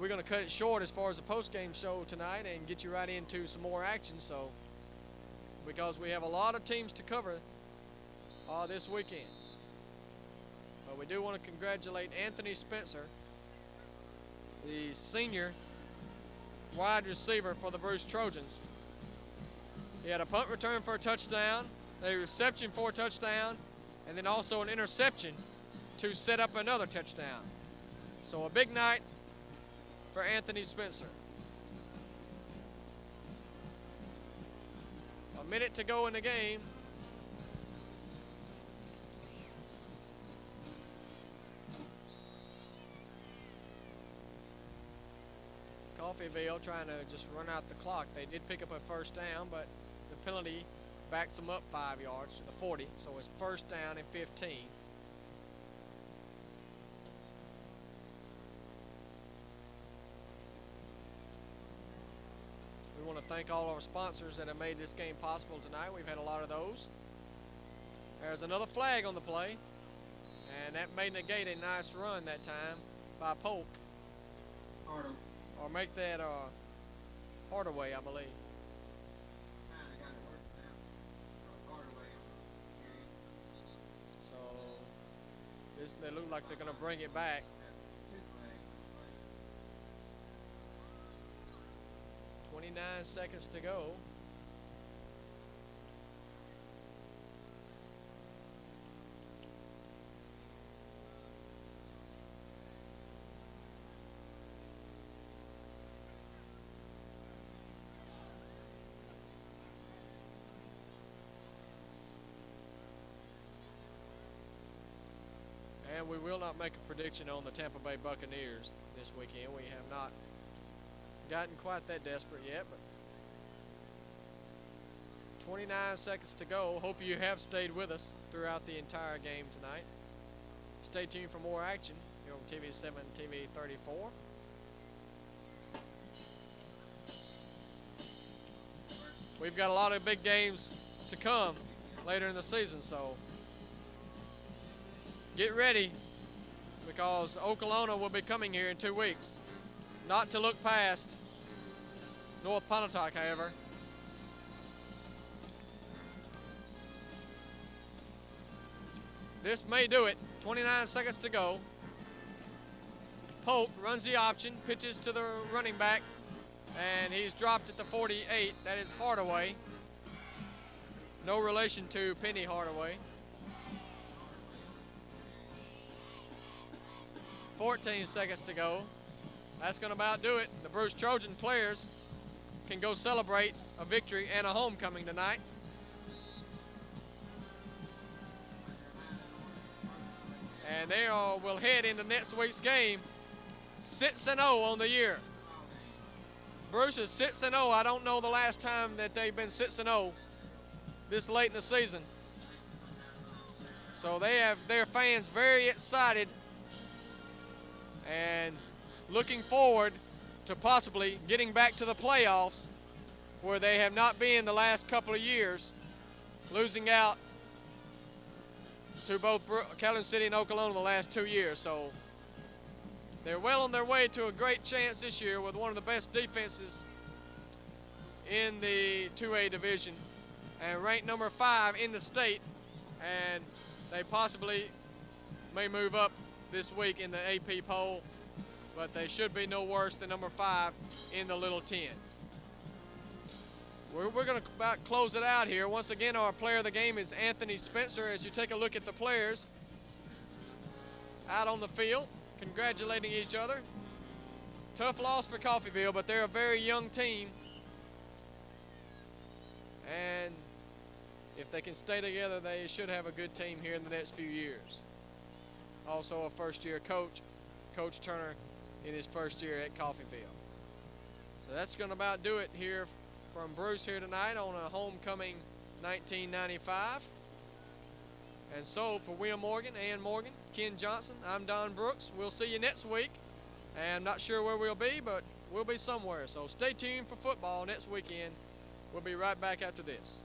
we're going to cut it short as far as the post-game show tonight and get you right into some more action. So, because we have a lot of teams to cover this weekend. But we do want to congratulate Anthony Spencer, the senior wide receiver for the Bruce Trojans. He had a punt return for a touchdown, a reception for a touchdown, and then also an interception to set up another touchdown. So a big night for Anthony Spencer. a minute to go in the game. Coffeeville trying to just run out the clock. They did pick up a first down, but the penalty backs them up 5 yards to the 40, so it's first down and 15. We want to thank all our sponsors that have made this game possible tonight. We've had a lot of those. There's another flag on the play, and that may negate a nice run that time by Polk. Or make that Hardaway, I believe. So they look like they're going to bring it back. 29 seconds to go. And we will not make a prediction on the Tampa Bay Buccaneers this weekend. We have not gotten quite that desperate yet, but 29 seconds to go. Hope you have stayed with us throughout the entire game tonight. Stay tuned for more action here on TV 7, TV 34. We've got a lot of big games to come later in the season, so get ready, because Okolona will be coming here in 2 weeks. Not to look past North Pontotoc, however. This may do it. 29 seconds to go. Polk runs the option, pitches to the running back, and he's dropped at the 48. That is Hardaway. No relation to Penny Hardaway. 14 seconds to go. That's going to about do it. The Bruce Trojan players can go celebrate a victory and a homecoming tonight. And they will head into next week's game 6-0 on the year. Bruce is 6-0. I don't know the last time that they've been 6-0 this late in the season. So they have their fans very excited and looking forward to possibly getting back to the playoffs, where they have not been the last couple of years, losing out to both Calhoun City and Okolona the last 2 years. So they're well on their way to a great chance this year with one of the best defenses in the 2A division and ranked number 5 in the state, and they possibly may move up this week in the AP poll, but they should be no worse than number 5 in the Little 10. We're going to about close it out here. Once again, our player of the game is Anthony Spencer. As you take a look at the players out on the field, congratulating each other. Tough loss for Coffeeville, but they're a very young team. And if they can stay together, they should have a good team here in the next few years. Also a first-year coach, Coach Turner, in his first year at Coffeeville. So that's going to about do it here from Bruce here tonight on a homecoming 1995. And so for Will Morgan, Ann Morgan, Ken Johnson, I'm Don Brooks. We'll see you next week. And I'm not sure where we'll be, but we'll be somewhere. So stay tuned for football next weekend. We'll be right back after this.